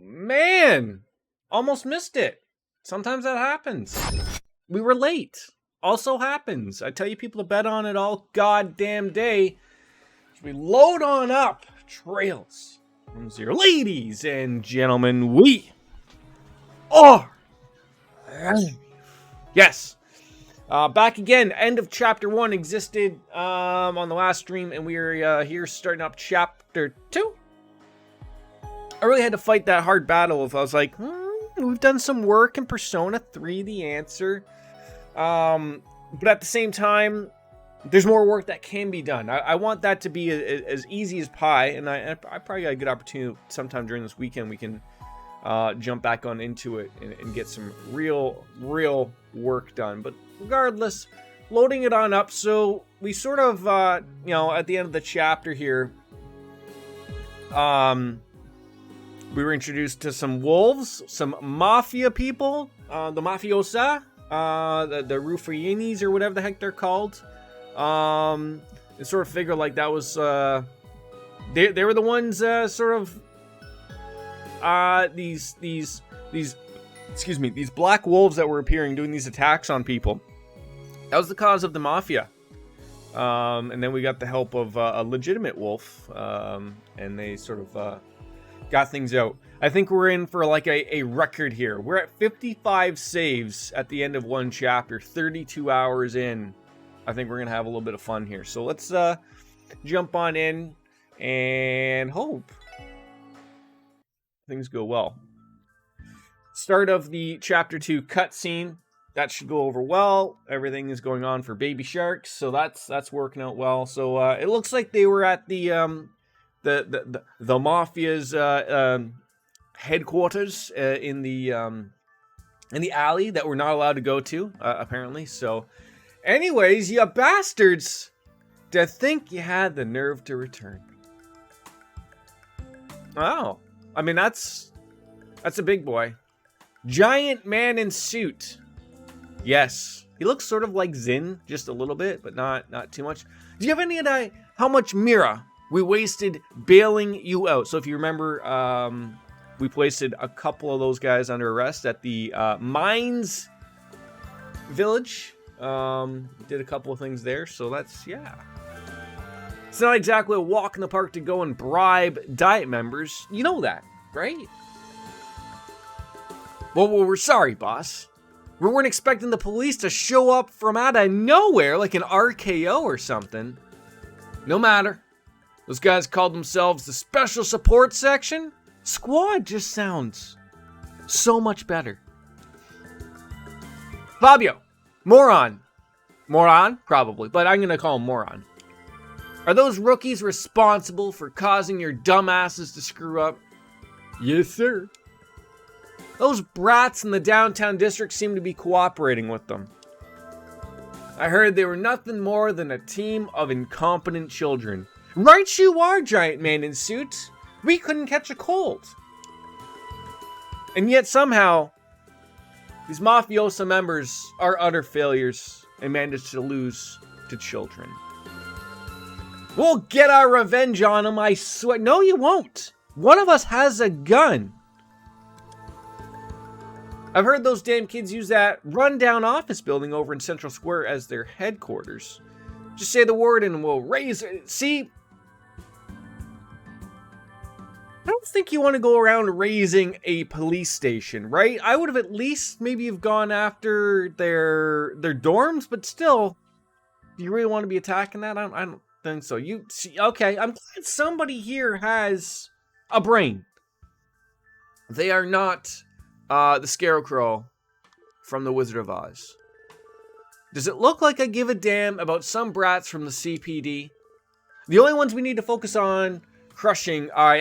man. Almost missed it. Sometimes that happens. We were late. Also happens. I tell you people to bet on it all goddamn day. We load on up trails. Ladies and gentlemen, we are... Yes. Back again. End of chapter 1 existed on the last stream, and we're here starting up chapter 2. I really had to fight that hard battle if I was like, we've done some work in Persona 3, the answer. But at the same time, there's more work that can be done. I want that to be as easy as pie, and I probably got a good opportunity sometime during this weekend. We can jump back on into it and get some real work done. But regardless, loading it on up. So we sort of, at the end of the chapter here, we were introduced to some wolves, some mafia people, the mafiosa, the Ruffianis or whatever the heck they're called. And sort of figured like that was, they were the ones, these black wolves that were appearing, doing these attacks on people. That was the cause of the mafia. And then we got the help of a legitimate wolf, and they sort of got things out. I think we're in for like a record here. We're at 55 saves at the end of one chapter, 32 hours in. I think we're going to have a little bit of fun here. So let's jump on in and hope things go well. Start of the chapter 2 cutscene. That should go over well. Everything is going on for baby sharks, so that's working out well. So it looks like they were at the mafia's headquarters in the alley that we're not allowed to go to, apparently. So, anyways, you bastards, to think you had the nerve to return. Oh, I mean that's a big boy, giant man in suit. Yes, he looks sort of like Zin, just a little bit, but not too much. Do you have any idea how much Mira we wasted bailing you out? So if you remember, we placed a couple of those guys under arrest at the Mines Village. Did a couple of things there, so that's, yeah. It's not exactly a walk in the park to go and bribe Diet members. You know that, right? Well, we're sorry, boss. We weren't expecting the police to show up from out of nowhere like an RKO or something. No matter. Those guys called themselves the Special Support Section. Squad just sounds so much better. Fabio, moron. Moron? Probably, but I'm going to call him moron. Are those rookies responsible for causing your dumbasses to screw up? Yes, sir. Those brats in the downtown district seem to be cooperating with them. I heard they were nothing more than a team of incompetent children. Right you are, giant man in suit. We couldn't catch a cold. And yet somehow, these mafiosa members are utter failures and managed to lose to children. We'll get our revenge on them, I swear. No, you won't. One of us has a gun. I've heard those damn kids use that rundown office building over in Central Square as their headquarters. Just say the word and we'll raise it. See? I don't think you want to go around raising a police station, right? I would have at least maybe have gone after their dorms, but still, do you really want to be attacking that? I don't think so. You see, okay, I'm glad somebody here has a brain. They are not the Scarecrow from The Wizard of Oz. Does it look like I give a damn about some brats from the CPD? The only ones we need to focus on crushing are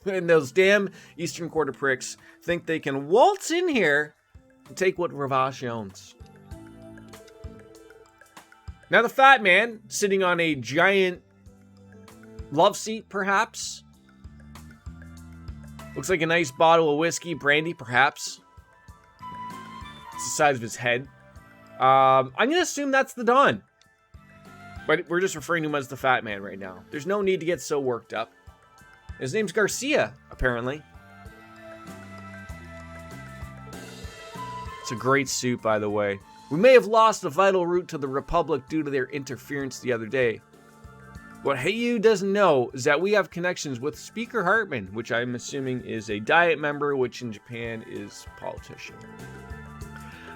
and those damn Eastern Quarter pricks think they can waltz in here and take what Ravash owns. Now the fat man, sitting on a giant love seat, perhaps. Looks like a nice bottle of whiskey, brandy, perhaps. It's the size of his head. I'm going to assume that's the Don. But we're just referring to him as the fat man right now. There's no need to get so worked up. His name's Garcia, apparently. It's a great suit, by the way. We may have lost a vital route to the Republic due to their interference the other day. What Heiyu doesn't know is that we have connections with Speaker Hartman, which I'm assuming is a Diet member, which in Japan is politician.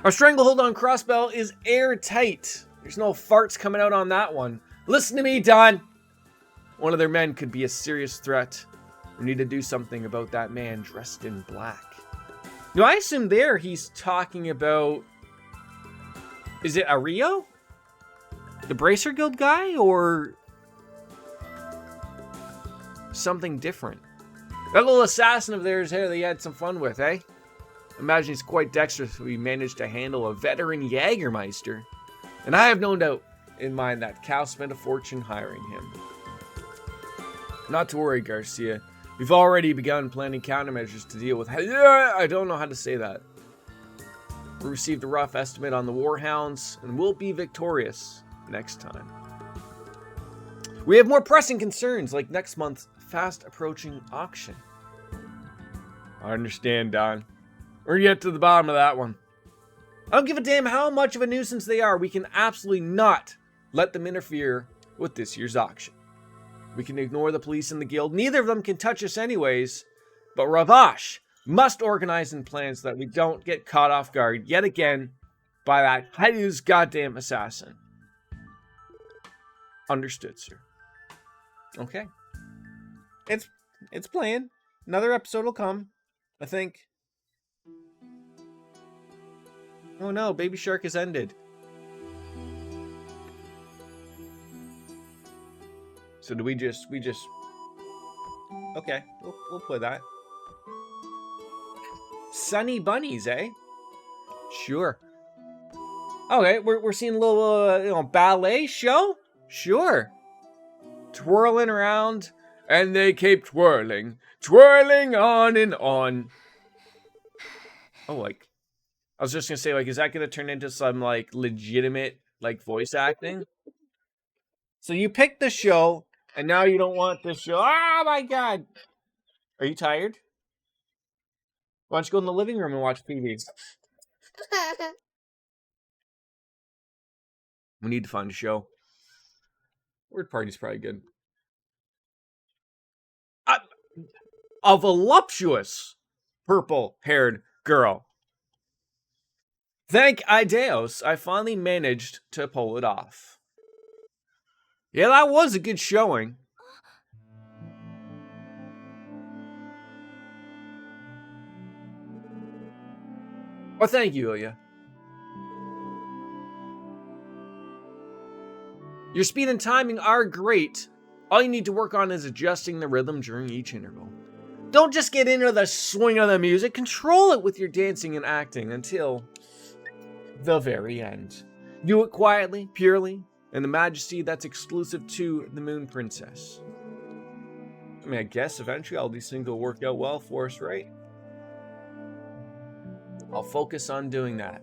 Our stranglehold on Crossbell is airtight. There's no farts coming out on that one. Listen to me, Don. One of their men could be a serious threat. We need to do something about that man dressed in black. Now, I assume there he's talking about... Is it Ario? The Bracer Guild guy? Or... something different? That little assassin of theirs here that he had some fun with, eh? Imagine he's quite dexterous if we managed to handle a veteran Jägermeister. And I have no doubt in mind that Cal spent a fortune hiring him. Not to worry, Garcia. We've already begun planning countermeasures to deal with... I don't know how to say that. We received a rough estimate on the Warhounds, and we'll be victorious next time. We have more pressing concerns, like next month's fast-approaching auction. I understand, Don. We're gonna get to the bottom of that one. I don't give a damn how much of a nuisance they are. We can absolutely not let them interfere with this year's auction. We can ignore the police and the guild. Neither of them can touch us anyways. But Ravash must organize and plan so that we don't get caught off guard yet again by that Hayu's goddamn assassin. Understood, sir. Okay. It's playing. Another episode will come, I think. Oh no, Baby Shark has ended. So do we just... Okay, we'll play that. Sunny bunnies, eh? Sure. Okay, we're seeing a little ballet show? Sure. Twirling around, and they keep twirling on and on. Oh, like, I was just gonna say, like, is that gonna turn into some, like, legitimate, like, voice acting? So you picked the show, and now you don't want this show. Oh my god! Are you tired? Why don't you go in the living room and watch TV? We need to find a show. Word Party's probably good. A voluptuous purple-haired girl. Thank Ideos, I finally managed to pull it off. Yeah, that was a good showing. Well, thank you, Ilya. Your speed and timing are great. All you need to work on is adjusting the rhythm during each interval. Don't just get into the swing of the music. Control it with your dancing and acting until the very end. Do it quietly, purely, and the majesty that's exclusive to the Moon Princess. I mean, I guess eventually all these things will work out well for us, right? I'll focus on doing that.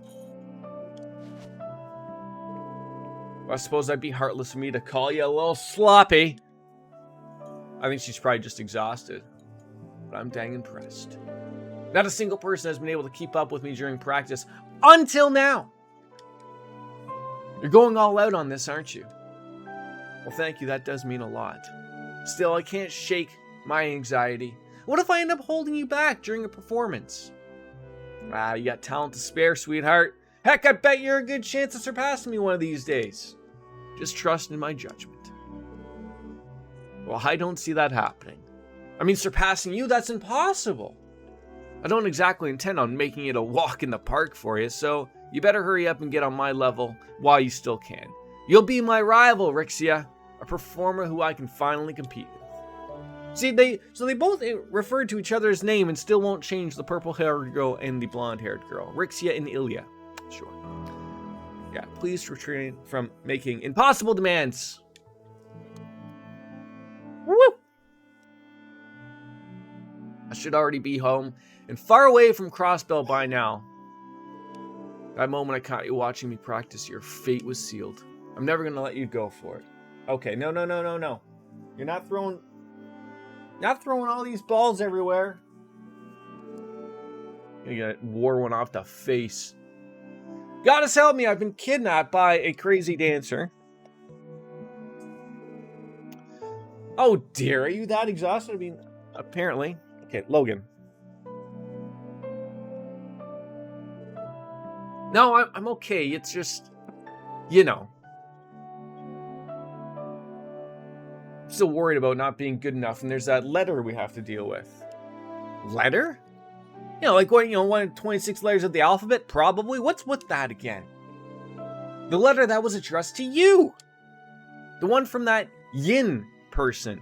Well, I suppose that'd be heartless of me to call you a little sloppy. I think she's probably just exhausted. But I'm dang impressed. Not a single person has been able to keep up with me during practice until now. You're going all out on this, aren't you? Well, thank you. That does mean a lot. Still, I can't shake my anxiety. What if I end up holding you back during a performance? Ah, you got talent to spare, sweetheart. Heck, I bet you're a good chance of surpassing me one of these days. Just trust in my judgment. Well, I don't see that happening. I mean, surpassing you, that's impossible. I don't exactly intend on making it a walk in the park for you, so you better hurry up and get on my level while you still can. You'll be my rival, Rixia, a performer who I can finally compete with. See, they both referred to each other's name and still won't change the purple-haired girl and the blonde-haired girl. Rixia and Ilya. Sure. Yeah, please refrain from making impossible demands. Woo! I should already be home and far away from Crossbell by now. That moment I caught you watching me practice, your fate was sealed. I'm never going to let you go for it. Okay, no. You're not throwing... Not throwing all these balls everywhere. You gotta war one off the face. Goddess help me, I've been kidnapped by a crazy dancer. Oh dear, are you that exhausted? I mean, apparently. Okay, Logan. No, I'm okay. It's just, you know. I'm still worried about not being good enough, and there's that letter we have to deal with. Letter? You know, like what, one of 26 letters of the alphabet? Probably. What's that again? The letter that was addressed to you. The one from that Yin person.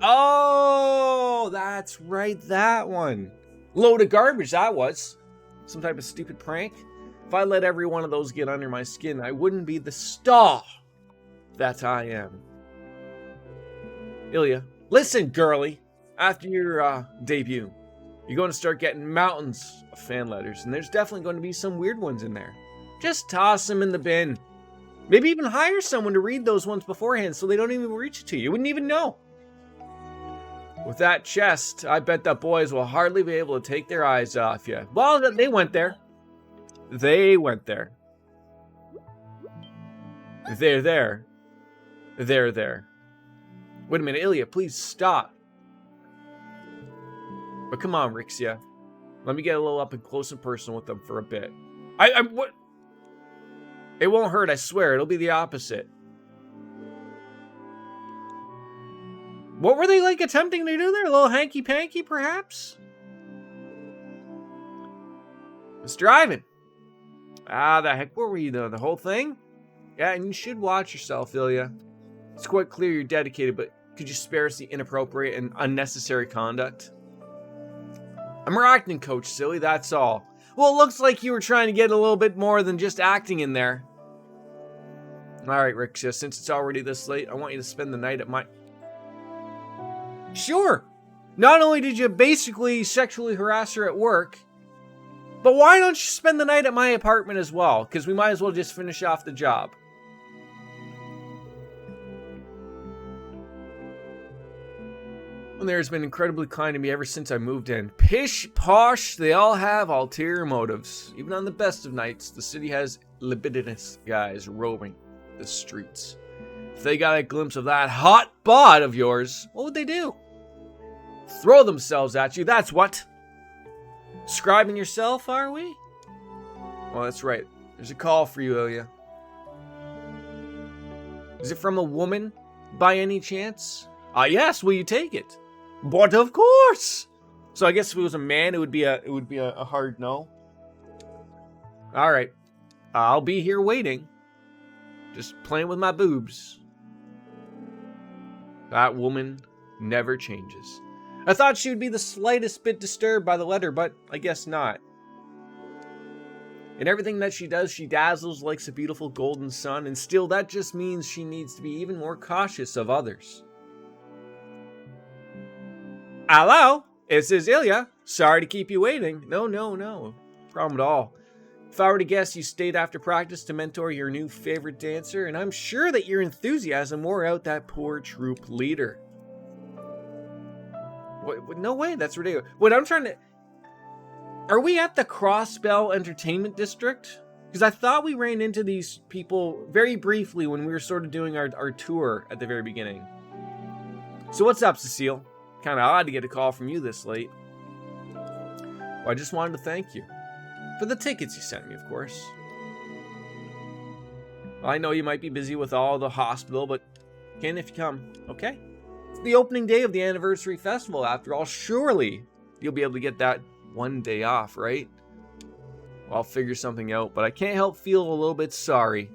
Oh, that's right, that one. Load of garbage, that was. Some type of stupid prank. If I let every one of those get under my skin, I wouldn't be the star that I am. Ilya, listen, girly. After your debut, you're going to start getting mountains of fan letters, and there's definitely going to be some weird ones in there. Just toss them in the bin. Maybe even hire someone to read those ones beforehand so they don't even reach to you. You wouldn't even know. With that chest, I bet that boys will hardly be able to take their eyes off you. Well, they went there. They went there. They're there. They're there. Wait a minute, Ilya, please stop. But come on, Rixia. Let me get a little up and close and personal with them for a bit. What? It won't hurt, I swear. It'll be the opposite. What were they, like, attempting to do there? A little hanky-panky, perhaps? Mr. Ivan. The heck, what were you doing? The whole thing? Yeah, and you should watch yourself, Ilya. It's quite clear you're dedicated, but could you spare us the inappropriate and unnecessary conduct? I'm your acting coach, silly, that's all. Well, it looks like you were trying to get a little bit more than just acting in there. Alright, Rixia, since it's already this late, I want you to spend the night at my... Sure. Not only did you basically sexually harass her at work, but why don't you spend the night at my apartment as well? Because we might as well just finish off the job. There's been incredibly kind to me ever since I moved in. Pish posh, they all have ulterior motives. Even on the best of nights, the city has libidinous guys roving the streets. If they got a glimpse of that hot bod of yours, what would they do? Throw themselves at you, that's what. Describing yourself, are we? Well, that's right. There's a call for you, Ilya. Is it from a woman, by any chance? Yes, will you take it? But of course! So I guess if it was a man, it would be a hard no. Alright. I'll be here waiting. Just playing with my boobs. That woman never changes. I thought she would be the slightest bit disturbed by the letter, but I guess not. In everything that she does, she dazzles like a beautiful golden sun, and still that just means she needs to be even more cautious of others. Hello, this is Ilya. Sorry to keep you waiting. No problem at all. If I were to guess, you stayed after practice to mentor your new favorite dancer, and I'm sure that your enthusiasm wore out that poor troop leader. What, no way, that's ridiculous. What I'm trying to... Are we at the Crossbell Entertainment District? Because I thought we ran into these people very briefly when we were sort of doing our tour at the very beginning. So what's up, Cecile? Kind of odd to get a call from you this late. Well, I just wanted to thank you. For the tickets you sent me, of course. Well, I know you might be busy with all the hospital, but can if you come, okay? It's the opening day of the anniversary festival, after all. Surely you'll be able to get that one day off, right? Well, I'll figure something out, but I can't help feel a little bit sorry.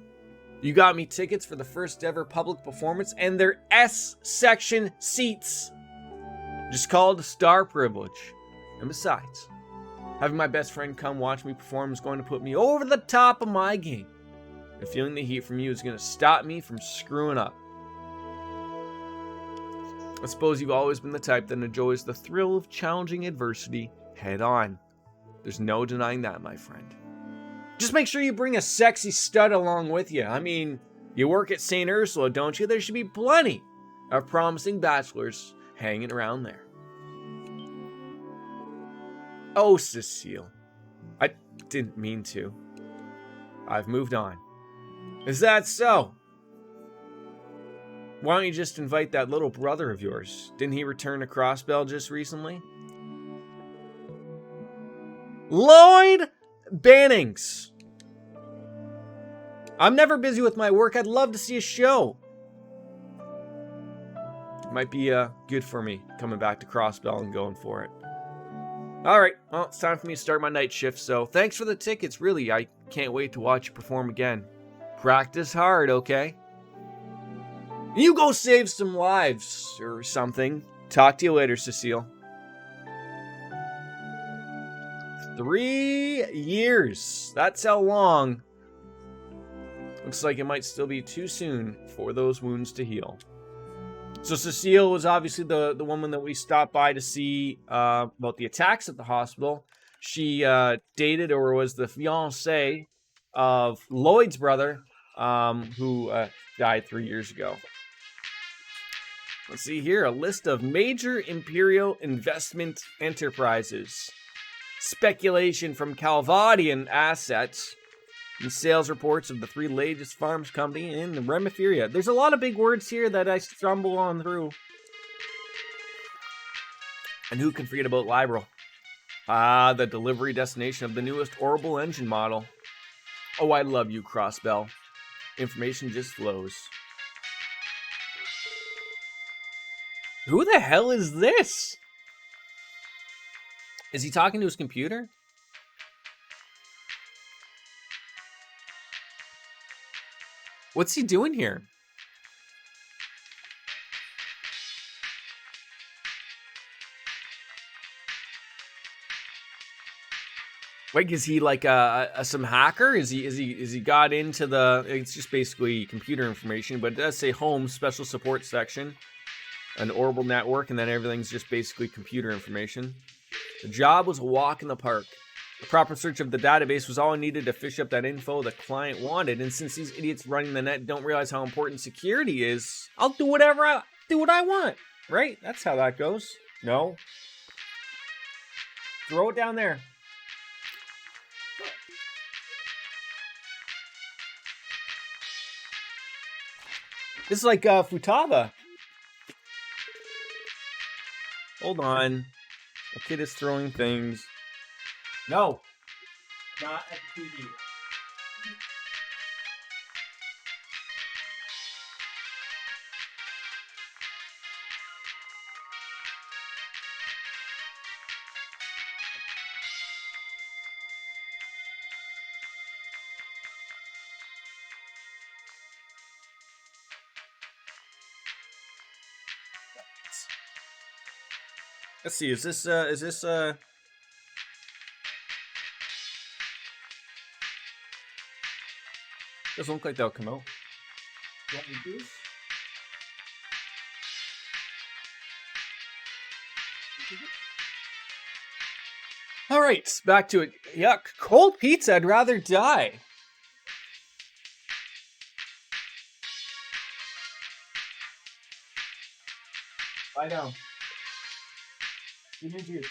You got me tickets for the first ever public performance, and they're S-section seats. Just call it a star privilege. And besides, having my best friend come watch me perform is going to put me over the top of my game. And feeling the heat from you is going to stop me from screwing up. I suppose you've always been the type that enjoys the thrill of challenging adversity head on. There's no denying that, my friend. Just make sure you bring a sexy stud along with you. I mean, you work at St. Ursula, don't you? There should be plenty of promising bachelors hanging around there. Oh, Cecile. I didn't mean to. I've moved on. Is that so? Why don't you just invite that little brother of yours? Didn't he return to Crossbell just recently? Lloyd Bannings. I'm never busy with my work. I'd love to see a show. Might be good for me coming back to Crossbell and going for it. All right, well, it's time for me to start my night shift, so thanks for the tickets. Really, I can't wait to watch you perform again. Practice hard, okay? You go save some lives or something. Talk to you later, Cecile. 3 years. That's how long. Looks like it might still be too soon for those wounds to heal. So Cecile was obviously the woman that we stopped by to see about the attacks at the hospital. She dated or was the fiancée of Lloyd's brother, who died 3 years ago. Let's see here, a list of major Imperial investment enterprises. Speculation from Calvadian assets. And sales reports of the 3 latest farms company in the Remiferia. There's a lot of big words here that I stumble on through. And who can forget about Liberal? Ah, the delivery destination of the newest orbital engine model. Oh, I love you, Crossbell. Information just flows. Who the hell is this? Is he talking to his computer? What's he doing here? Like, is he like some hacker? Is he got into the? It's just basically computer information, but it does say home special support section, an orbital network, and then everything's just basically computer information. The job was a walk in the park. The proper search of the database was all I needed to fish up that info the client wanted, and since these idiots running the net don't realize how important security is, I'll do what I want, right? That's how that goes. No. Throw it down there. This is like Futaba. Hold on. The kid is throwing things. No. Not at the TV. Let's see, is this doesn't look like they'll come out. You want me to juice? All right, back to it. Yuck, cold pizza, I'd rather die. Lie down. Give me juice.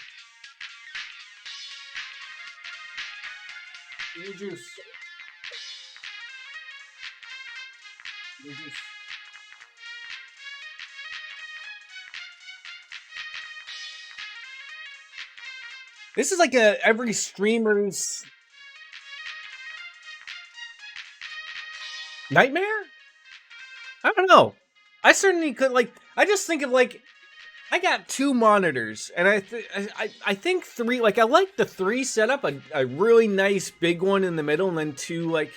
Give me juice. Give me juice. This is like every streamer's nightmare? I don't know. I certainly could, like, I just think of, like, I got 2 monitors, and I think 3, like, I like the 3 setup, a really nice big one in the middle, and then 2, like,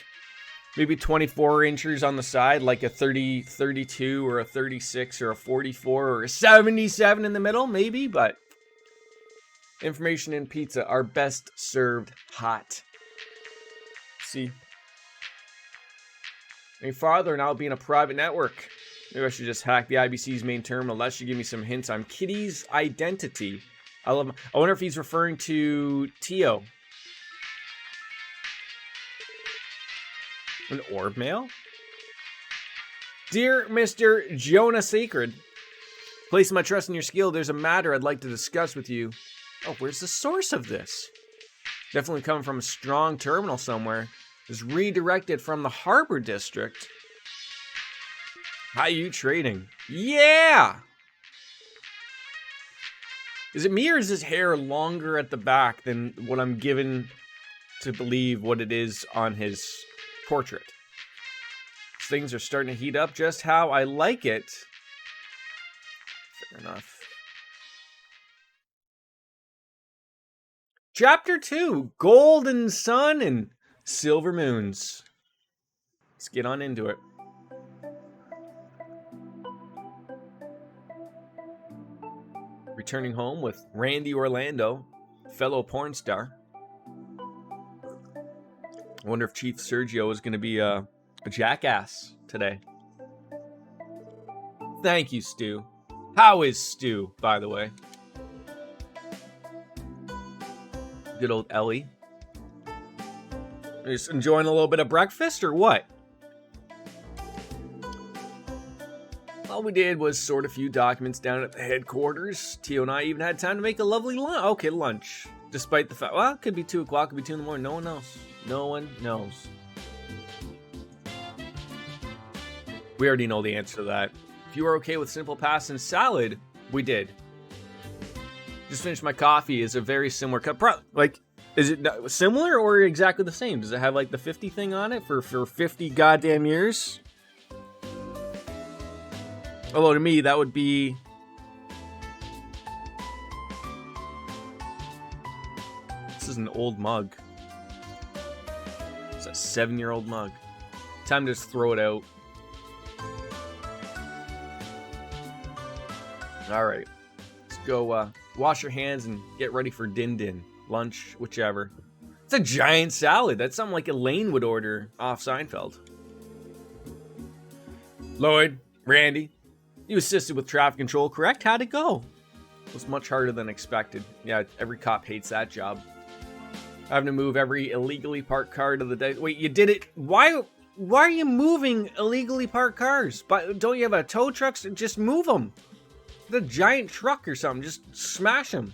maybe 24 inches on the side, like a 32 or a 36 or a 44 or a 77 in the middle, maybe, but information and pizza are best served hot. See? My father and I'll be in a private network. Maybe I should just hack the IBC's main terminal. That should give me some hints on Kitty's identity. I wonder if he's referring to Tio. An orb mail? Dear Mr. Jonah Sacred, Placing my trust in your skill, there's a matter I'd like to discuss with you. Oh, where's the source of this? Definitely coming from a strong terminal somewhere. It's redirected from the harbor district. How you trading? Yeah! Is it me or is his hair longer at the back than what I'm given to believe what it is on his portrait? Things are starting to heat up just how I like it. Fair enough. Chapter 2, Golden Sun and Silver Moons. Let's get on into it. Returning home with Randy Orlando, fellow porn star. I wonder if Chief Sergio is going to be a jackass today. Thank you, Stu. How is Stu, by the way? Good old Ellie. Just enjoying a little bit of breakfast or what? All we did was sort a few documents down at the headquarters. Tio and I even had time to make a lovely lunch. Okay, lunch. Despite the fact, well, it could be 2 o'clock, it could be 2 in the morning. No one knows. No one knows. We already know the answer to that. If you were okay with simple pasta and salad, we did. Just finished my coffee. Is a very similar cup. Like, is it similar or exactly the same? Does it have like the 50 thing on it for 50 goddamn years? Although to me, that would be... This is an old mug. It's a 7-year-old mug. Time to just throw it out. Alright. Let's go wash your hands and get ready for din-din. Lunch, whichever. It's a giant salad. That's something like Elaine would order off Seinfeld. Lloyd, Randy, you assisted with traffic control, correct? How'd it go? It was much harder than expected. Yeah, every cop hates that job. Having to move every illegally parked car to the day. Wait, you did it? Why are you moving illegally parked cars? But don't you have a tow truck? Just move them. The giant truck or something. Just smash them.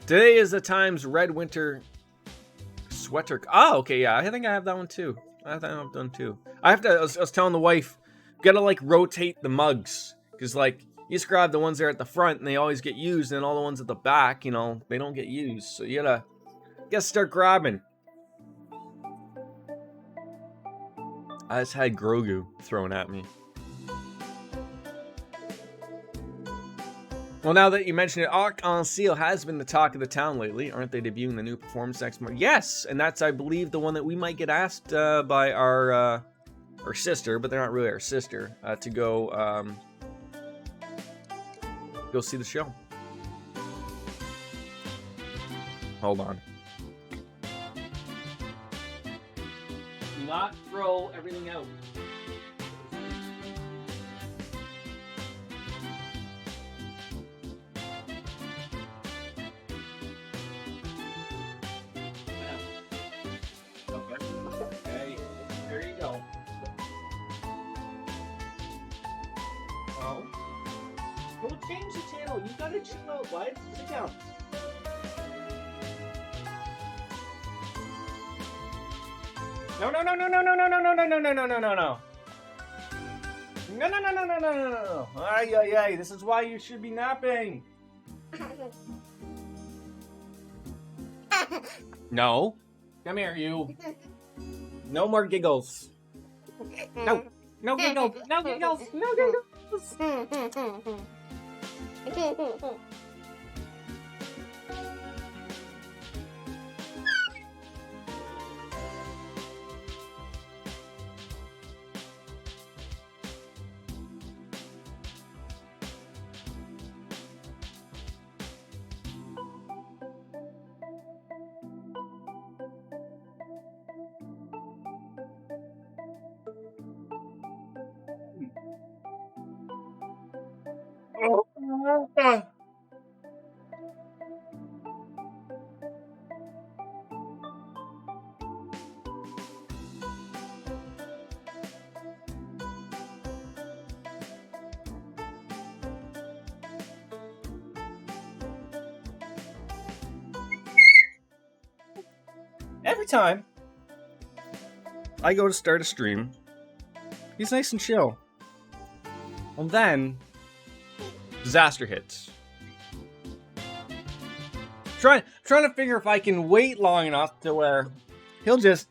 Today is the Times Red Winter Sweater. Oh, okay, yeah. I think I have that one too. I think I've done too. I was telling the wife, gotta like rotate the mugs. Because like, you just grab the ones there at the front and they always get used. And all the ones at the back, you know, they don't get used. So you gotta start grabbing. I just had Grogu thrown at me. Well, now that you mention it, Arc en Ciel has been the talk of the town lately. Aren't they debuting the new performance next month? Yes, and that's, I believe, the one that we might get asked by our sister, but they're not really our sister, to go see the show. Hold on. Do not throw everything out. Okay, there you go. Oh. Go change the channel. You gotta chill out, bud. Sit down. No. No. Ay. This is why you should be napping. No. Come here, you. No more giggles. No. No giggles. No giggles. No giggles. every time I go to start a stream, he's nice and chill. And then disaster hits. Trying to figure if I can wait long enough to where he'll just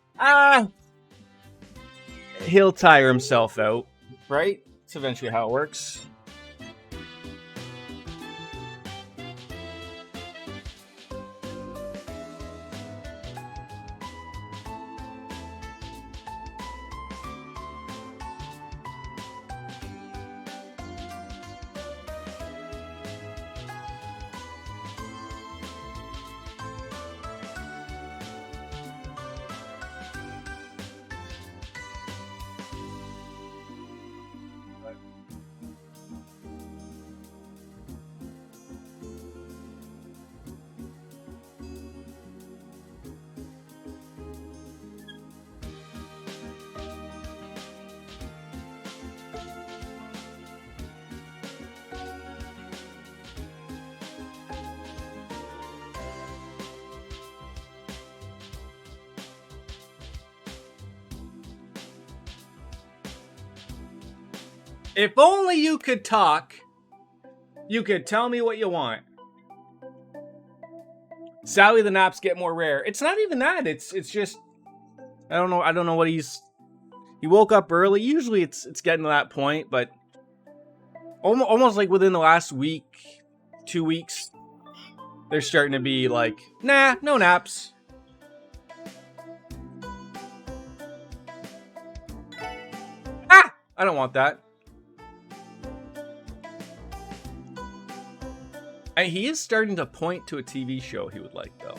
he'll tire himself out, right? That's eventually how it works. If only you could talk, you could tell me what you want. Sadly, the naps get more rare. It's not even that. It's just I don't know what he woke up early. Usually it's getting to that point, but almost like within the last week, 2 weeks, they're starting to be like, nah, no naps. I don't want that. And he is starting to point to a TV show he would like, though.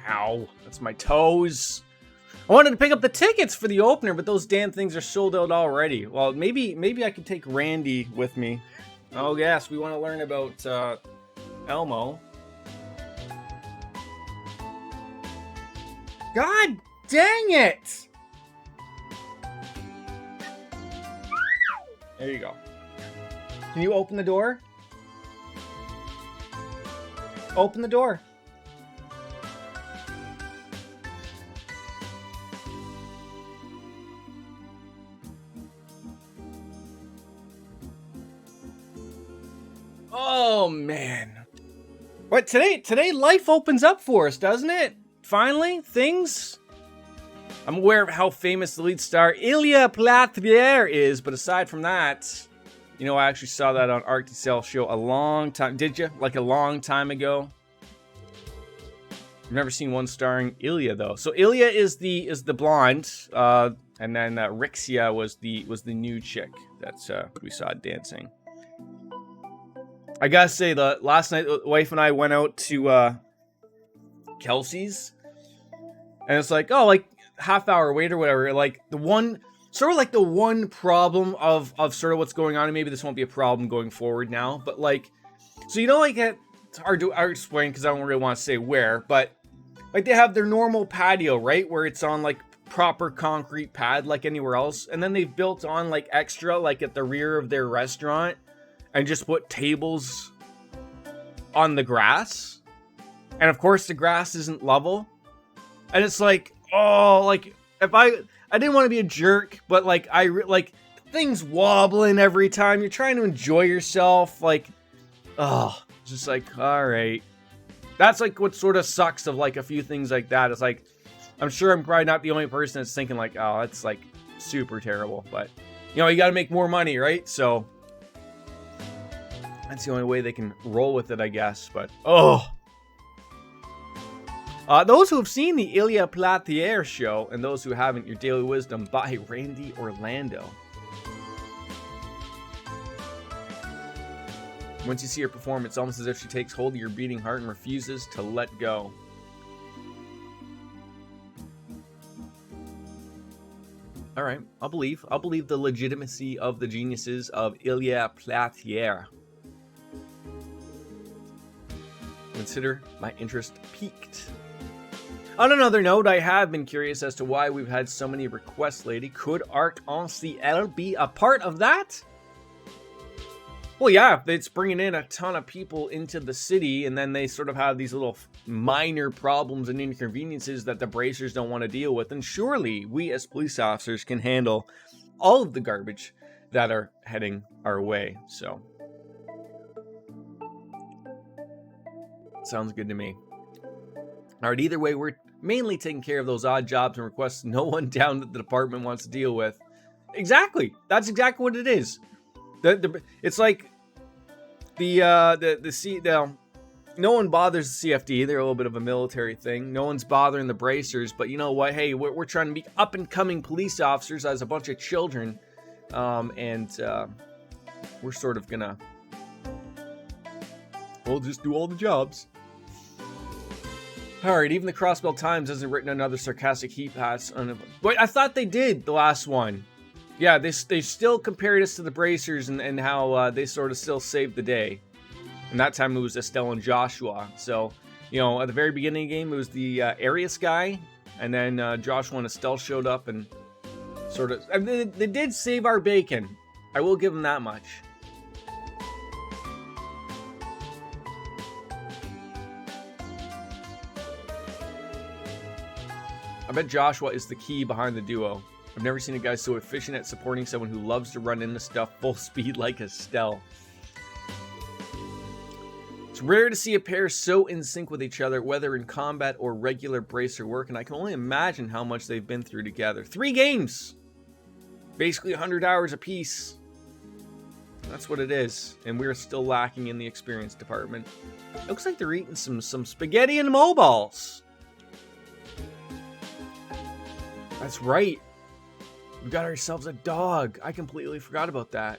Ow, that's my toes. I wanted to pick up the tickets for the opener, but those damn things are sold out already. Well, maybe I could take Randy with me. Oh, yes, we want to learn about Elmo. God dang it! There you go. Can you open the door? Open the door. Oh, man. What, today life opens up for us, doesn't it? Finally, things. I'm aware of how famous the lead star Ilya Platier is, but aside from that, you know, I actually saw that on Arcticell show a long time. Did you? Like a long time ago. I've never seen one starring Ilya though. So Ilya is the blonde, and then Rixia was the new chick that we saw dancing. I gotta say, the last night, the wife and I went out to Kelsey's, and it's like, oh, like half-hour wait or whatever. Like the one problem of sort of what's going on, and maybe this won't be a problem going forward now, but like, so you know, like it's hard to explain because I don't really want to say where, but like they have their normal patio, right, where it's on like proper concrete pad like anywhere else, and then they've built on like extra like at the rear of their restaurant and just put tables on the grass. And of course the grass isn't level. And it's like, oh, like if I didn't want to be a jerk, but like like things wobbling every time you're trying to enjoy yourself. Like, oh, it's just like, all right. That's like what sort of sucks of like a few things like that. It's like, I'm sure I'm probably not the only person that's thinking like, oh, that's like super terrible. But you know, you got to make more money, right? So that's the only way they can roll with it, I guess. But oh. Those who have seen the Ilya Platier show, and those who haven't, your daily wisdom by Randy Orlando. Once you see her perform, it's almost as if she takes hold of your beating heart and refuses to let go. All right, I'll believe the legitimacy of the geniuses of Ilya Platier. Consider my interest piqued. On another note, I have been curious as to why we've had so many requests lately. Could Arc en Ciel be a part of that? Well, yeah, it's bringing in a ton of people into the city, and then they sort of have these little minor problems and inconveniences that the bracers don't want to deal with. And surely we as police officers can handle all of the garbage that are heading our way. So, sounds good to me. All right, either way, we're mainly taking care of those odd jobs and requests no one down at the department wants to deal with. Exactly. That's exactly what it is. It's like no one bothers the CFD. They're a little bit of a military thing. No one's bothering the bracers, but you know what? Hey, we're trying to be up and coming police officers as a bunch of children, and we're sort of gonna, we'll just do all the jobs. All right, even the Crossbell Times hasn't written another sarcastic heat pass on it. Wait, I thought they did the last one. Yeah, they still compared us to the bracers and how they sort of still saved the day. And that time it was Estelle and Joshua. So, you know, at the very beginning of the game, it was the Arius guy. And then Joshua and Estelle showed up and sort of... I mean, they did save our bacon. I will give them that much. I bet Joshua is the key behind the duo. I've never seen a guy so efficient at supporting someone who loves to run into stuff full speed like Estelle. It's rare to see a pair so in sync with each other, whether in combat or regular bracer work, and I can only imagine how much they've been through together. 3 games! Basically 100 hours apiece. That's what it is, and we're still lacking in the experience department. Looks like they're eating some spaghetti and mobiles. That's right. We got ourselves a dog. I completely forgot about that.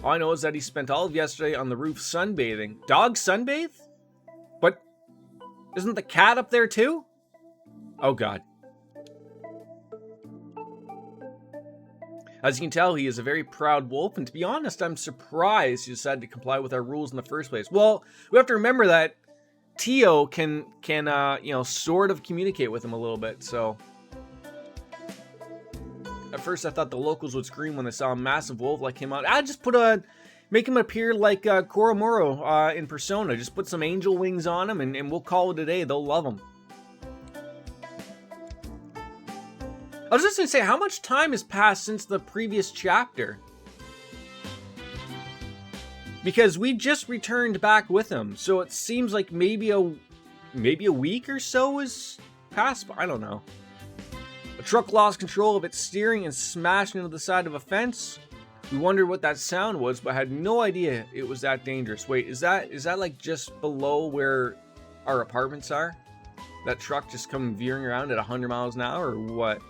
All I know is that he spent all of yesterday on the roof sunbathing. Dog sunbathe? But isn't the cat up there too? Oh god. As you can tell, he is a very proud wolf, and to be honest, I'm surprised he decided to comply with our rules in the first place. Well, we have to remember that Tio can you know, sort of communicate with him a little bit, so. At first I thought the locals would scream when they saw a massive wolf like him out. I'd just make him appear like Koromoro in Persona. Just put some angel wings on him and we'll call it a day. They'll love him. I was just gonna say, how much time has passed since the previous chapter? Because we just returned back with him, so it seems like maybe a week or so has passed. I don't know. A truck lost control of its steering and smashed into the side of a fence. We wondered what that sound was, but had no idea it was that dangerous. Wait, is that like just below where our apartments are? That truck just come veering around at 100 miles an hour, or what?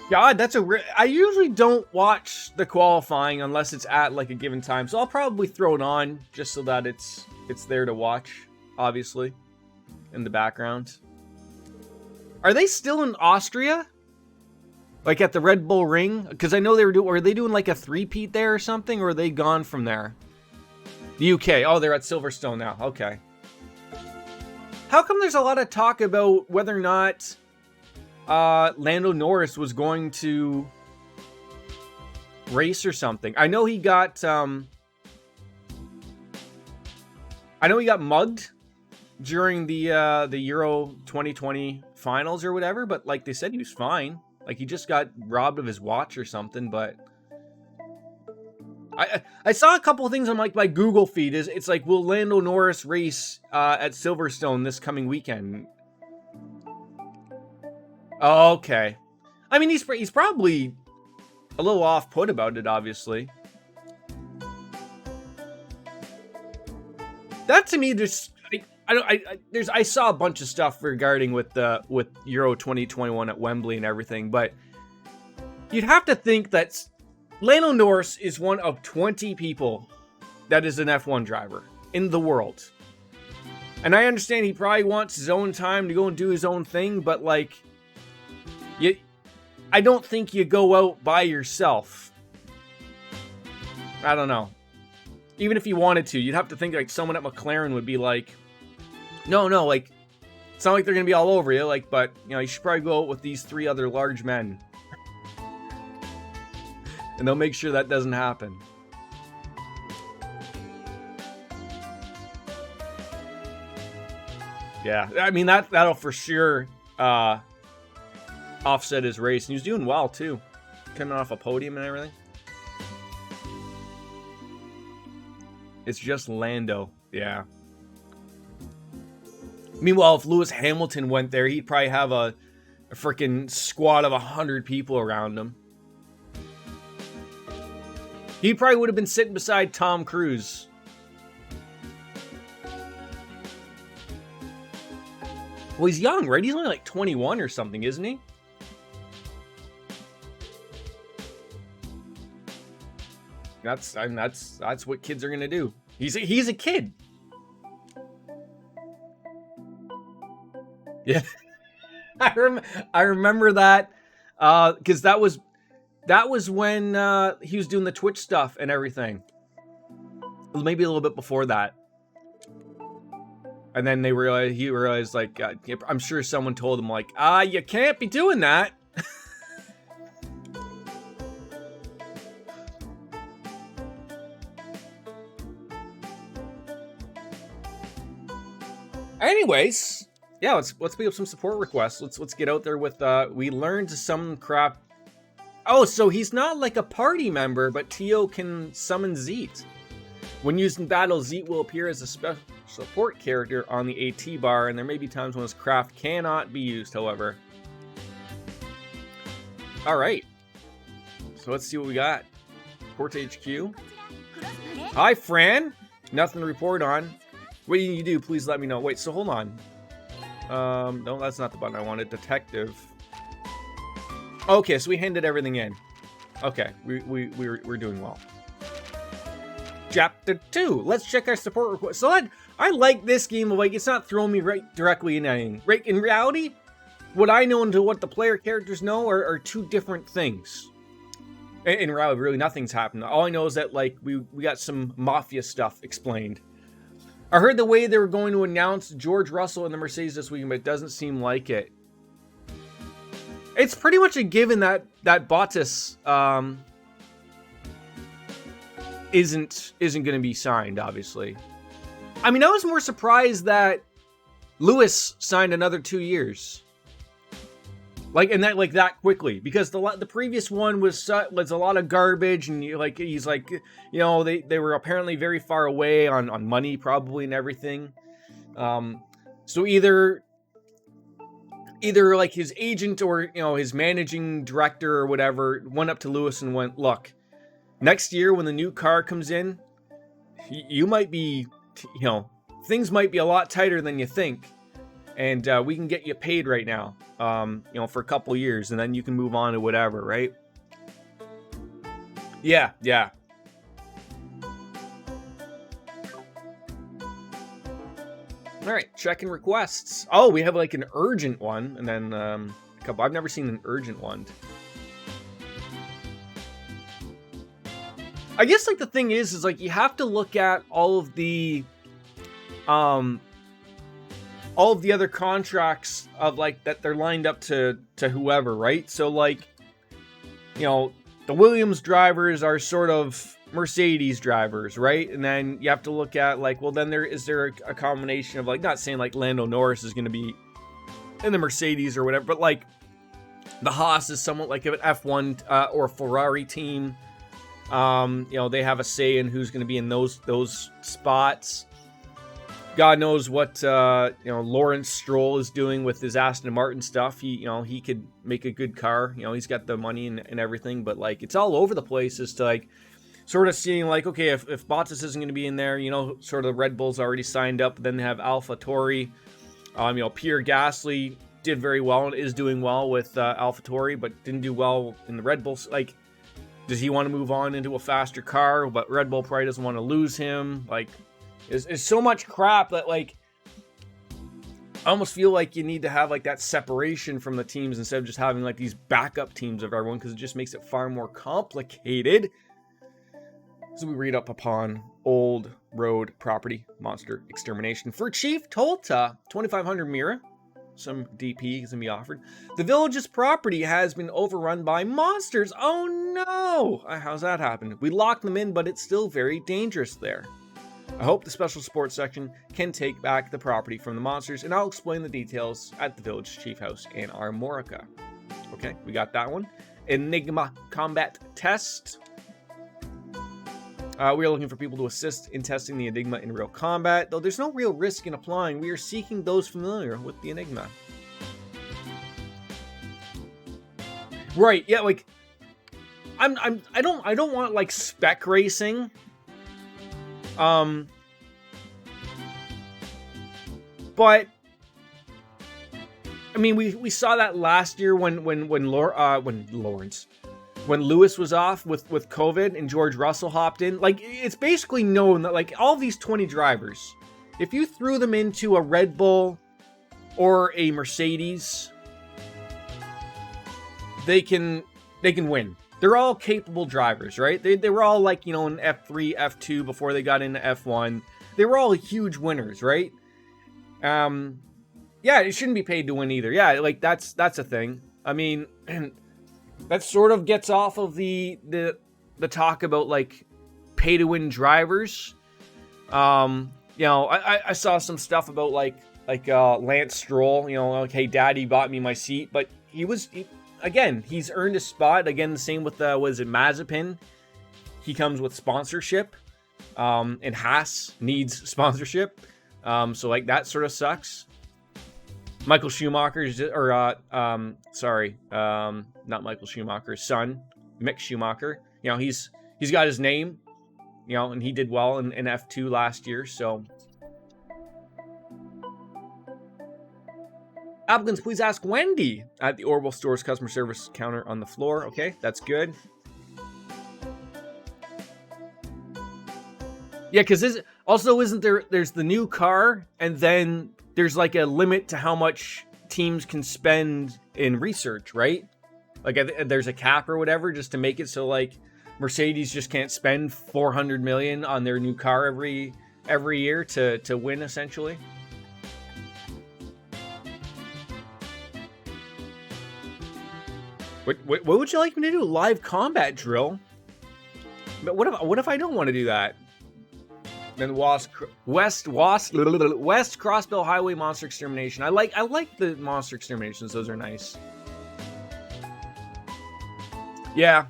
God, I usually don't watch the qualifying unless it's at like a given time, so I'll probably throw it on just so that it's there to watch, obviously, in the background. Are they still in Austria? Like at the Red Bull Ring? Because I know were they doing like a three-peat there or something, or are they gone from there? The UK. Oh, they're at Silverstone now. Okay. How come there's a lot of talk about whether or not Lando Norris was going to race or something? I know he got mugged during the Euro 2020 finals or whatever, but like they said, he was fine. Like he just got robbed of his watch or something. But I saw a couple of things on like my Google feed. It's like, will Lando Norris race at Silverstone this coming weekend? Oh, okay. I mean, he's probably a little off-put about it, obviously. That to me, I saw a bunch of stuff regarding with Euro 2021 at Wembley and everything, but you'd have to think that Lando Norris is one of 20 people that is an F1 driver in the world. And I understand he probably wants his own time to go and do his own thing, but like, I don't think you go out by yourself. I don't know. Even if you wanted to, you'd have to think like someone at McLaren would be like, no, like, it's not like they're going to be all over you, like, but, you know, you should probably go out with these 3 other large men. And they'll make sure that doesn't happen. Yeah, I mean, that'll for sure offset his race. And he was doing well, too. Coming off a podium and everything. It's just Lando. Yeah. Meanwhile, if Lewis Hamilton went there, he'd probably have a freaking squad of 100 people around him. He probably would have been sitting beside Tom Cruise. Well, he's young, right? He's only like 21 or something, isn't he? That's what kids are gonna do. He's a kid. Yeah, I remember that because that was when he was doing the Twitch stuff and everything. Maybe a little bit before that. And then he realized like I'm sure someone told him like, you can't be doing that. Anyways, yeah, let's pick up some support requests. Let's get out there with we learned some crap. Oh, so he's not like a party member, but Tio can summon Zeet. When used in battle, Zeet will appear as a special support character on the AT bar, and there may be times when his craft cannot be used, however. Alright. So let's see what we got. Port HQ. Hi, Fran. Nothing to report on. What do you do? Please let me know. Wait, so hold on. No, that's not the button I wanted. Detective. Okay, so we handed everything in. Okay, we're doing well. Chapter 2. Let's check our support request. So I like this game of like, it's not throwing me right directly in anything. Right, in reality, what I know and what the player characters know are 2 different things. In reality, really nothing's happened. All I know is that like we got some mafia stuff explained. I heard the way they were going to announce George Russell in the Mercedes this weekend, but it doesn't seem like it. It's pretty much a given that Bottas isn't going to be signed, obviously. I mean, I was more surprised that Lewis signed another 2 years. Like, and that quickly, because the previous one was a lot of garbage, and he's like, you know, they were apparently very far away on money probably and everything. So either like his agent or, you know, his managing director or whatever went up to Lewis and went, look, next year when the new car comes in, you might be, you know, things might be a lot tighter than you think. And we can get you paid right now, you know, for a couple years, and then you can move on to whatever, right? Yeah. All right, checking requests. Oh, we have like an urgent one, and then a couple. I've never seen an urgent one. I guess like the thing is like you have to look at all of the other contracts of like that they're lined up to whoever, right? So like, you know, the Williams drivers are sort of Mercedes drivers, right? And then you have to look at like, well, then is there a combination of like, not saying like Lando Norris is going to be in the Mercedes or whatever, but like the Haas is somewhat like an F1 or Ferrari team. You know, they have a say in who's going to be in those spots. God knows what you know, Lawrence Stroll is doing with his Aston Martin stuff. He could make a good car. You know, he's got the money and everything, but like it's all over the place as to like sort of seeing like, okay, if Bottas isn't going to be in there, you know, sort of Red Bull's already signed up. Then they have AlphaTauri. You know, Pierre Gasly did very well and is doing well with AlphaTauri, but didn't do well in the Red Bulls. Like, does he want to move on into a faster car? But Red Bull probably doesn't want to lose him. Like, There's so much crap that, like, I almost feel like you need to have like that separation from the teams instead of just having like these backup teams of everyone, because it just makes it far more complicated. So we read up upon Old Road Property Monster Extermination for Chief Tolta, 2500 Mira. Some DP is going to be offered. The village's property has been overrun by monsters. Oh no! How's that happen? We locked them in, but it's still very dangerous there. I hope the special support section can take back the property from the monsters, and I'll explain the details at the village chief house in Armorica. Okay, we got that one. Enigma combat test. We are looking for people to assist in testing the Enigma in real combat. Though there's no real risk in applying, we are seeking those familiar with the Enigma. Right, yeah, like I don't want like spec racing. But I mean, we saw that last year when Lewis was off with COVID and George Russell hopped in. Like, it's basically known that like all these 20 drivers, if you threw them into a Red Bull or a Mercedes, they can win. They're all capable drivers, right? They were all like, you know, in F3, F2 before they got into F1. They were all huge winners, right? Yeah, it shouldn't be paid to win either. Yeah, like that's a thing. I mean, that sort of gets off of the talk about like pay to win drivers. You know, I saw some stuff about like Lance Stroll, you know, like, hey, daddy bought me my seat, but again, he's earned a spot. Again, the same with was it Mazepin? He comes with sponsorship, and Haas needs sponsorship. So like that sort of sucks. Michael Schumacher's, not Michael Schumacher's son, Mick Schumacher. You know, he's got his name, you know, and he did well in F2 last year. So, applicants, please ask Wendy at the Orbital Store's customer service counter on the floor. Okay, that's good. Yeah, because isn't there's the new car, and then there's like a limit to how much teams can spend in research, right? Like there's a cap or whatever just to make it so like Mercedes just can't spend $400 million on their new car every year to win, essentially. What would you like me to do? Live combat drill? But what if I don't want to do that? Then West Crossbell Highway Monster Extermination. I like the Monster Exterminations. Those are nice. Yeah.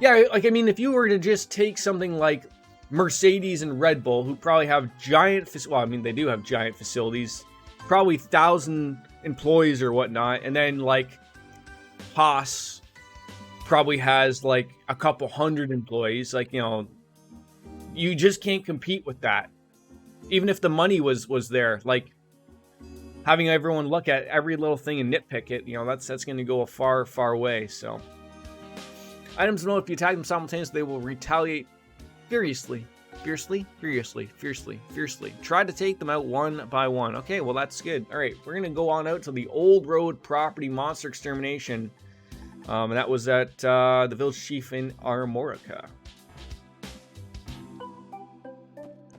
Like I mean, if you were to just take something like Mercedes and Red Bull, who probably have they do have giant facilities, probably 1,000 employees or whatnot, and then like Haas probably has like a couple hundred employees. Like, you know, you just can't compete with that. Even if the money was there, like having everyone look at every little thing and nitpick it, you know, that's going to go a far way. So items know if you attack them simultaneously, they will retaliate fiercely. Try to take them out one by one. Okay, well, that's good. All right, we're going to go on out to the Old Road Property Monster Extermination. And that was at the village chief in Armorica.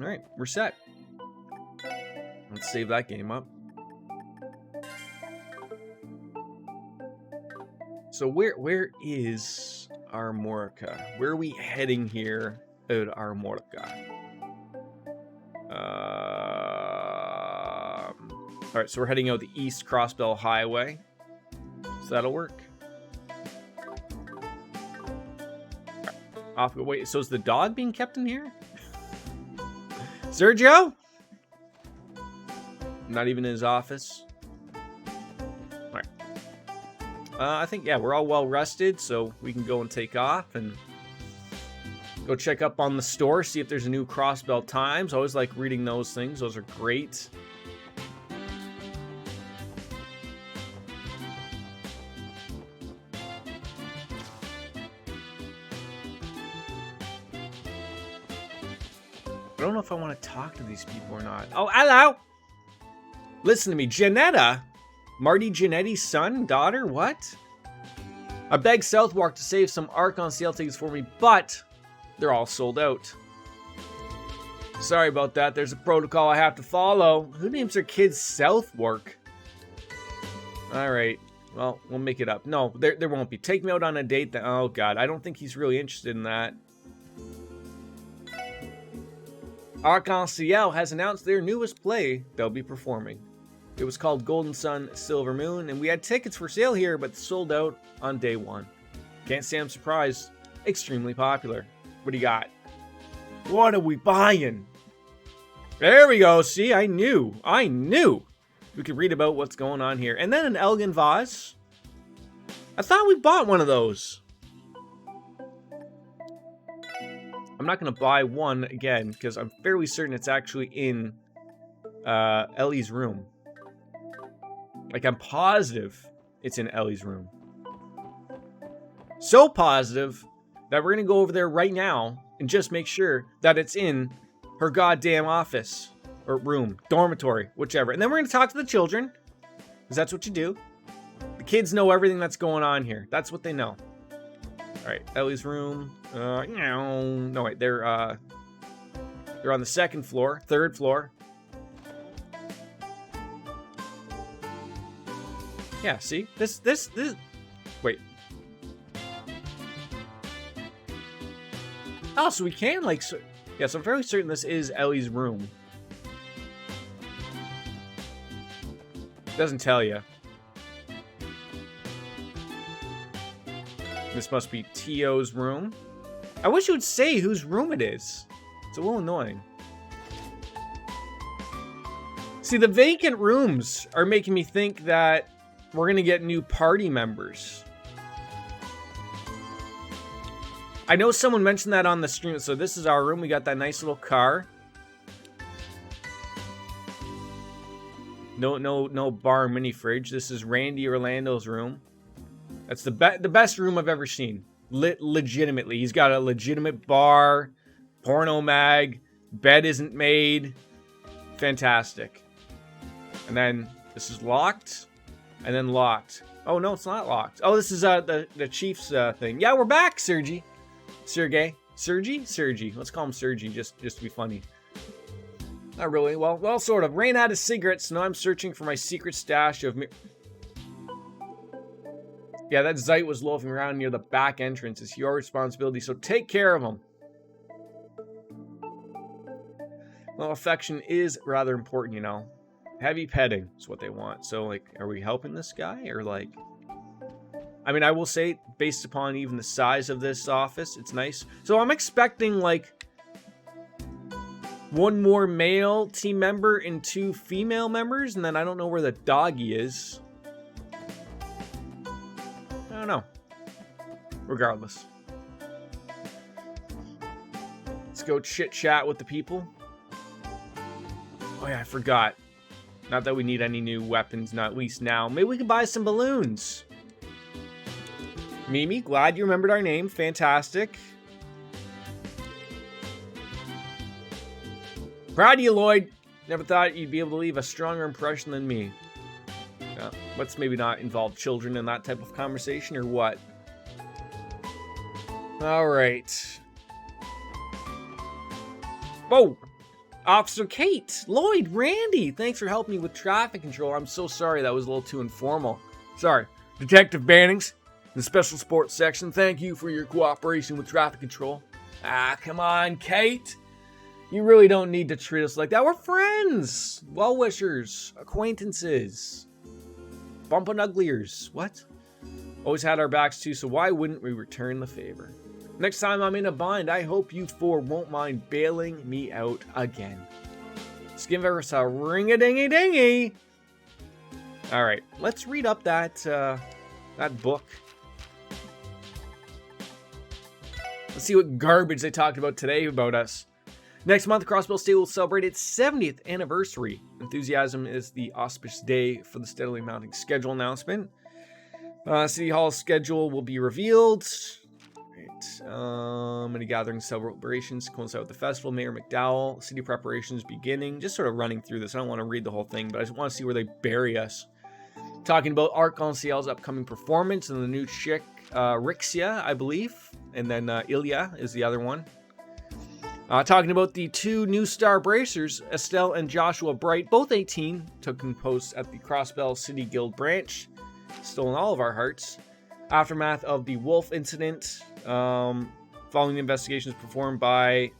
All right, we're set. Let's save that game up. So where is Armorica? Where are we heading here at Armorica? All right, so we're heading out the East Crossbell Highway. So that'll work. Off. Wait, so is the dog being kept in here? Sergio? Not even in his office. All right. I think, yeah, we're all well rested, so we can go and take off and go check up on the store, see if there's a new Crossbell Times. I always like reading those things. Those are great. don't know if I want to talk to these people or not. Oh, hello! Listen to me, Janetta! Marty Jannetty's son, daughter, what? I begged Southwark to save some Archon sale tickets for me, but they're all sold out. Sorry about that, there's a protocol I have to follow. Who names their kids Southwark? Alright, well, we'll make it up. No, there won't be. Take me out on a date. Oh god, I don't think he's really interested in that. Arc-en-Ciel has announced their newest play they'll be performing. It was called Golden Sun, Silver Moon, and we had tickets for sale here, but sold out on day one. Can't say I'm surprised. Extremely popular. What do you got? What are we buying? There we go. See, I knew. We could read about what's going on here. And then an Elgin vase. I thought we bought one of those. I'm not going to buy one again because I'm fairly certain it's actually in Ellie's room. Like, I'm positive it's in Ellie's room. So positive that we're going to go over there right now and just make sure that it's in her goddamn office. Or room. Dormitory. Whichever. And then we're going to talk to the children. Because that's what you do. The kids know everything that's going on here. That's what they know. Alright. Ellie's room. No, wait. They're on the second floor. Third floor. Yeah, see? This. Wait. Oh, so we can, like... So, yeah, so I'm fairly certain this is Ellie's room. Doesn't tell you. This must be T.O.'s room. I wish you would say whose room it is. It's a little annoying. See, the vacant rooms are making me think that we're going to get new party members. I know someone mentioned that on the stream. So this is our room. We got that nice little car. No bar mini fridge. This is Randy Orlando's room. That's the best room I've ever seen. Legitimately. He's got a legitimate bar, porno mag, bed isn't made. Fantastic. And then this is locked. And then locked. Oh, no, it's not locked. Oh, this is the Chiefs thing. Yeah, we're back, Sergi. Sergey. Sergi. Let's call him Sergi, just to be funny. Not really. Well, sort of. Ran out of cigarettes, so now I'm searching for my secret stash of... Yeah, that Zeit was loafing around near the back entrance. It's your responsibility, so take care of him. Well, affection is rather important, you know. Heavy petting is what they want. So, like, are we helping this guy? Or, like... I mean, I will say, based upon even the size of this office, it's nice. So I'm expecting, like, one more male team member and 2 female members, and then I don't know where the doggy is. I don't know. Regardless. Let's go chit-chat with the people. Oh yeah, I forgot. Not that we need any new weapons, not at least now. Maybe we can buy some balloons. Mimi, glad you remembered our name. Fantastic. Proud of you, Lloyd. Never thought you'd be able to leave a stronger impression than me. Let's maybe not involve children in that type of conversation, or what? Alright. Whoa! Officer Kate! Lloyd! Randy! Thanks for helping me with traffic control. I'm so sorry that was a little too informal. Sorry. Detective Bannings, in the Special Sports section, thank you for your cooperation with traffic control. Ah, come on, Kate! You really don't need to treat us like that. We're friends! Well-wishers. Acquaintances. Bumpin' ugliers. What? Always had our backs too, so why wouldn't we return the favor? Next time I'm in a bind, I hope you 4 won't mind bailing me out again. Let's give us a ring-a-dingy-dingy! Alright, let's read up that book. Let's see what garbage they talked about today about us. Next month, Crossbell State will celebrate its 70th anniversary. Enthusiasm is the auspicious day for the steadily mounting schedule announcement. City Hall's schedule will be revealed. Right. Many gatherings, celebrations coincide with the festival. Mayor McDowell, city preparations beginning. Just sort of running through this. I don't want to read the whole thing, but I just want to see where they bury us. Talking about Arc-en-Ciel's upcoming performance and the new chick, Rixia, I believe. And then Ilya is the other one. Talking about the two new star bracers, Estelle and Joshua Bright, both 18, took posts at the Crossbell City Guild branch, stolen all of our hearts. Aftermath of the Wolf incident, following the investigations performed by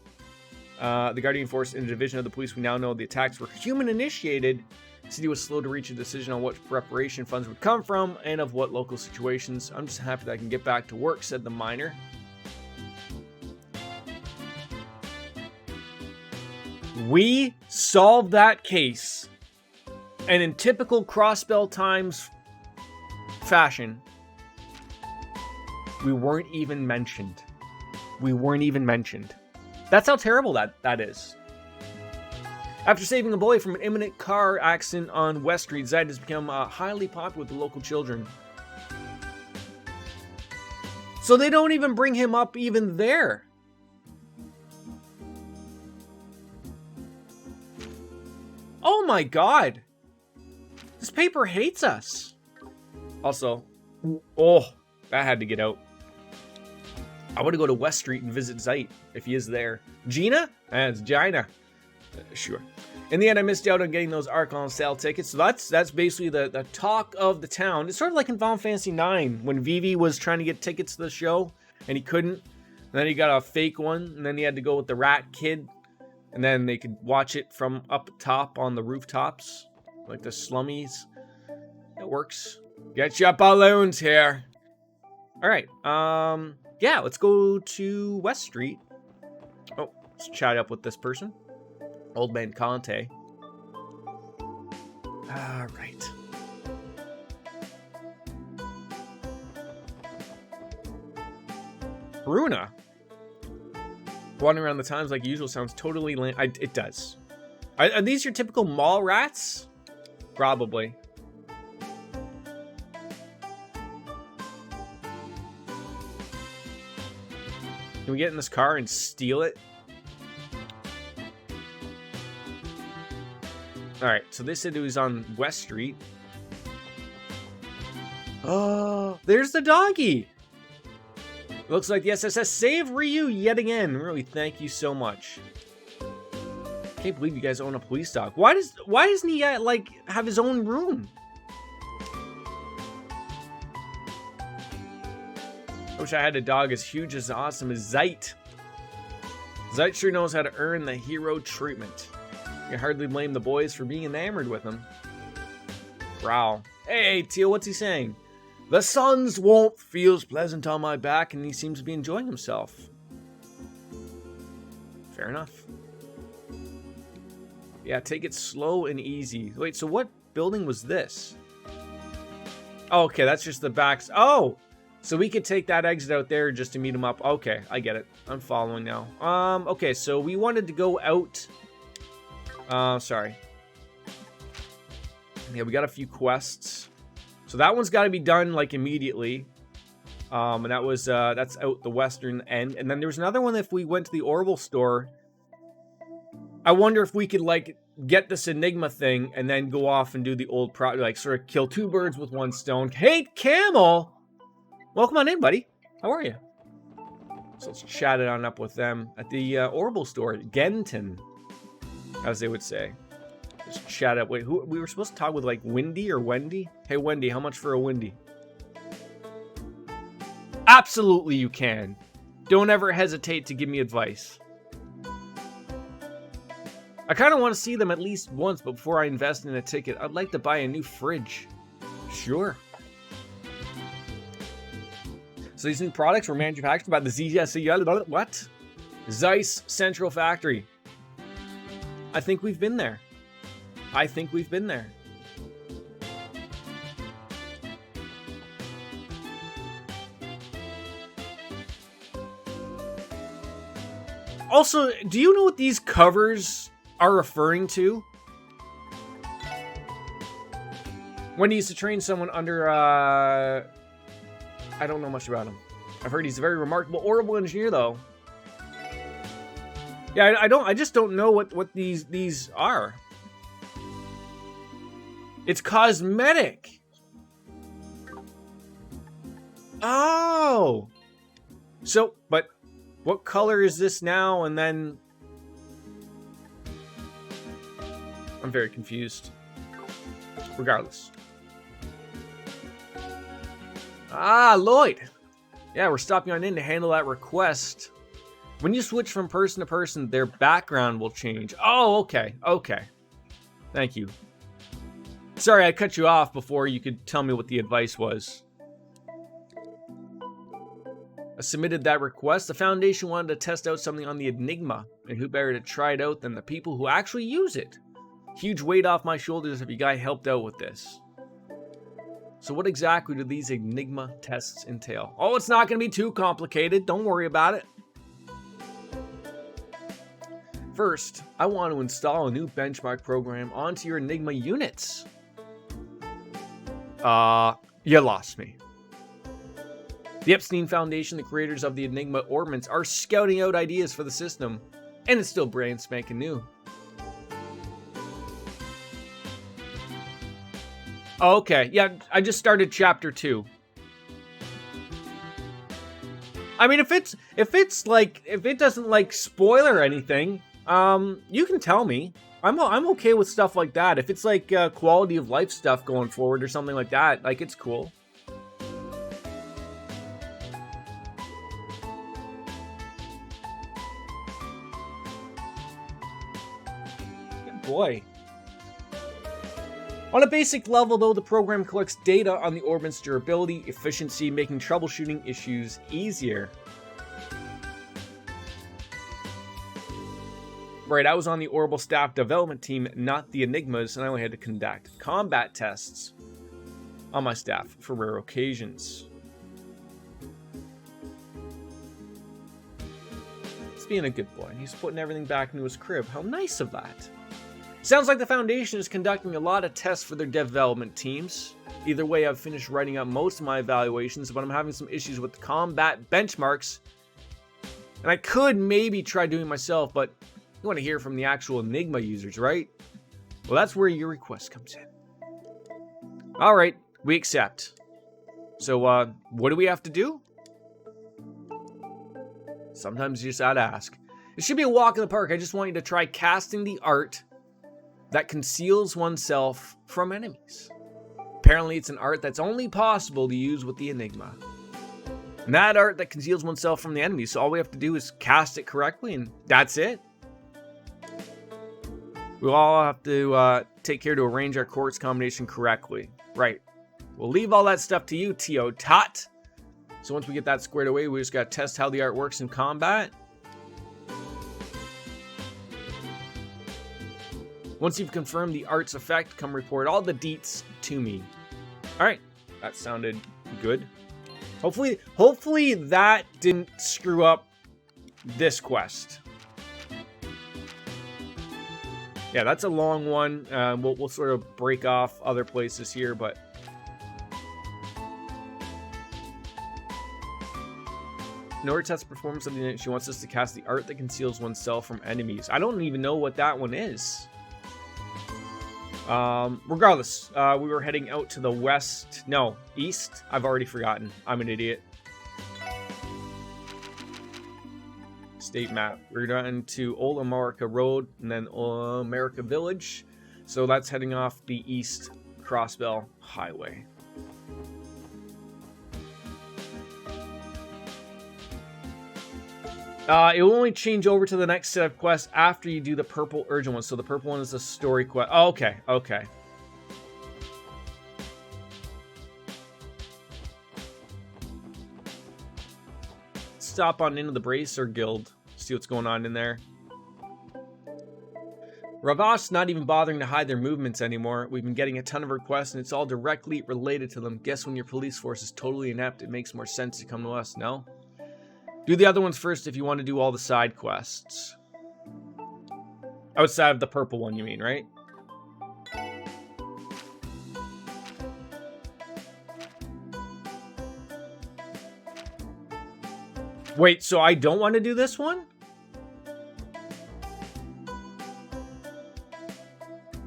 the Guardian Force in a division of the police, we now know the attacks were human-initiated. The city was slow to reach a decision on what preparation funds would come from and of what local situations. I'm just happy that I can get back to work, said the miner. We solved that case, and in typical Crossbell Times fashion, we weren't even mentioned. We weren't even mentioned. That's how terrible that is. After saving a boy from an imminent car accident on West Street, Zayt has become highly popular with the local children. So they don't even bring him up even there. Oh my god. This paper hates us. Also, oh, that had to get out. I want to go to West Street and visit Zayt if he is there. Gina? It's Gina. Sure. In the end, I missed out on getting those Arc-en-Ciel tickets. So that's basically the talk of the town. It's sort of like in Final Fantasy IX when Vivi was trying to get tickets to the show and he couldn't. And then he got a fake one, and then he had to go with the rat kid. And then they could watch it from up top on the rooftops, like the slummies. It works. Get your balloons here. All right. Yeah, let's go to West Street. Oh, let's chat up with this person. Old man Conte. All right. Bruna. Wandering around the Times like usual sounds totally lame. It does. Are these your typical mall rats? Probably. Can we get in this car and steal it? Alright, so they said it was on West Street. Oh, there's the doggy! Looks like the SSS saved Ryu yet again. Really, thank you so much. Can't believe you guys own a police dog. Why doesn't he like have his own room? I wish I had a dog as huge as awesome as Zayt. Zayt sure knows how to earn the hero treatment. You can hardly blame the boys for being enamored with him. Growl. Hey, Teal, what's he saying? The sun's warmth feels pleasant on my back, and he seems to be enjoying himself. Fair enough. Yeah, take it slow and easy. Wait, so what building was this? Oh, okay, that's just the backs. Oh! So we could take that exit out there just to meet him up. Okay, I get it. I'm following now. Okay, so we wanted to go out. Sorry. Yeah, we got a few quests. So that one's got to be done, like, immediately. And that was, that's out the western end. And then there was another one if we went to the Orbital store. I wonder if we could, like, get this Enigma thing and then go off and do the old like, sort of kill two birds with one stone. Hey, Camel! Welcome on in, buddy. How are you? So let's chat it on up with them at the Orbital store, Genton, as they would say. Just chat up. Wait, who we were supposed to talk with, like, Wendy or Wendy? Hey, Wendy, how much for a Wendy? Absolutely, you can. Don't ever hesitate to give me advice. I kind of want to see them at least once before I invest in a ticket. I'd like to buy a new fridge. Sure. So these new products were manufactured by the ZSC. What? Zeiss Central Factory. I think we've been there. I think we've been there. Also, do you know what these covers are referring to? When he used to train someone under, I don't know much about him. I've heard he's a very remarkable orbital engineer, though. Yeah, I just don't know what these are. It's cosmetic. Oh. So, but what color is this now? And then I'm very confused. Regardless. Ah, Lloyd. Yeah, we're stopping on in to handle that request. When you switch from person to person, their background will change. Oh, okay. Okay. Thank you. Sorry, I cut you off before you could tell me what the advice was. I submitted that request. The Foundation wanted to test out something on the Enigma, and who better to try it out than the people who actually use it? Huge weight off my shoulders if you guys helped out with this. So what exactly do these Enigma tests entail? Oh, it's not going to be too complicated. Don't worry about it. First, I want to install a new benchmark program onto your Enigma units. You lost me. The Epstein Foundation, the creators of the Enigma ordnance, are scouting out ideas for the system, and it's still brand spanking new. Okay, yeah, I just started chapter 2. I mean, if it doesn't like spoil or anything, you can tell me. I'm okay with stuff like that. If it's like quality of life stuff going forward or something like that, like it's cool. Good boy. On a basic level, though, the program collects data on the orbit's durability, efficiency, making troubleshooting issues easier. Right, I was on the orbital staff development team, not the Enigmas, and I only had to conduct combat tests on my staff for rare occasions. He's being a good boy. He's putting everything back into his crib. How nice of that. Sounds like the Foundation is conducting a lot of tests for their development teams. Either way, I've finished writing up most of my evaluations, but I'm having some issues with the combat benchmarks. And I could maybe try doing it myself, but you want to hear from the actual Enigma users, right? Well, that's where your request comes in. All right, we accept. So, what do we have to do? Sometimes you just gotta ask. It should be a walk in the park. I just want you to try casting the art that conceals oneself from enemies. Apparently, it's an art that's only possible to use with the Enigma. And that art that conceals oneself from the enemies, so all we have to do is cast it correctly, and that's it. We all have to take care to arrange our chords combination correctly. Right. We'll leave all that stuff to you, T.O. Tot. So once we get that squared away, we just got to test how the art works in combat. Once you've confirmed the art's effect, come report all the deets to me. All right, that sounded good. Hopefully that didn't screw up this quest. Yeah, that's a long one. We'll sort of break off other places here, but in order to test performance of the unit, she wants us to cast the art that conceals oneself from enemies. I don't even know what that one is. Regardless, we were heading out to the west. No, east. I've already forgotten. I'm an idiot. State map. We're going to Old America Road and then America Village. So that's heading off the East Crossbell Highway. It will only change over to the next set of quests after you do the purple urgent one. So the purple one is a story quest. Oh, okay, okay. Stop on into the Bracer Guild. See what's going on in there. Ravash's not even bothering to hide their movements anymore. We've been getting a ton of requests and it's all directly related to them. Guess when your police force is totally inept, it makes more sense to come to us, no? Do the other ones first if you want to do all the side quests. Outside of the purple one, you mean, right? Wait, so I don't want to do this one?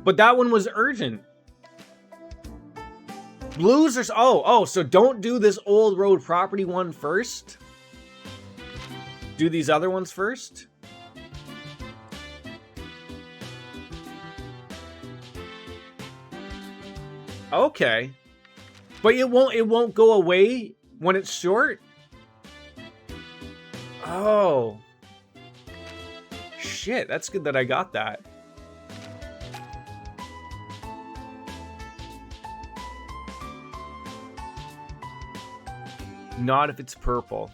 But that one was urgent. Blues are... Oh, so don't do this old road property one first? Do these other ones first? Okay. But it won't go away when it's short? Oh. Shit, that's good that I got that. Not if it's purple.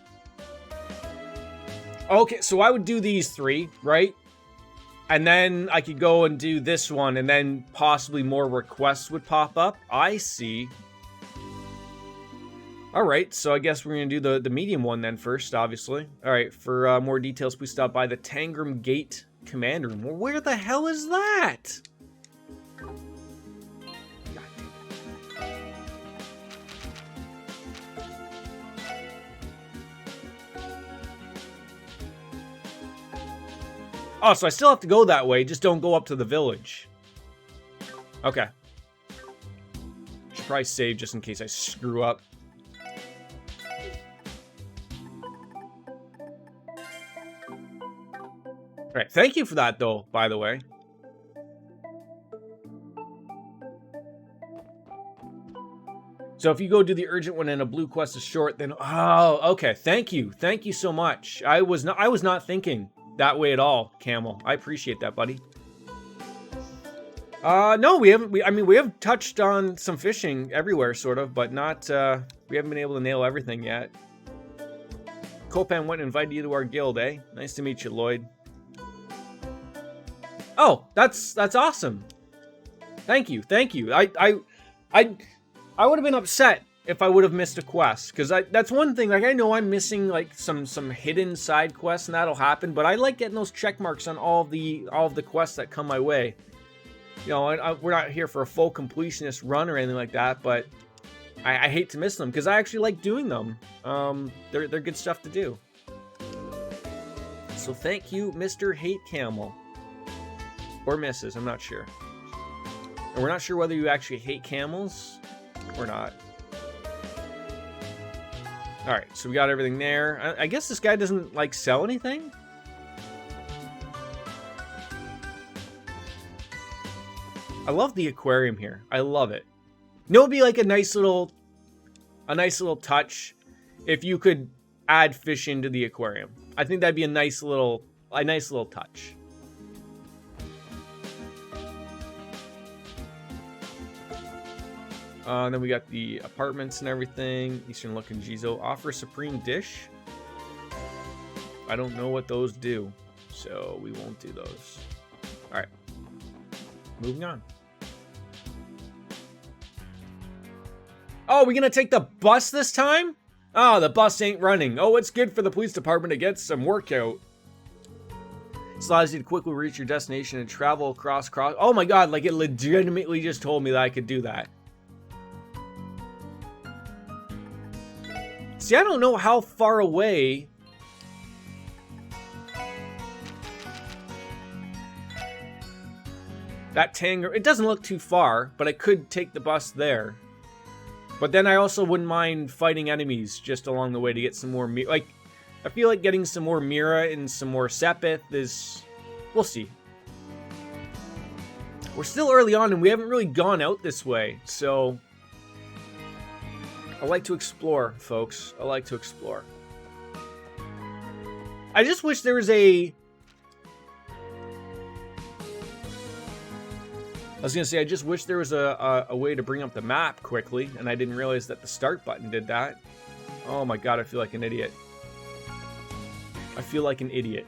Okay, so I would do these 3, right? And then I could go and do this one, and then possibly more requests would pop up. I see. Alright, so I guess we're going to do the medium one then first, obviously. Alright, for more details, please stop by the Tangram Gate Command Room. Well, where the hell is that? Oh, so I still have to go that way, just don't go up to the village. Okay. Should probably save just in case I screw up. Alright, thank you for that, though, by the way. So if you go do the urgent one and a blue quest is short, then... Oh, okay, thank you. Thank you so much. I was not thinking that way at all, Camel. I appreciate that, buddy. No, we haven't. We have touched on some fishing everywhere, sort of, but not. We haven't been able to nail everything yet. Copan went and invited you to our guild, eh? Nice to meet you, Lloyd. Oh, that's awesome. Thank you. I would have been upset if I would have missed a quest, because that's one thing. Like, I know I'm missing like some hidden side quests, and that'll happen. But I like getting those check marks on all of the quests that come my way. You know, we're not here for a full completionist run or anything like that, but I hate to miss them because I actually like doing them. They're good stuff to do. So thank you, Mr. Hate Camel. Or Mrs., I'm not sure. And we're not sure whether you actually hate camels or not. Alright, so we got everything there. I guess this guy doesn't, like, sell anything? I love the aquarium here. I love it. You know, it'd be like a nice little touch if you could add fish into the aquarium. I think that'd be a nice little touch. And then we got the apartments and everything. Eastern Look and Jizo. Offer Supreme Dish. I don't know what those do, so we won't do those. Alright. Moving on. Oh, we gonna take the bus this time? Oh, the bus ain't running. Oh, it's good for the police department to get some workout. This allows you to quickly reach your destination and travel across. Oh my god, like it legitimately just told me that I could do that. See, I don't know how far away that Tanger... It doesn't look too far, but I could take the bus there. But then I also wouldn't mind fighting enemies just along the way to get some more... Like, I feel like getting some more Mira and some more Sepith is... We'll see. We're still early on and we haven't really gone out this way, so... I like to explore, folks. I like to explore. I just wish there was a... I was going to say, I just wish there was a way to bring up the map quickly, and I didn't realize that the start button did that. Oh my god, I feel like an idiot. I feel like an idiot.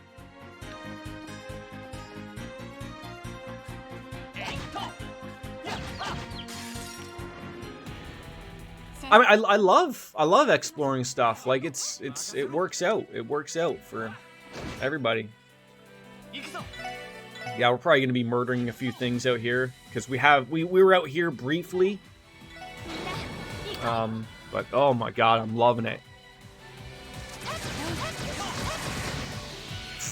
I mean, I love exploring stuff. Like it works out. It works out for everybody. Yeah, we're probably gonna be murdering a few things out here because we were out here briefly. But oh my god, I'm loving it.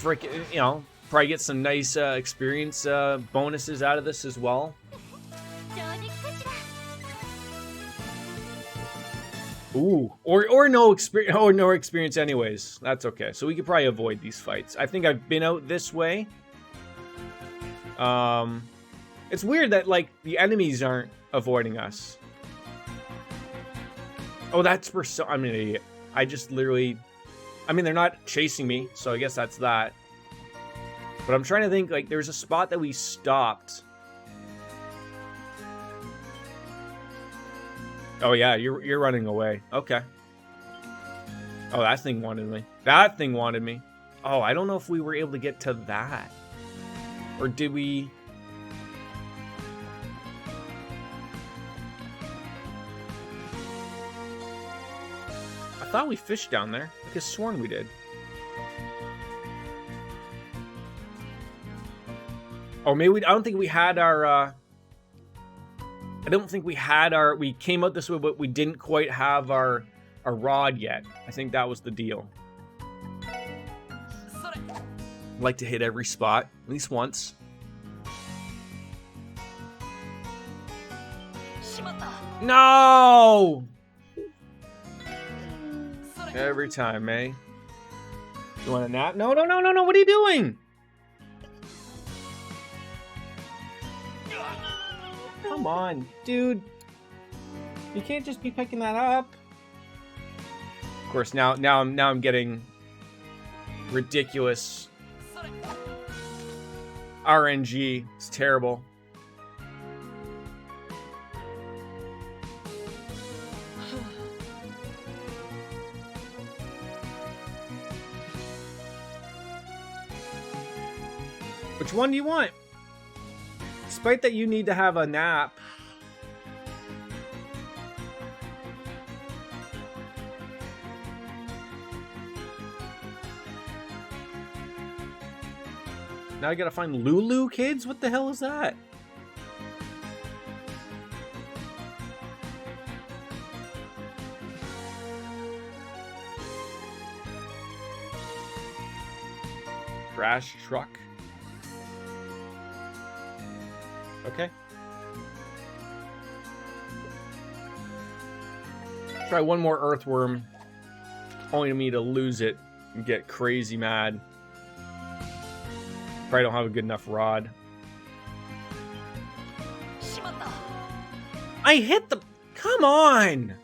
freaking, you know, probably get some nice experience bonuses out of this as well. Ooh, or no experience, or no experience anyways. That's okay. So we could probably avoid these fights. I think I've been out this way. It's weird that like the enemies aren't avoiding us. Oh, that's I'm an idiot. I just literally, I mean, they're not chasing me, so I guess that's that. But I'm trying to think, like, there's a spot that we stopped. Oh yeah, you're running away. Okay. Oh, that thing wanted me. That thing wanted me. Oh, I don't know if we were able to get to that. Or did we? I thought we fished down there. I could have sworn we did. Or maybe I don't think we had our I don't think we had our, we came out this way, but we didn't quite have our rod yet. I think that was the deal. I'd like to hit every spot, at least once. No! Every time, eh? You want a nap? No, no, no, no, no, what are you doing? Come on, dude. You can't just be picking that up. Of course, now I'm getting ridiculous RNG. It's terrible. Which one do you want? Despite that you need to have a nap. Now I gotta find Lulu, kids? What the hell is that? Crash truck. Okay. Try one more earthworm, only to me to lose it and get crazy mad. Probably don't have a good enough rod. I hit the... Come on!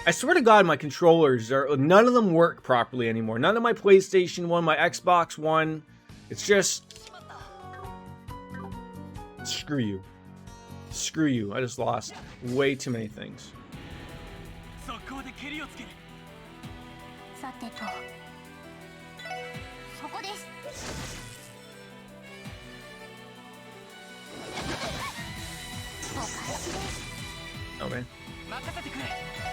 I swear to God, my controllers are... None of them work properly anymore. None of my PlayStation 1, my Xbox One. It's just... Screw you. Screw you. I just lost way too many things. Oh man.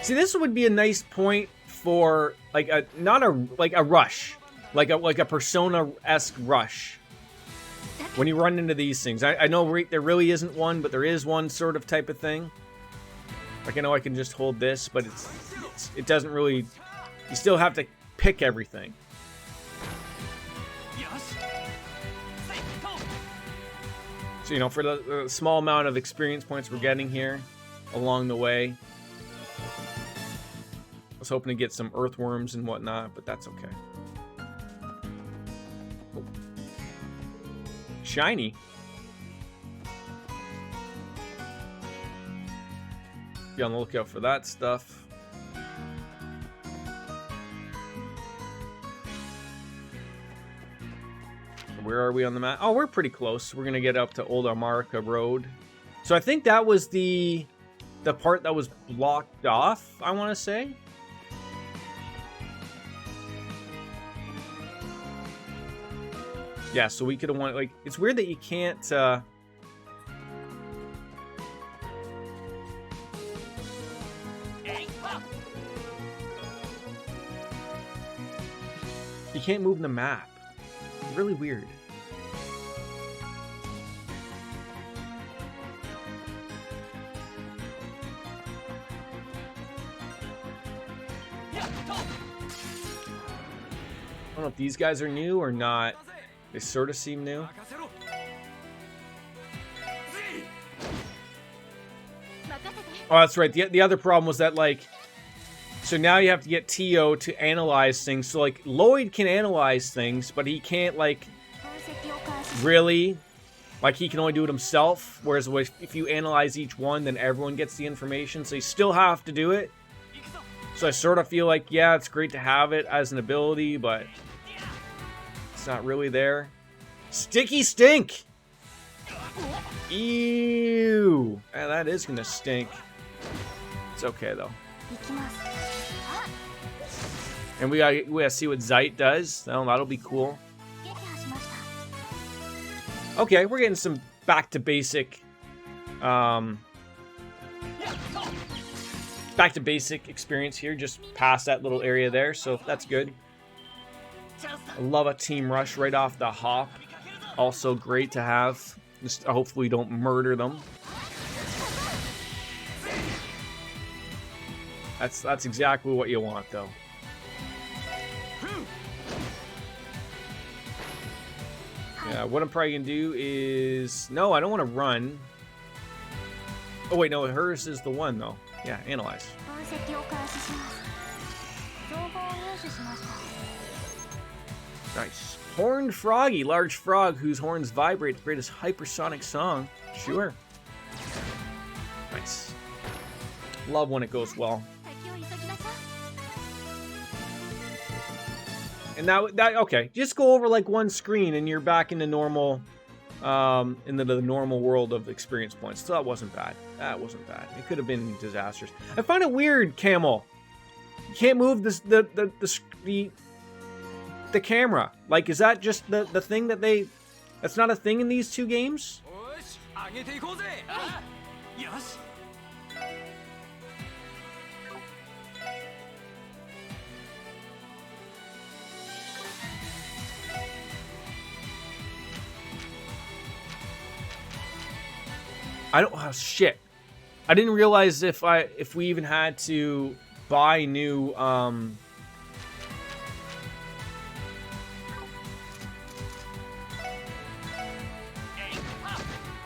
See, this would be a nice point for like a not a like a rush. Like a Persona-esque rush. When you run into these things, I know there really isn't one, but there is one sort of type of thing. Like I know I can just hold this, but it doesn't really. You still have to pick everything. So you know, for the small amount of experience points we're getting here along the way, I was hoping to get some earthworms and whatnot, but that's okay. Shiny. Be on the lookout for that stuff. Where are we on the map? Oh, we're pretty close. We're gonna get up to Old America Road. So I think that was the part that was blocked off, I want to say. Yeah, so we could have won. Like, it's weird that you can't. You can't move the map. Really weird. know if these guys are new or not. They sort of seem new. Oh, that's right. The other problem was that, like, so now you have to get Tio to analyze things. So, like, Lloyd can analyze things, but he can't, like, really. Like, he can only do it himself. Whereas if you analyze each one, then everyone gets the information. So you still have to do it. So I sort of feel like, yeah, it's great to have it as an ability, but it's not really there. Sticky stink! Ew! Man, that is gonna stink. It's okay, though. And we gotta see what Zeit does. That'll be cool. Okay, we're getting some back to basic experience here, just past that little area there, so that's good. I love a team rush right off the hop. Also great to have. Just hopefully don't murder them. That's exactly what you want, though. Yeah, what I'm probably gonna do is... No, I don't want to run. Oh, wait, no, hers is the one, though. Yeah, analyze. Nice. Horned Froggy, large frog whose horns vibrate to create a hypersonic song. Sure. Nice. Love when it goes well. And that okay, just go over like one screen and you're back in the normal, into the normal world of experience points. So that wasn't bad. That wasn't bad. It could have been disastrous. I find it weird, Camel. You can't move the camera. Like, is that just the thing that they? That's not a thing in these two games. I don't. Oh shit! I didn't realize if we even had to buy new. If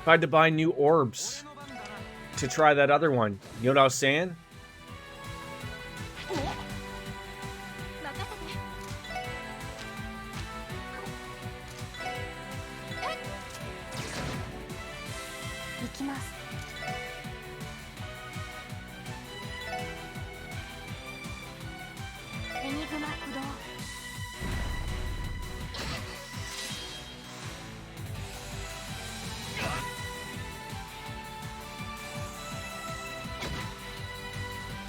I had to buy new orbs to try that other one. You know what I was saying?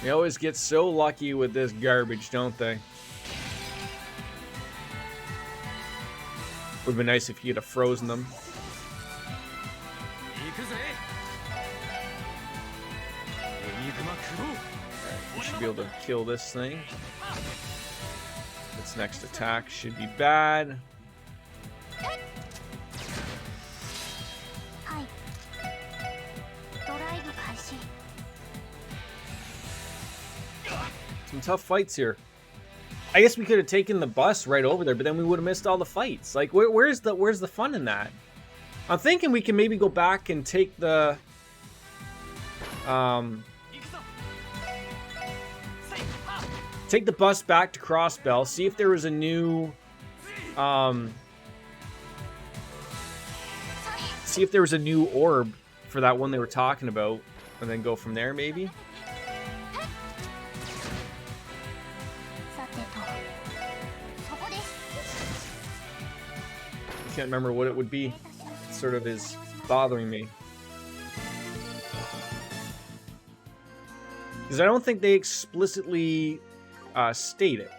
They always get so lucky with this garbage, don't they? Would be nice if you'd have frozen them. We should be able to kill this thing. Its next attack should be bad. Some tough fights here. I guess we could have taken the bus right over there, but then we would have missed all the fights. Like, where's the fun in that? I'm thinking we can maybe go back and take the bus back to Crossbell. See if there was a new see if there was a new orb for that one they were talking about, and then go from there maybe. Can't remember what it would be. It sort of is bothering me. Because I don't think they explicitly state it.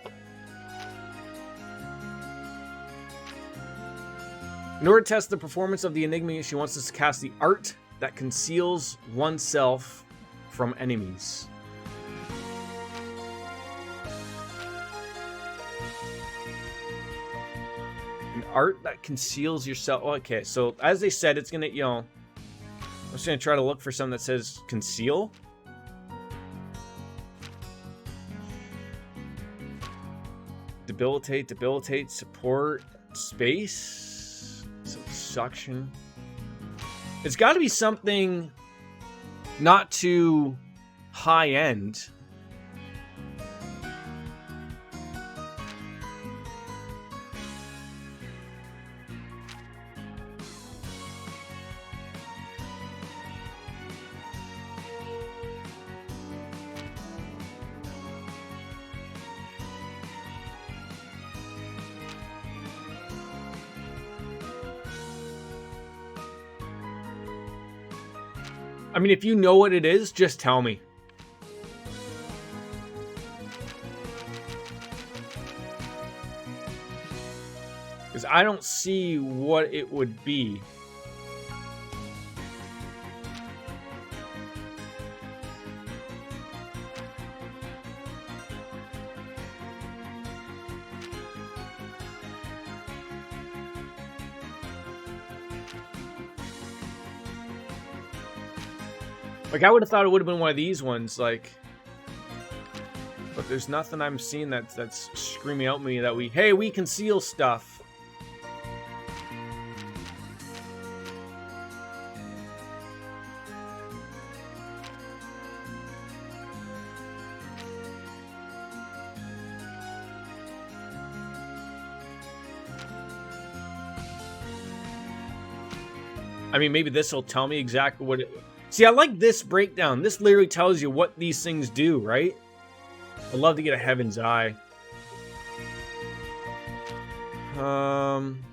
In order to test the performance of the Enigma, she wants us to cast the art that conceals oneself from enemies. Art that conceals yourself. Okay, so as they said, it's gonna, I'm just gonna try to look for something that says conceal. debilitate, debilitate, support, space, some suction. It's got to be something not too high end. I mean, if you know what it is, just tell me. Because I don't see what it would be. Like, I would have thought it would have been one of these ones, like... But there's nothing I'm seeing that's screaming out at me that hey, we conceal stuff. I mean, maybe this will tell me exactly what it... See, I like this breakdown. This literally tells you what these things do, right? I'd love to get a Heaven's Eye. I'm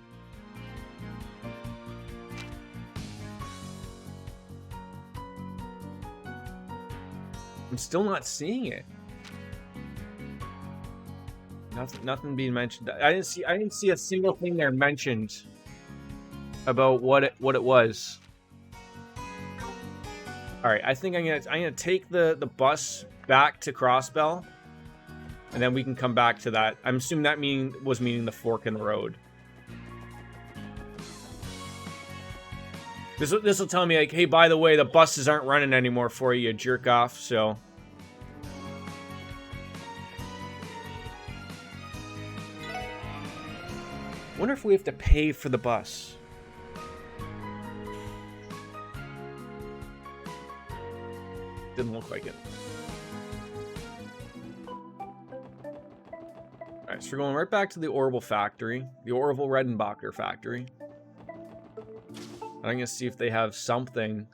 still not seeing it. Nothing being mentioned. I didn't see a single thing there mentioned about what it was. All right, I think I'm gonna take the bus back to Crossbell, and then we can come back to that. I'm assuming that was meaning the fork in the road. This will tell me, like, hey, by the way, the buses aren't running anymore for you, jerk off. So. Wonder if we have to pay for the bus. Didn't look like it. Alright, so we're going right back to the Orville factory. The Orville Redenbacher factory. I'm gonna see if they have something.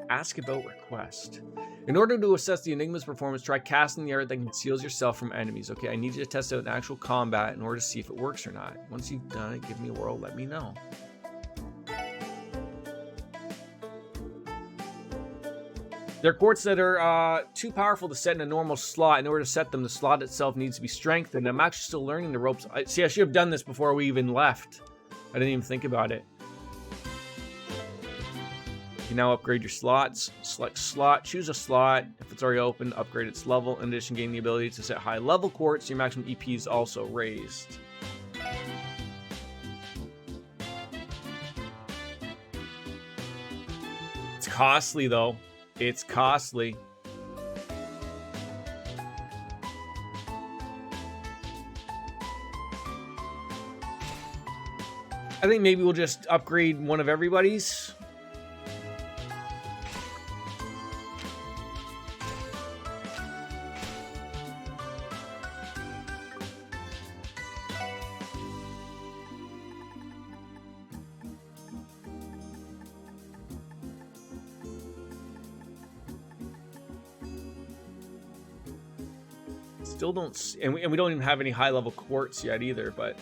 Ask about request. In order to assess the Enigma's performance, try casting the art that conceals yourself from enemies. Okay, I need you to test out in actual combat in order to see if it works or not. Once you've done it, give me a whirl, let me know. They're quartz that are too powerful to set in a normal slot. In order to set them, the slot itself needs to be strengthened. I'm actually still learning the ropes. See, I should have done this before we even left. I didn't even think about it. You now upgrade your slots. Select slot, choose a slot. If it's already open, upgrade its level. In addition, gain the ability to set high level quartz. Your maximum EP is also raised. It's costly though. It's costly. I think maybe we'll just upgrade one of everybody's. Still don't see, and we don't even have any high level quartz yet either, but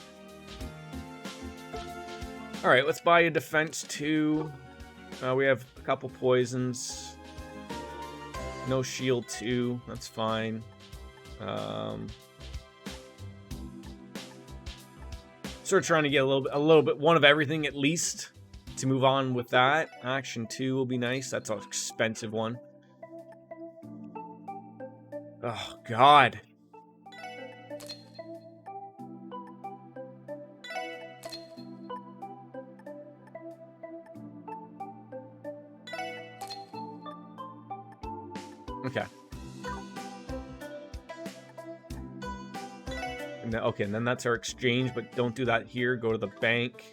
all right, let's buy a defense 2. We have a couple poisons, no shield 2, that's fine. Sort of trying to get a little bit one of everything at least to move on with that. Action 2 will be nice. That's an expensive one. Oh God. Okay. Okay, and then that's our exchange, but don't do that here. Go to the bank.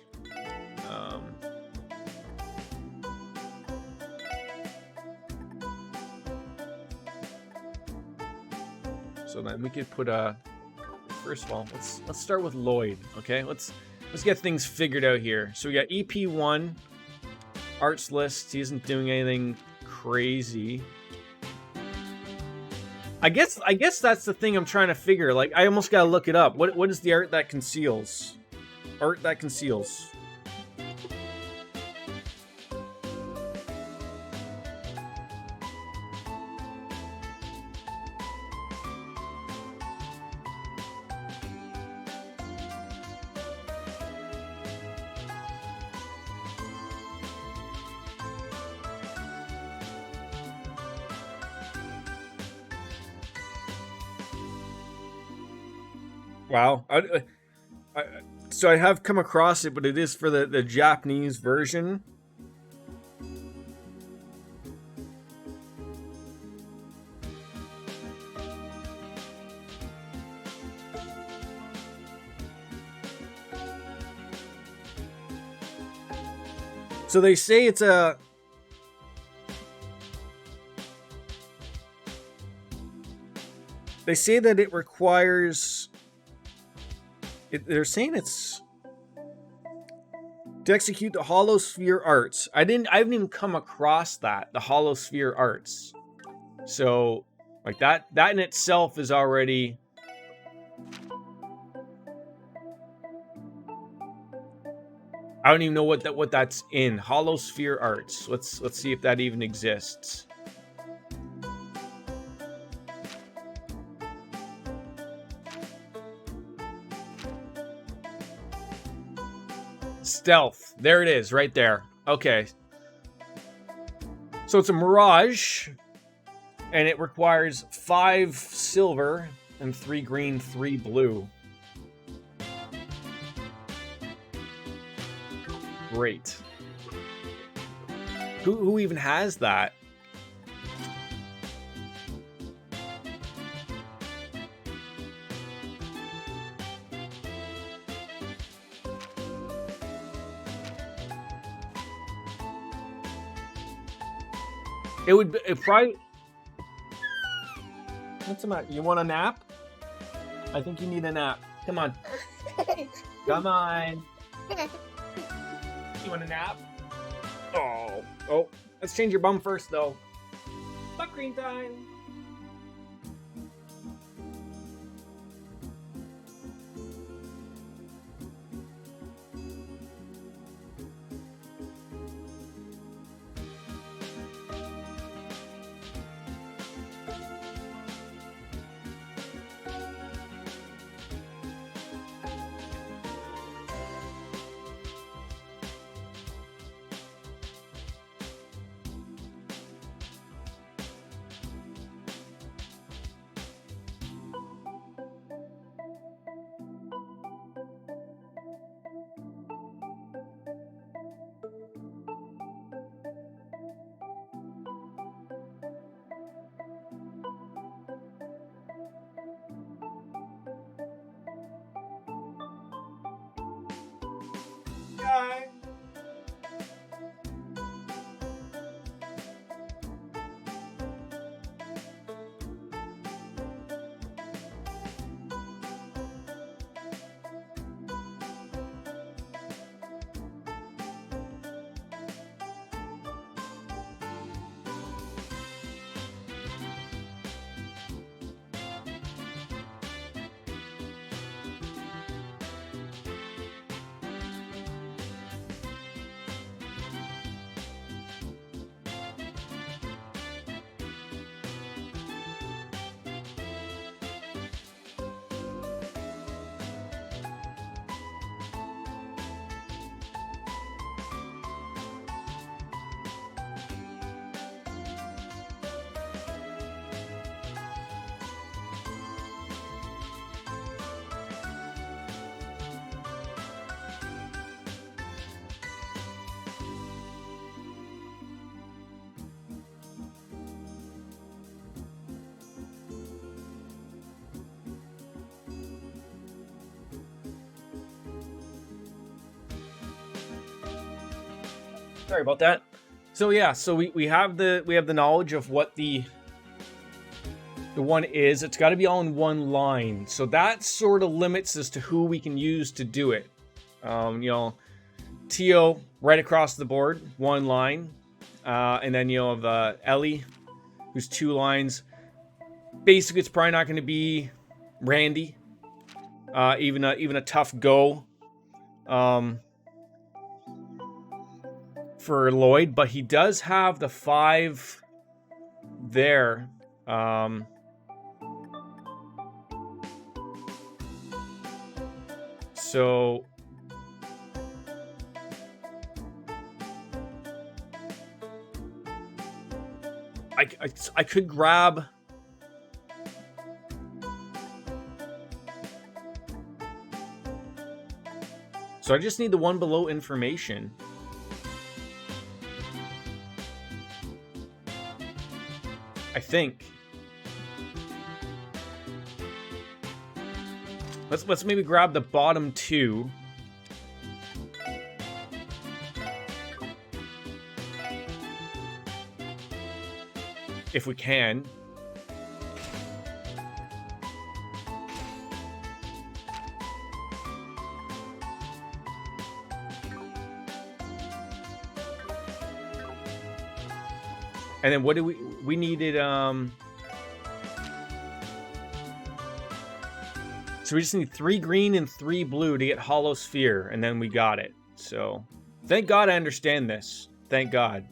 So then we could put a. First of all, let's start with Lloyd. Okay, let's get things figured out here. So we got EP1, arts list. He isn't doing anything crazy. I guess that's the thing I'm trying to figure. Like, I almost gotta look it up. What is the art that conceals? Art that conceals. Wow. So I have come across it, but it is for the Japanese version. So they say it's a... They say that it requires... They're saying it's... To execute the hollow sphere arts. I haven't even come across that. The hollow sphere arts. So, like that in itself is already... I don't even know what that's in. Hollow sphere arts. Let's see if that even exists. Stealth. There it is, right there. Okay. So it's a mirage, and it requires 5 silver and 3 green, 3 blue. Great. Who even has that? It probably... What's the matter? You want a nap? I think you need a nap. Come on. Come on. You want a nap? Oh. Let's change your bum first, though. Butt cream time. Sorry about that. So yeah, so we have the knowledge of what the one is. It's got to be all in one line. So that sort of limits as to who we can use to do it. You know, Tio right across the board, one line. And then, you know, of Ellie, who's 2 lines. Basically, it's probably not going to be Randy. Even a tough go for Lloyd, but he does have the 5 there. So I could grab. So I just need the one below information. I think. Let's maybe grab the bottom 2. If we can. And then what do we needed, so we just need 3 green and 3 blue to get Hollow Sphere, and then we got it. So, thank God I understand this. Thank God.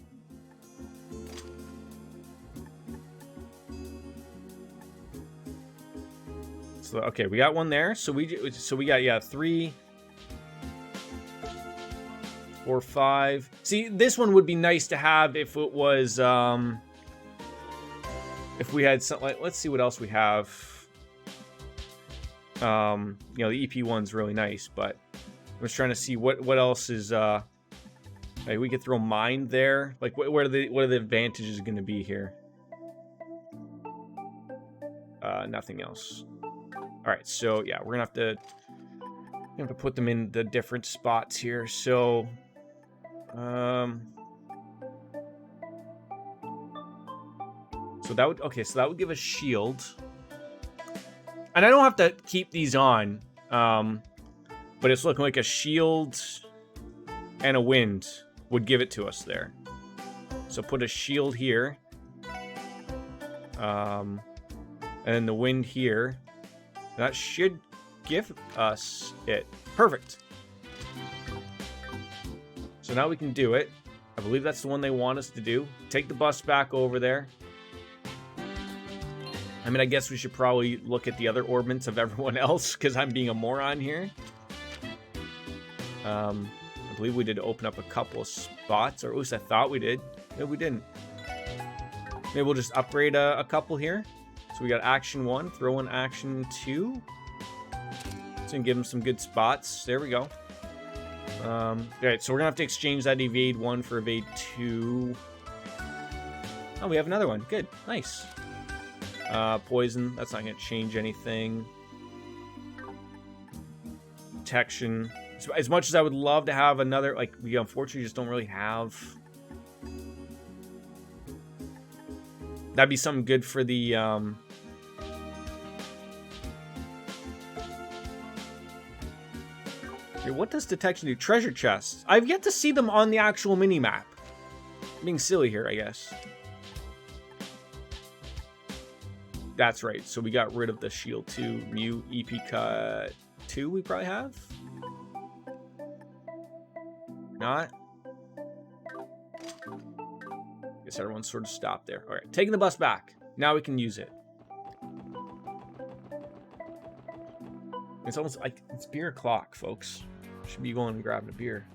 So, okay, we got one there. So we got, yeah, 3, 4, 5. See, this one would be nice to have if it was, if we had something like, let's see what else we have. You know, the EP one's really nice, but I was trying to see what else is, like we could throw Mind there. Like, what are the advantages going to be here? Nothing else. All right, so yeah, we're gonna have to put them in the different spots here. So, so that would give us shield. And I don't have to keep these on, but it's looking like a shield and a wind would give it to us there. So put a shield here, and then the wind here. That should give us it. Perfect. So now we can do it. I believe that's the one they want us to do. Take the bus back over there. I mean, I guess we should probably look at the other orbits of everyone else, because I'm being a moron here. I believe we did open up a couple of spots, or at least I thought we did. No, we didn't. Maybe we'll just upgrade a couple here. So we got action 1, throw in action 2. It's gonna give him some good spots. There we go. Alright, so we're gonna have to exchange that evade 1 for evade 2. Oh, we have another one. Good, nice. Poison, that's not gonna change anything. Protection. As much as I would love to have another, like, we unfortunately just don't really have. That'd be something good for the, what does detection do? Treasure chests. I've yet to see them on the actual mini-map. Being silly here, I guess. That's right. So we got rid of the shield 2. New EP cut 2 we probably have? Not? Guess everyone's sort of stopped there. Alright, taking the bus back. Now we can use it. It's almost like it's beer o'clock, folks. Should be going and grabbing a beer.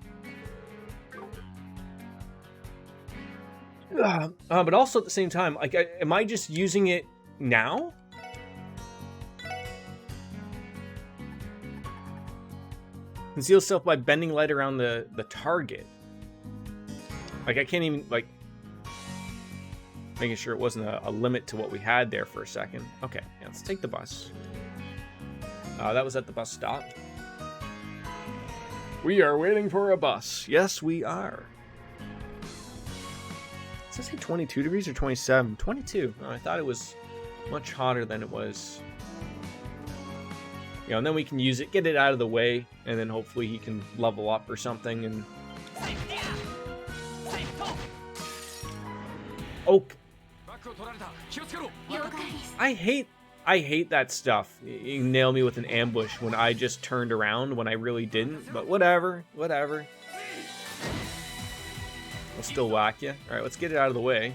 But also at the same time, like, am I just using it now? Conceal self by bending light around the target. Like, I can't even, like, making sure it wasn't a limit to what we had there for a second. Okay, yeah, let's take the bus. That was at the bus stop. We are waiting for a bus. Yes, we are. Does it say 22 degrees or 27? 22. Oh, I thought it was much hotter than it was. You know, and then we can use it, get it out of the way, and then hopefully he can level up or something. And oh, I hate that stuff. You nail me with an ambush when I just turned around when I really didn't. But whatever, whatever. I'll still whack you. All right, let's get it out of the way.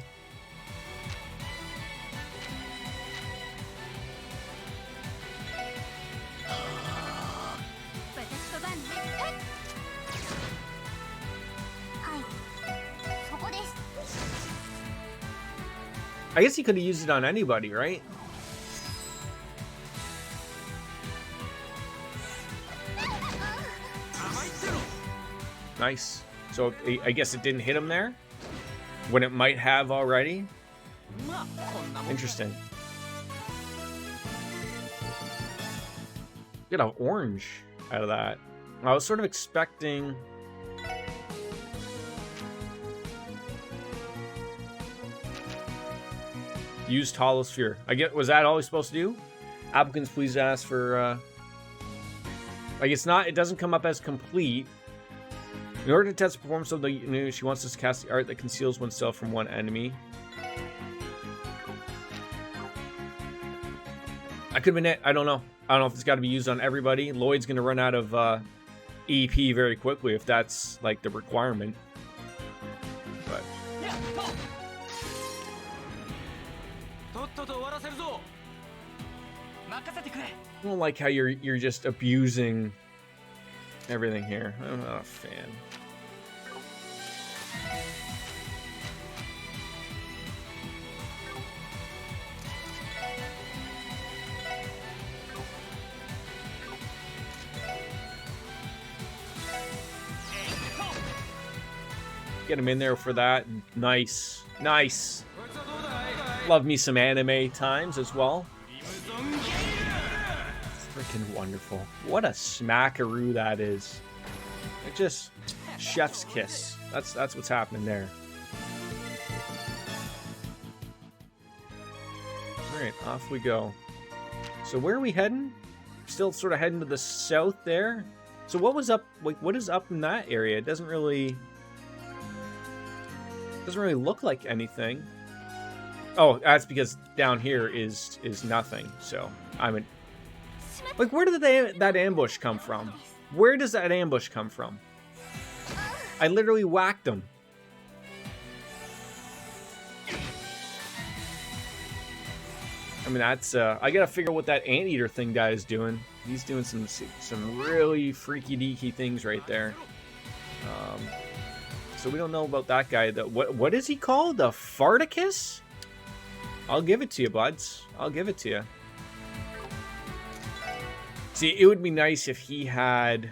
I guess he could have used it on anybody, right? Nice. So I guess it didn't hit him there when it might have already. Interesting. Get an orange out of that. I was sort of expecting. Used Hollow Sphere. Was that all he's supposed to do? Applicants, please ask for. Like it's not. It doesn't come up as complete. In order to test the performance of the she wants us to cast the art that conceals oneself from one enemy. That could have been it. I don't know. I don't know if it's got to be used on everybody. Lloyd's going to run out of EP very quickly if that's like the requirement. But. I don't like how you're just abusing everything here. I'm not a fan. Get him in there for that. Nice. Nice. Love me some anime times as well. Freaking wonderful. What a smackaroo that is. Like just chef's kiss. That's what's happening there. Alright, off we go. So where are we heading? Still sort of heading to the south there. So what was up, like what is up in that area? It doesn't really look like anything. Oh, that's because down here is nothing. So I'm in. Like, where did that ambush come from? Where does that ambush come from? I literally whacked him. I mean, that's I gotta figure out what that anteater thing guy is doing. He's doing some really freaky deaky things right there. So we don't know about that guy. What is he called? The Farticus? I'll give it to you, buds. I'll give it to you. See, it would be nice if he had,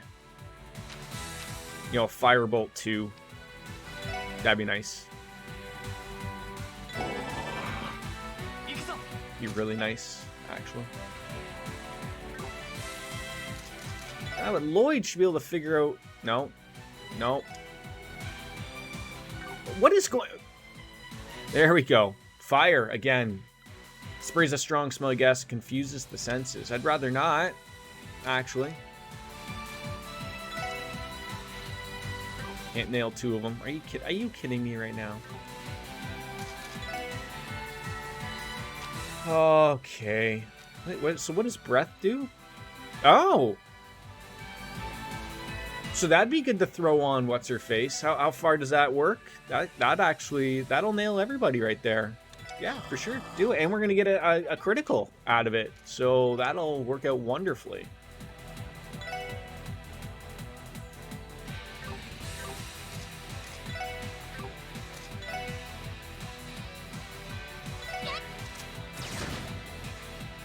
you know, Firebolt 2. That'd be nice. Be really nice, actually. But Lloyd should be able to figure out. No. No. What is going... There we go. Fire, again. Sprays a strong smelly gas, confuses the senses. I'd rather not, actually. Can't nail two of them. Are you kidding me right now? Okay. Wait, so what does breath do? Oh! So that'd be good to throw on what's-her-face. How far does that work? That'll nail everybody right there. Yeah, for sure. Do it. And we're going to get a critical out of it. So that'll work out wonderfully.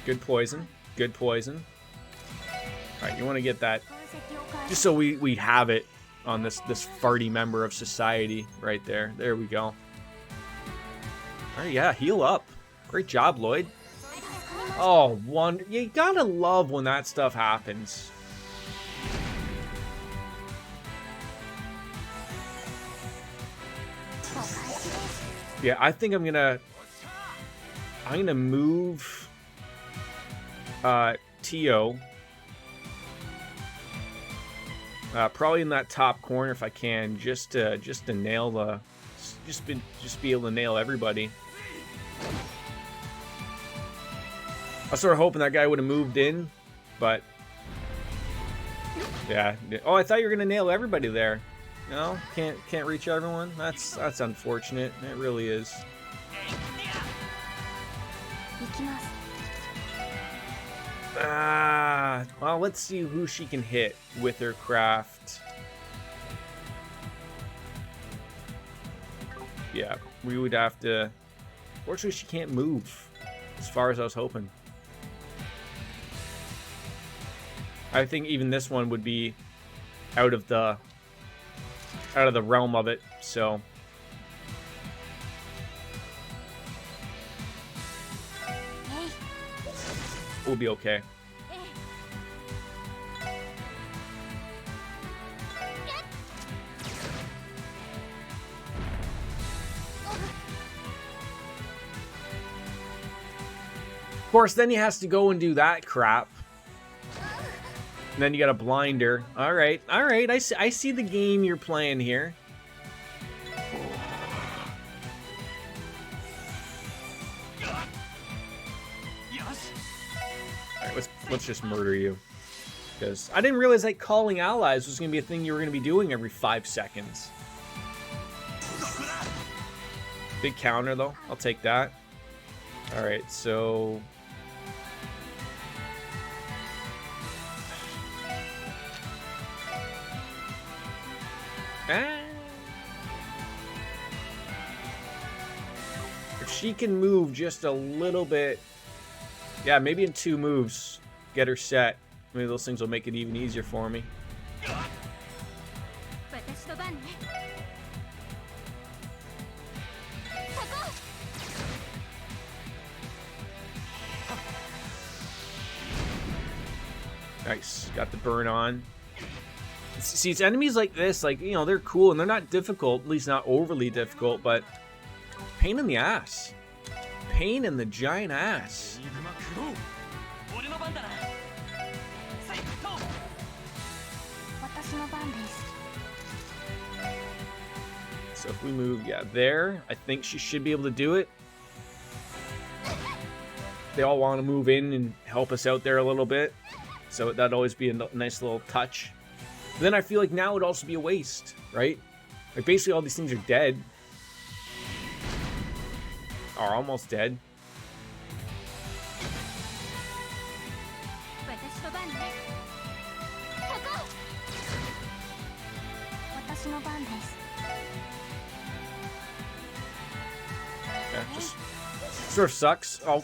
Good poison. Good poison. All right, you want to get that just so we have it on this farty member of society right there. There we go. All right, yeah, heal up. Great job, Lloyd. Oh, you gotta love when that stuff happens. Yeah, I think I'm gonna move Tio. Probably in that top corner if I can, just to nail the, just be able to nail everybody. I was sort of hoping that guy would have moved in, but yeah. Oh, I thought you were gonna nail everybody there. No, can't reach everyone. That's unfortunate. It really is. Well, let's see who she can hit with her craft. Yeah, we would have to. Fortunately, she can't move as far as I was hoping. I think even this one would be out of the realm of it, so we'll be okay. Of course, then he has to go and do that crap. And then you got a blinder. All right. I see the game you're playing here. All right, let's just murder you. Because I didn't realize that calling allies was going to be a thing you were going to be doing every 5 seconds. Big counter, though. I'll take that. All right, so... If she can move just a little bit, yeah, maybe in 2 moves, get her set. Maybe those things will make it even easier for me. Nice, got the burn on. See, it's enemies like this, like, you know, they're cool and they're not difficult, at least not overly difficult, but pain in the ass. Pain in the giant ass. So if we move, yeah, there, I think she should be able to do it. They all want to move in and help us out there a little bit, so that'd always be a nice little touch. Then I feel like now it would also be a waste, right? Like basically all these things are dead. Are almost dead. Yeah, just sort of sucks. Oh,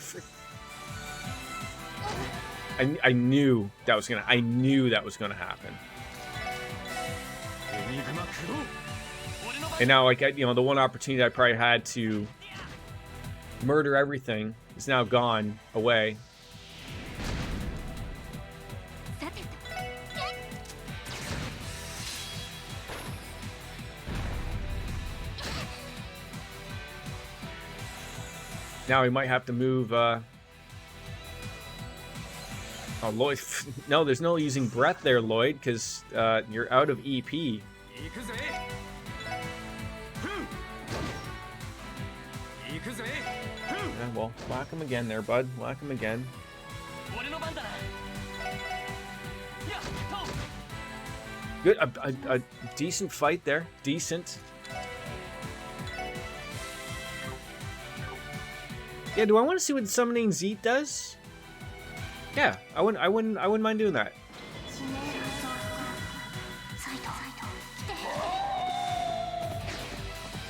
I knew that was gonna happen. And now, like, you know, the one opportunity I probably had to murder everything is now gone away. Now we might have to move, oh, Lloyd. No, there's no using breath there, Lloyd, because you're out of EP. Yeah, well, whack him again there, bud. Whack him again. Good, a decent fight there. Decent. Yeah, do I want to see what summoning Zeet does? Yeah, I wouldn't mind doing that.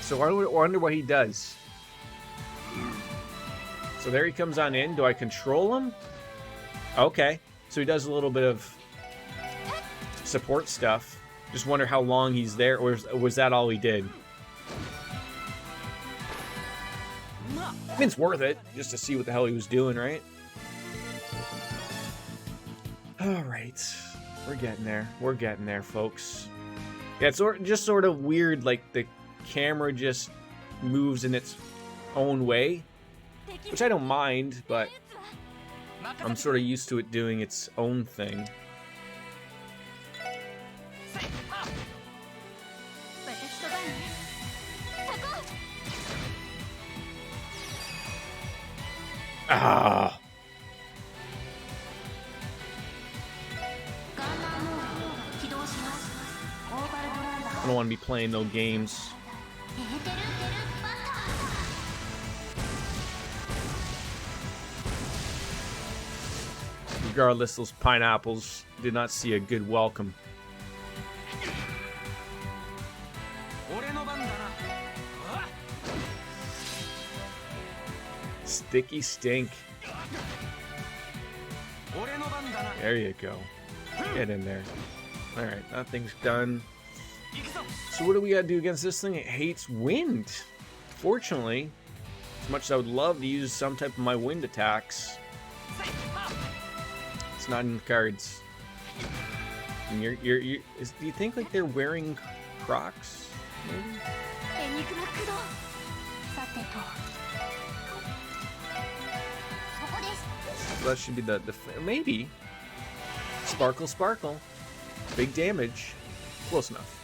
So I wonder what he does. So there he comes on in. Do I control him? Okay. So he does a little bit of support stuff. Just wonder how long he's there, or was that all he did? I mean, it's worth it, just to see what the hell he was doing, right? Alright. We're getting there. We're getting there, folks. Yeah, it's just sort of weird, like the camera just moves in its own way, which I don't mind, but I'm sort of used to it doing its own thing. Ah! I don't want to be playing no games. Regardless, those pineapples did not see a good welcome. Sticky stink. There you go. Get in there. Alright, that thing's done. So what do we gotta do against this thing? It hates wind. Fortunately, as much as I would love to use some type of my wind attacks, it's not in the cards. And do you think like they're wearing Crocs? Maybe? So that should be the maybe. Sparkle, sparkle. Big damage. Close enough.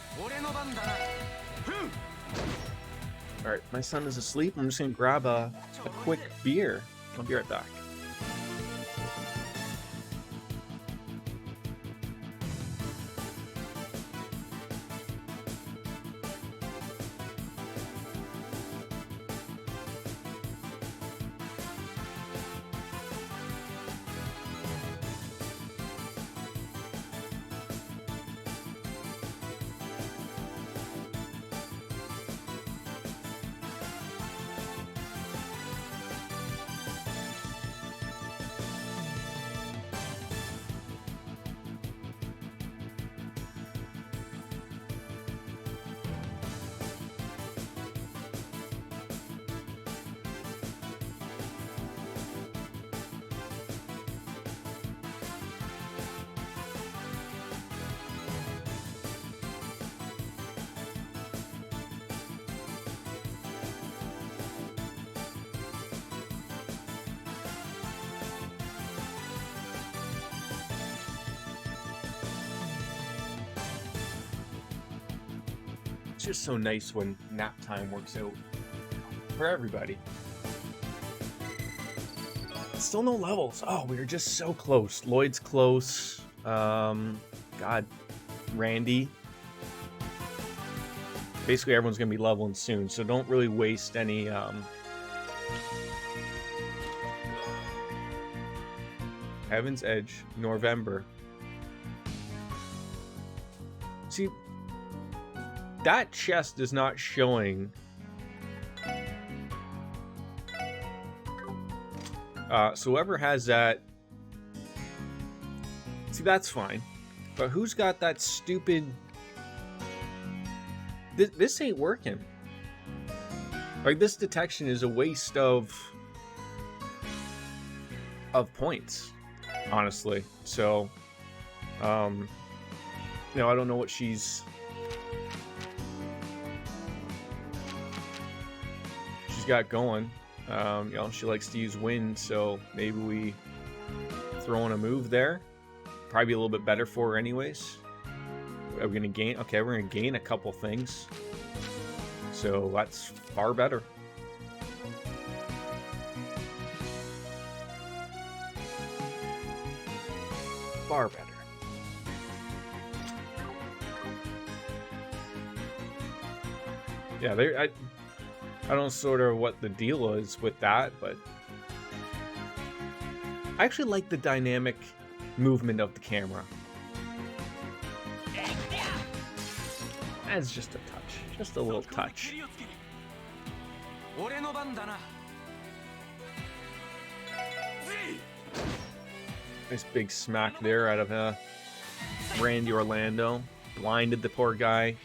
Alright, my son is asleep. I'm just gonna grab a quick beer. I'll be right back. It's just so nice when nap time works out for everybody. Still no levels. Oh, we were just so close. Lloyd's close. God, Randy. Basically, everyone's gonna be leveling soon, so don't really waste any. Heaven's Edge, November. See, that chest is not showing. So whoever has that, see, that's fine. But who's got that stupid? This ain't working. Like, this detection is a waste of points, honestly. So, you know, I don't know what she's got going. You know, she likes to use wind, so maybe we throw in a move there. Probably be a little bit better for her anyways. Are we gonna gain? Okay, we're gonna gain a couple things. So that's far better. Far better. Yeah, I don't know sort of what the deal is with that, but I actually like the dynamic movement of the camera. That's just a touch. Just a little touch. Nice big smack there out of Randy Orlando. Blinded the poor guy.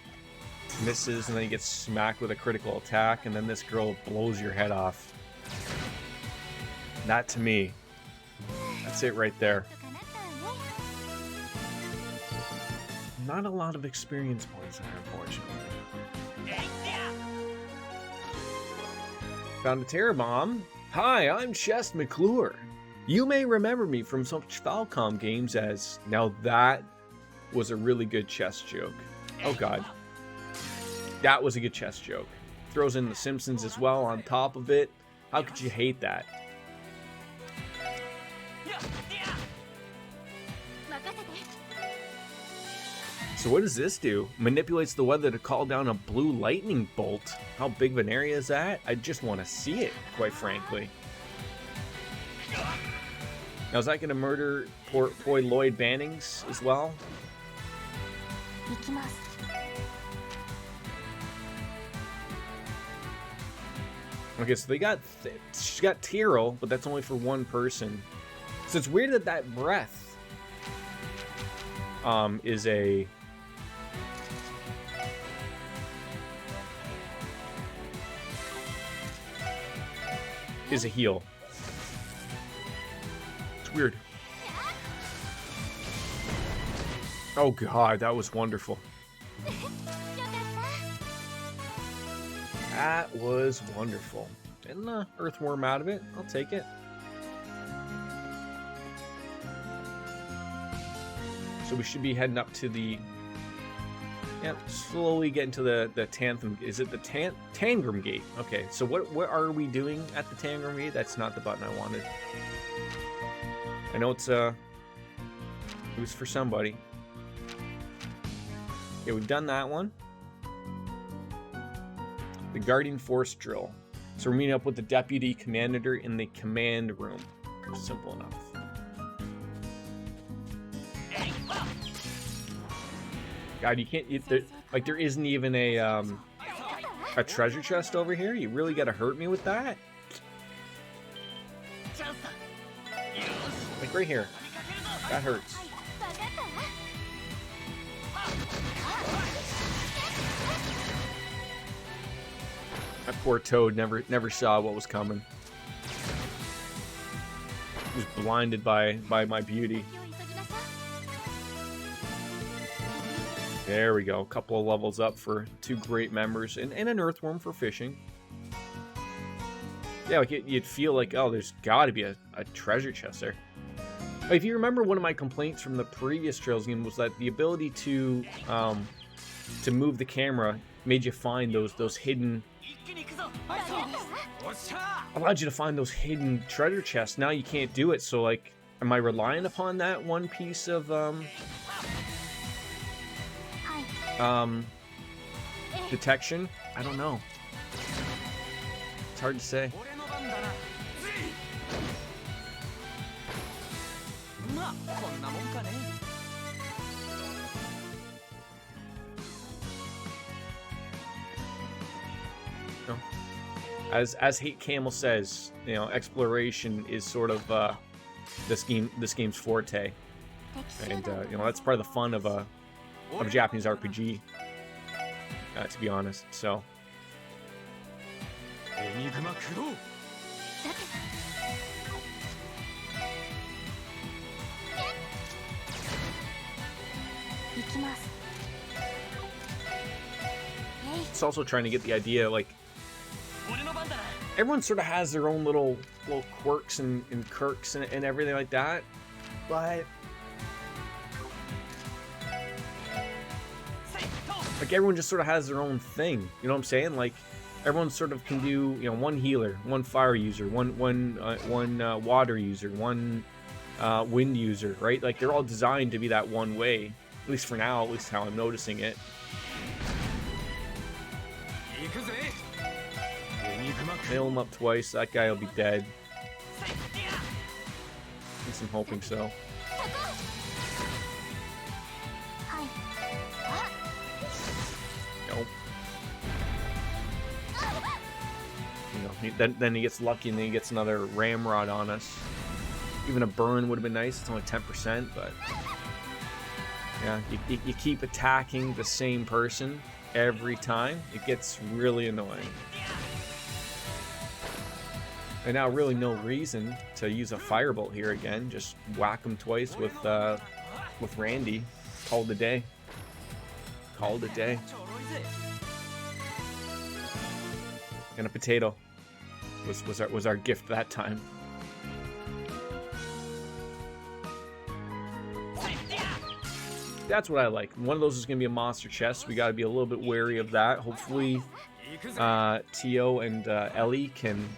Misses, and then he gets smacked with a critical attack, and then this girl blows your head off. That, to me, that's it right there. Not a lot of experience points there, unfortunately. Found a terror bomb. Hi, I'm Chest McClure. You may remember me from such Falcom games as... Now that was a really good chess joke. Oh god. That was a good chess joke. Throws in the Simpsons as well on top of it. How could you hate that? So what does this do? Manipulates the weather to call down a blue lightning bolt. How big of an area is that? I just want to see it, quite frankly. Now, is that going to murder poor Lloyd Bannings as well? Okay, so they got... she's got Tyrell, but that's only for one person. So it's weird that that breath is a... is a heal. It's weird. Oh god, that was wonderful. That was wonderful. Getting an earthworm out of it. I'll take it. So we should be heading up to the... Yep, slowly getting to the Tantham... Is it the Tangram Gate? Okay, so what are we doing at the Tangram Gate? That's not the button I wanted. I know it's it was for somebody. Okay, we've done that one. The Guardian Force Drill. So we're meeting up with the Deputy Commander in the command room. Simple enough. God, you can't... there isn't even a treasure chest over here? You really gotta hurt me with that? Like right here. That hurts. That poor Toad never saw what was coming. He was blinded by my beauty. There we go. A couple of levels up for two great members and an earthworm for fishing. Yeah, like you'd feel like, oh, there's got to be a treasure chest there. If you remember, one of my complaints from the previous Trails game was that the ability to move the camera made you find those hidden... allowed you to find those hidden treasure chests. Now you can't do it, so like, am I relying upon that one piece of detection? I don't know. It's hard to say. No. As Hate Camel says, you know, exploration is sort of this game's forte, and you know, that's part of the fun of a Japanese RPG, to be honest. So it's also trying to get the idea, like, everyone sort of has their own little quirks and quirks and everything like that, but like everyone just sort of has their own thing. You know what I'm saying? Like everyone sort of can do, you know, one healer, one fire user, one water user, one wind user, right? Like they're all designed to be that one way. At least for now, at least how I'm noticing it. Nail him up twice, that guy will be dead. At least I'm hoping so. Nope. You know, then he gets lucky and then he gets another ramrod on us. Even a burn would have been nice, it's only 10%, but... yeah, you keep attacking the same person every time, it gets really annoying. And now really no reason to use a firebolt here again. Just whack him twice with Randy. Call it a day. Call it a day. And a potato. was our gift that time. That's what I like. One of those is going to be a monster chest. We got to be a little bit wary of that. Hopefully, Tio and Ellie can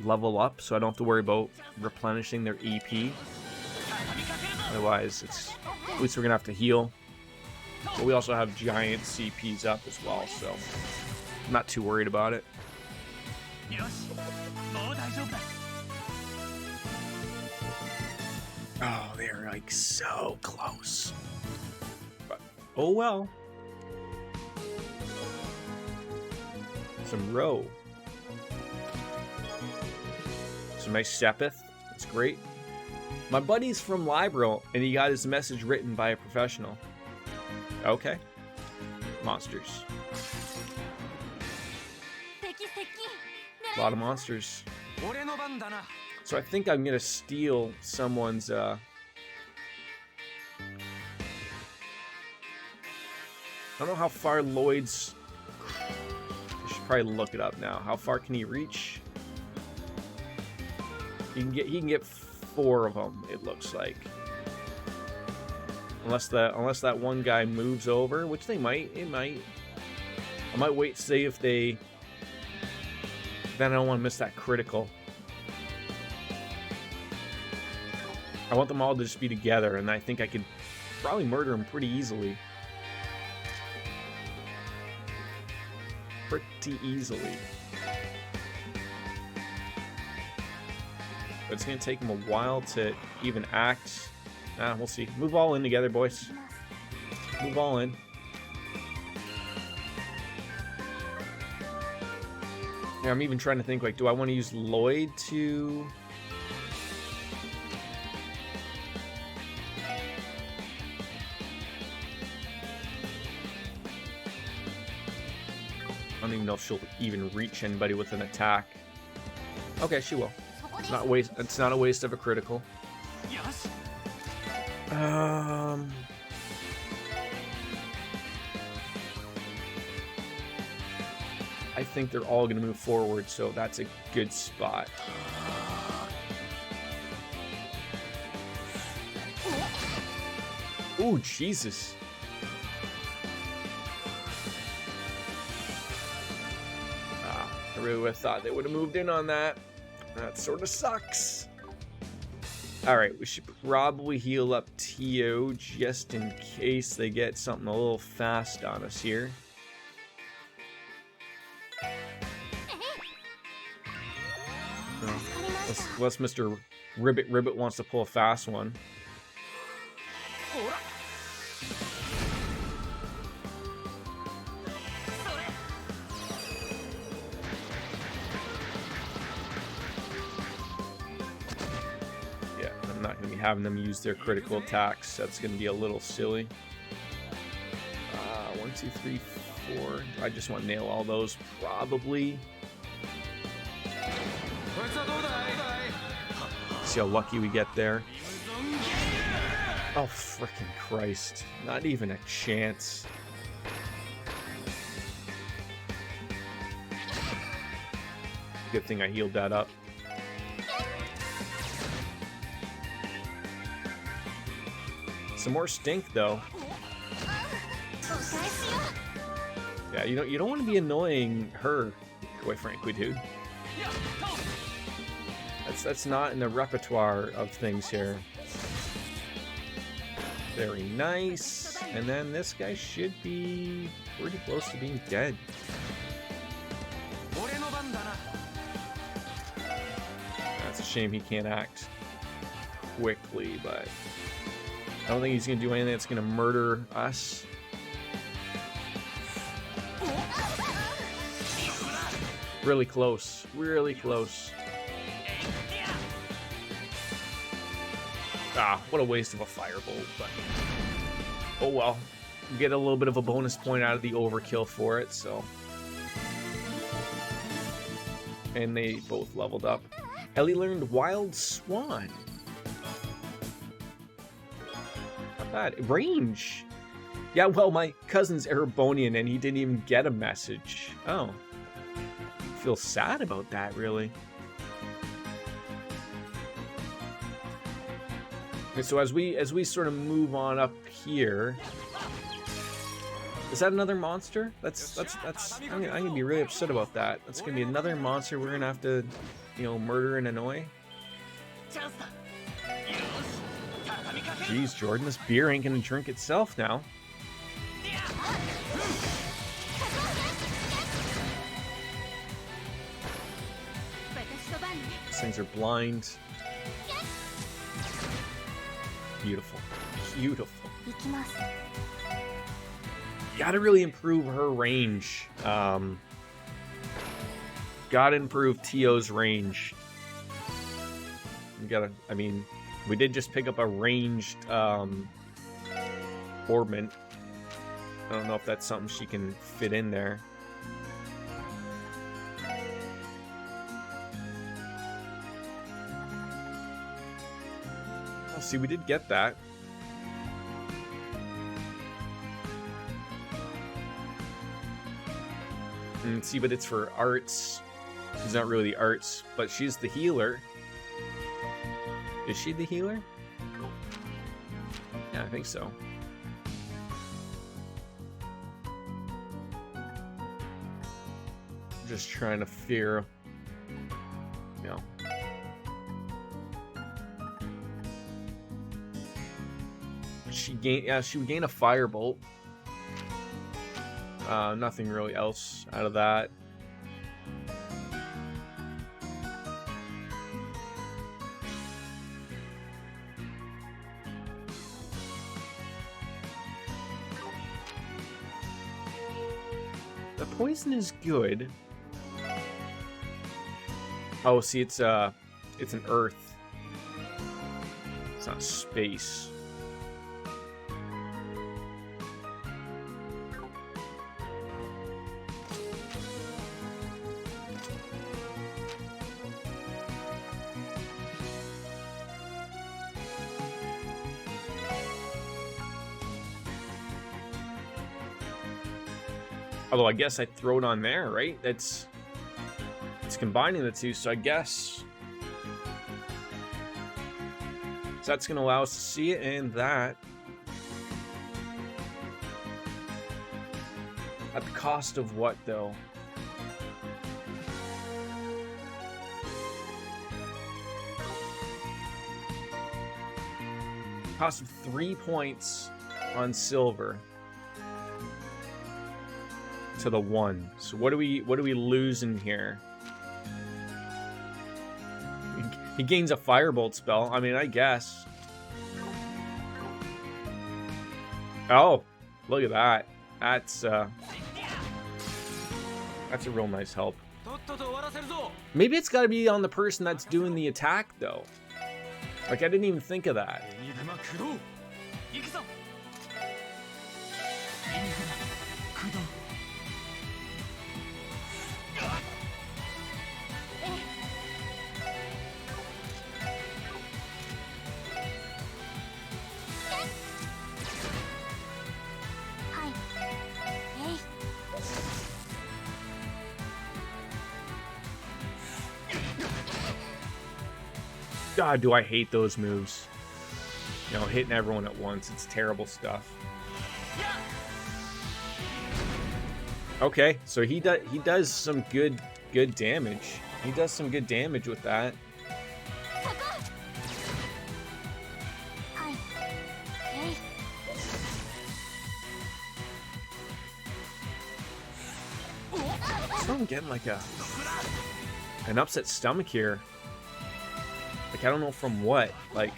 level up, so I don't have to worry about replenishing their EP. Otherwise, at least we're going to have to heal. But we also have giant CPs up as well, so I'm not too worried about it. Oh, they're like so close. But, oh well. Some row. Some nice Sepith. That's great. My buddy's from Libro, and he got his message written by a professional. Okay. Monsters. A lot of monsters. So I think I'm gonna steal someone's I don't know how far Lloyd's, I should probably look it up now. How far can he reach? He can get 4 of them, it looks like. Unless that one guy moves over, which they might. It might. I might wait to see if they. Then I don't want to miss that critical. I want them all to just be together, and I think I could probably murder them pretty easily. Pretty easily. But it's going to take them a while to even act. We'll see. Move all in together, boys. Move all in. Yeah, I'm even trying to think, like, do I want to use Lloyd to... I don't even know if she'll even reach anybody with an attack. Okay, she will. It's not a waste of a critical. I think they're all going to move forward, so that's a good spot. Ooh, Jesus. I really would have thought they would have moved in on that. That sort of sucks. Alright, we should probably heal up Tio just in case they get something a little fast on us here. Unless Mr. Ribbit wants to pull a fast one. Having them use their critical attacks, that's going to be a little silly. 1, 2, 3, 4. I just want to nail all those, probably. See how lucky we get there. Oh, freaking Christ. Not even a chance. Good thing I healed that up. Some more stink, though. Yeah, you don't want to be annoying her, quite frankly, dude. That's not in the repertoire of things here. Very nice. And then this guy should be pretty close to being dead. That's a shame he can't act quickly, but I don't think he's going to do anything that's going to murder us. Really close. Really close. What a waste of a firebolt, but oh well. We get a little bit of a bonus point out of the overkill for it, so. And they both leveled up. Ellie learned Wild Swan. Not bad. Range. Yeah, well, my cousin's Erebonian and he didn't even get a message. Oh. feel sad about that, really. Okay, so as we sort of move on up here, is that another monster? That's I'm gonna be really upset about that. That's gonna be another monster we're gonna have to, you know, murder and annoy. Jeez, Jordan, this beer ain't gonna drink itself now. These things are blind. Beautiful. Beautiful. Gotta really improve her range. Gotta improve Tio's range. You gotta, I mean, we did just pick up a ranged orbment. I don't know if that's something she can fit in there. Oh, see, we did get that. See, but it's for arts. She's not really the arts, but she's the healer. Is she the healer? Yeah, I think so. I'm just trying to figure, you know. She would gain a firebolt. Nothing really else out of that. The poison is good. Oh, see, it's an earth. It's not space. Although I guess I throw it on there, right? It's combining the two, so I guess. So that's going to allow us to see it, and that. At the cost of what, though? Cost of 3 points on silver. To the 1. So what do we lose in here? He gains a firebolt spell. I mean, I guess. Oh, look at that. That's a real nice help. Maybe it's got to be on the person that's doing the attack, though. Like, I didn't even think of that. God, do I hate those moves. You know, hitting everyone at once. It's terrible stuff. Okay, so he does some good damage. He does some good damage with that. So I'm getting like an upset stomach here. Like, I don't know from what. Like,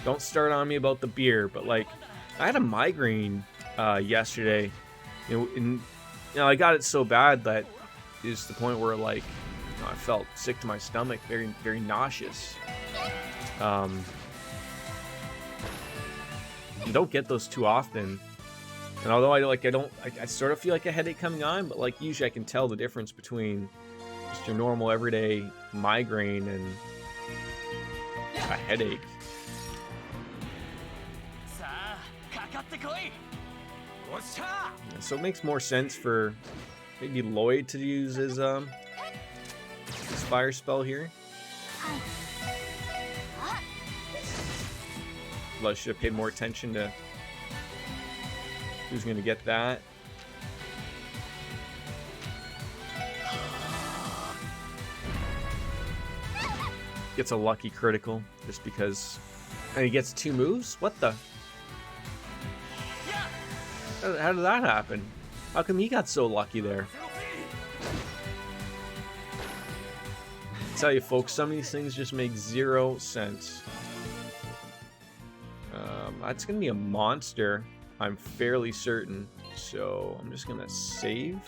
don't start on me about the beer, but like, I had a migraine yesterday. You know, I got it so bad that it's the point where like, you know, I felt sick to my stomach, very, very nauseous. You don't get those too often. And although I sort of feel like a headache coming on, but like usually I can tell the difference between just your normal everyday migraine and a headache. Yeah, so it makes more sense for maybe Lloyd to use his fire spell here. Well, I should have paid more attention to who's going to get that. Gets a lucky critical just because. And he gets 2 moves? What the? How did that happen? How come he got so lucky there? I tell you folks, some of these things just make 0 sense. That's gonna be a monster, I'm fairly certain. So I'm just gonna save.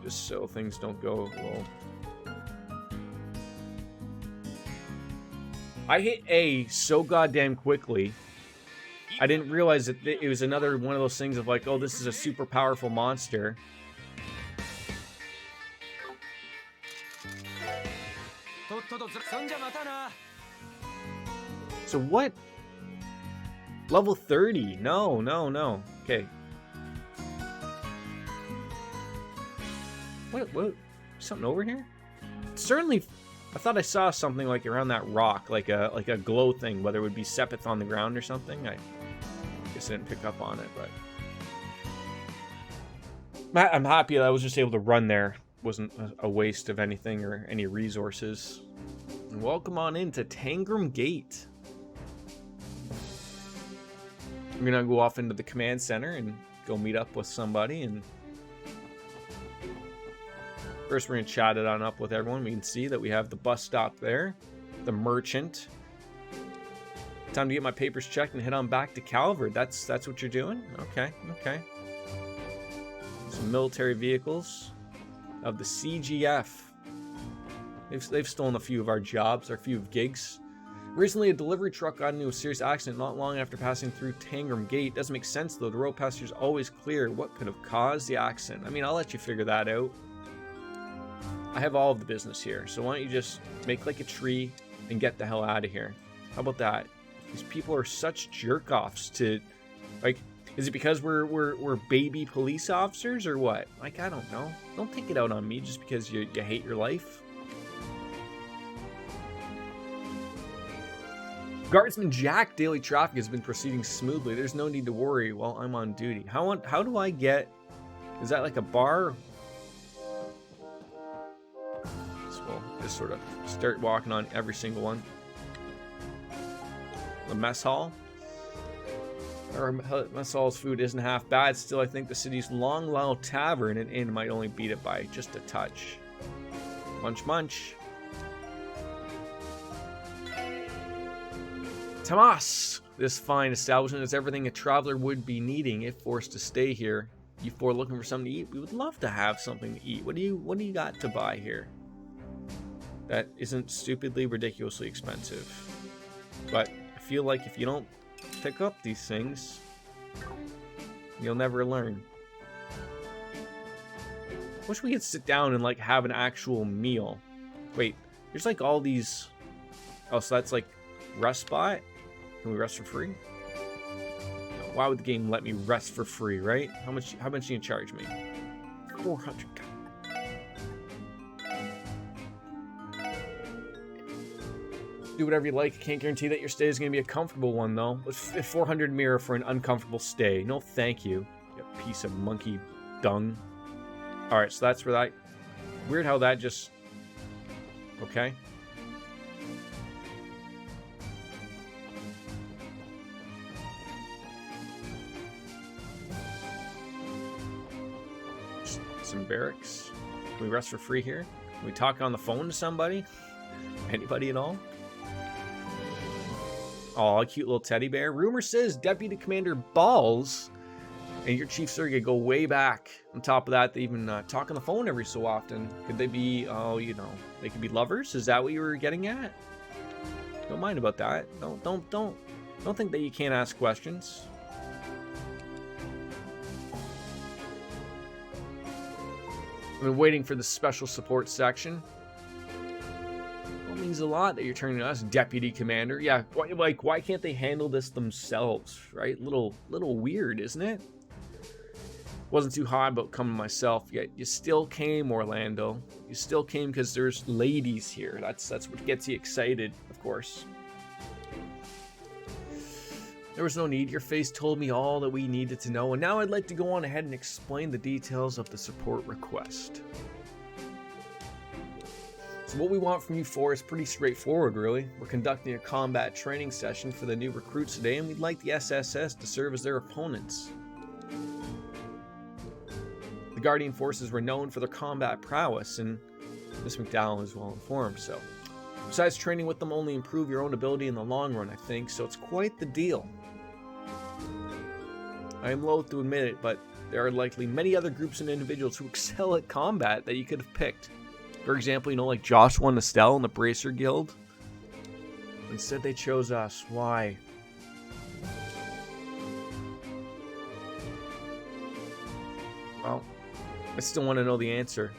Just so things don't go well. I hit A so goddamn quickly. I didn't realize that it was another one of those things of like, oh, this is a super powerful monster. So what? Level 30? No, no, no. Okay. What? Something over here? Certainly, I thought I saw something like around that rock, like a glow thing, whether it would be Sepith on the ground or something. I guess I didn't pick up on it, but I'm happy that I was just able to run there. Wasn't a waste of anything or any resources. And welcome on into Tangram Gate. We're gonna go off into the command center and go meet up with somebody. And first, we're gonna chat it on up with everyone. We can see that we have the bus stop there, the merchant. Time to get my papers checked and head on back to Calvert. That's what you're doing? Okay, okay. Some military vehicles of the CGF. They've stolen a few of our jobs, or a few gigs. Recently, a delivery truck got into a serious accident not long after passing through Tangram Gate. Doesn't make sense though. The road passenger's always clear. What could have caused the accident? I mean, I'll let you figure that out. I have all of the business here, so why don't you just make like a tree and get the hell out of here? How about that? These people are such jerk-offs to, like, is it because we're baby police officers or what? Like, I don't know. Don't take it out on me just because you hate your life. Guardsman Jack, daily traffic has been proceeding smoothly. There's no need to worry while I'm on duty. How do I get? Is that like a bar? So we'll just sort of start walking on every single one. The mess hall. Our mess hall's food isn't half bad. Still, I think the city's Long Lao Tavern and Inn might only beat it by just a touch. Munch, munch. Tomas! This fine establishment is everything a traveler would be needing if forced to stay here. You four looking for something to eat? We would love to have something to eat. What do you got to buy here that isn't stupidly, ridiculously expensive? But I feel like if you don't pick up these things, you'll never learn. Wish we could sit down and like have an actual meal. Wait, there's like all these. Oh, so that's like rest spot. Can we rest for free? No, why would the game let me rest for free, right? How much are you gonna charge me? 400. Do whatever you like. Can't guarantee that your stay is gonna be a comfortable one though. Let's 400 mirror for an uncomfortable stay. No, thank you. You piece of monkey dung. All right, so that's where that. Weird how that just. Okay. Some barracks. Can we rest for free here? Can we talk on the phone to somebody? Anybody at all? Oh, a cute little teddy bear. Rumor says Deputy Commander Balls and your Chief Surrogate go way back. On top of that, they even talk on the phone every so often. Could they be, oh, you know, they could be lovers? Is that what you were getting at? Don't mind about that. Don't think that you can't ask questions. I've been waiting for the special support section. Well, it means a lot that you're turning to us, Deputy Commander. Yeah, why can't they handle this themselves, right? Little weird, isn't it? Wasn't too hot about coming myself, yet you still came, Orlando. You still came because there's ladies here. That's what gets you excited, of course. There was no need. Your face told me all that we needed to know, and now I'd like to go on ahead and explain the details of the support request. So what we want from you four is pretty straightforward, really. We're conducting a combat training session for the new recruits today, and we'd like the SSS to serve as their opponents. The Guardian forces were known for their combat prowess, and Miss McDowell is well informed, so. Besides, training with them only improve your own ability in the long run, I think, so it's quite the deal. I am loath to admit it, but there are likely many other groups and individuals who excel at combat that you could have picked. For example, like Joshua and Estelle in the Bracer Guild. Instead, they chose us. Why? Well, I still want to know the answer.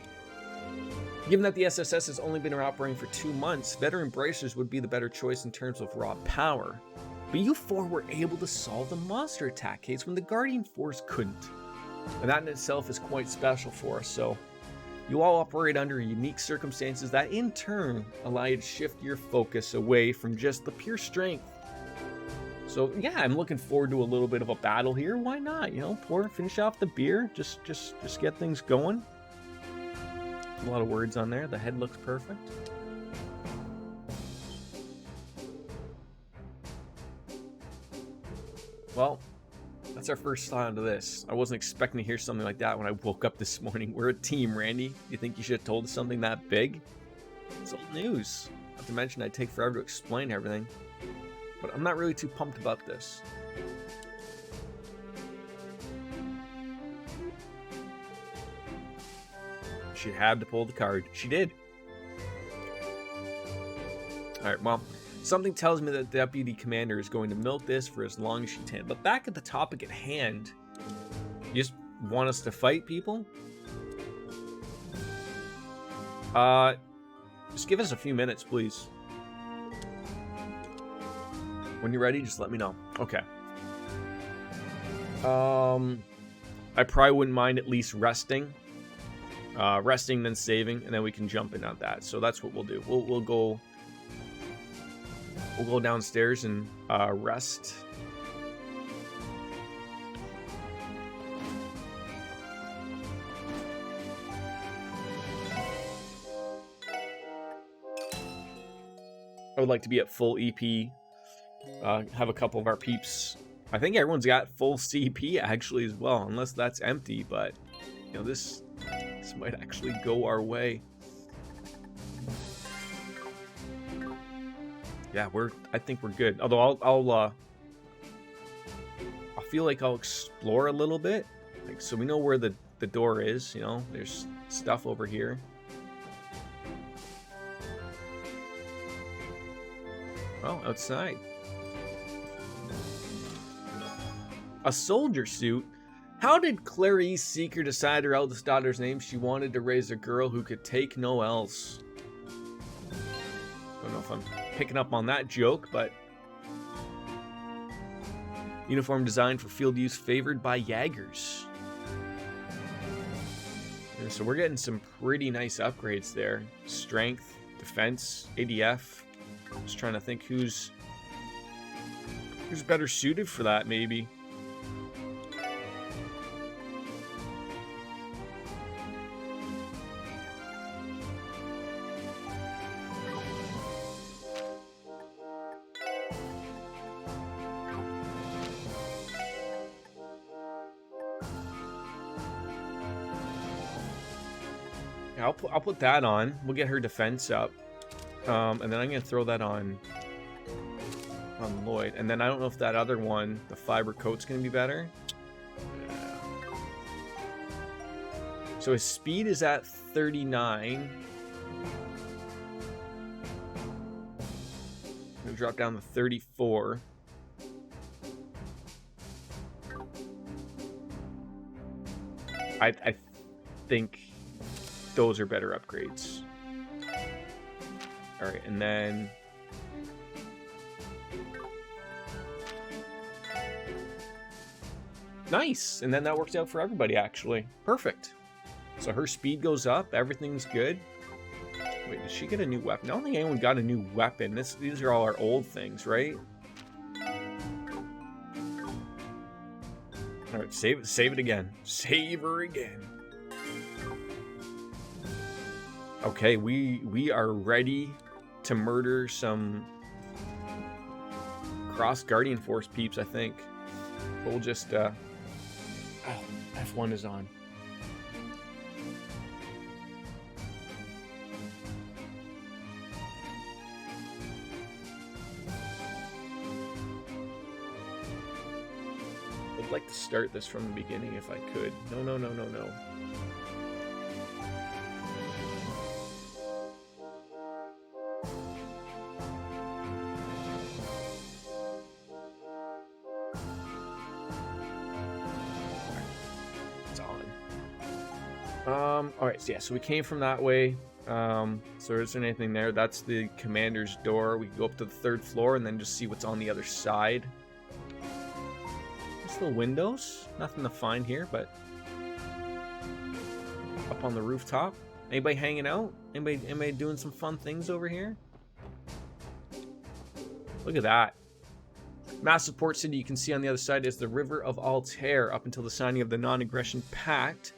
Given that the SSS has only been operating for 2 months, veteran bracers would be the better choice in terms of raw power. But you four were able to solve the monster attack case when the Guardian Force couldn't. And that in itself is quite special for us, so you all operate under unique circumstances that in turn allow you to shift your focus away from just the pure strength. So yeah, I'm looking forward to a little bit of a battle here. Why not? Finish off the beer, just get things going. A lot of words on there. The head looks perfect. Well, that's our first thought into this. I wasn't expecting to hear something like that when I woke up this morning. We're a team, Randy. You think you should have told us something that big? It's old news. Not to mention I'd take forever to explain everything. But I'm not really too pumped about this. She had to pull the card. She did. Alright, well, something tells me that the deputy commander is going to milk this for as long as she can. But back at the topic at hand, you just want us to fight people? Just give us a few minutes, please. When you're ready, just let me know. Okay. I probably wouldn't mind at least resting. Resting, then saving, and then we can jump in on that. So that's what we'll do. We'll go downstairs and rest. I would like to be at full EP. Have a couple of our peeps. I think everyone's got full CP actually as well, unless that's empty. But this might actually go our way. Yeah, I think we're good. Although I feel like I'll explore a little bit, so we know where the door is. There's stuff over here. Oh, outside. A soldier suit? How did Clarice Seeker decide her eldest daughter's name? She wanted to raise a girl who could take no else. Don't know if I'm picking up on that joke, but... Uniform designed for field use favored by Jaegers. Yeah, so we're getting some pretty nice upgrades there. Strength, defense, ADF. Just trying to think who's better suited for that, maybe. I'll put that on. We'll get her defense up. And then I'm going to throw that on Lloyd. And then I don't know if that other one, the fiber coat's going to be better. Yeah. So his speed is at 39. I'm going to drop down to 34. I think those are better upgrades. Alright, and then... Nice. And then that works out for everybody, actually. Perfect. So her speed goes up. Everything's good. Wait, did she get a new weapon? I don't think anyone got a new weapon. These are all our old things, right? All right, save it again. Save her again. Okay, we are ready to murder some Cross Guardian Force peeps, I think. We'll just oh, F1 is on. I'd like to start this from the beginning if I could. No. It's on. Alright, so yeah, so we came from that way. So there isn't anything there. That's the commander's door. We can go up to the 3rd floor and then just see what's on the other side. The windows, nothing to find here, but up on the rooftop, anybody hanging out? Anybody doing some fun things over here? Look at that. Massive port city you can see on the other side is the River of Altair. Up until the signing of the Non-Aggression Pact,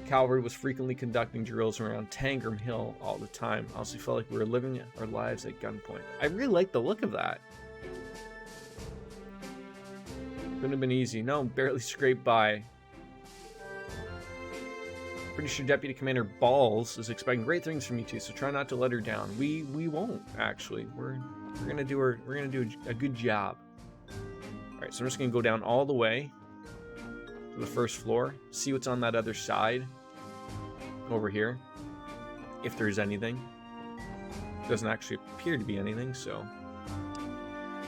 Cavalry was frequently conducting drills around Tangram Hill all the time. I also felt like we were living our lives at gunpoint. I really like the look of that. Couldn't have been easy. No, barely scraped by. Pretty sure Deputy Commander Balls is expecting great things from you two, so try not to let her down. We won't, actually. We're gonna do a good job. Alright, so I'm just gonna go down all the way to the 1st floor, see what's on that other side over here. If there's anything. Doesn't actually appear to be anything, so.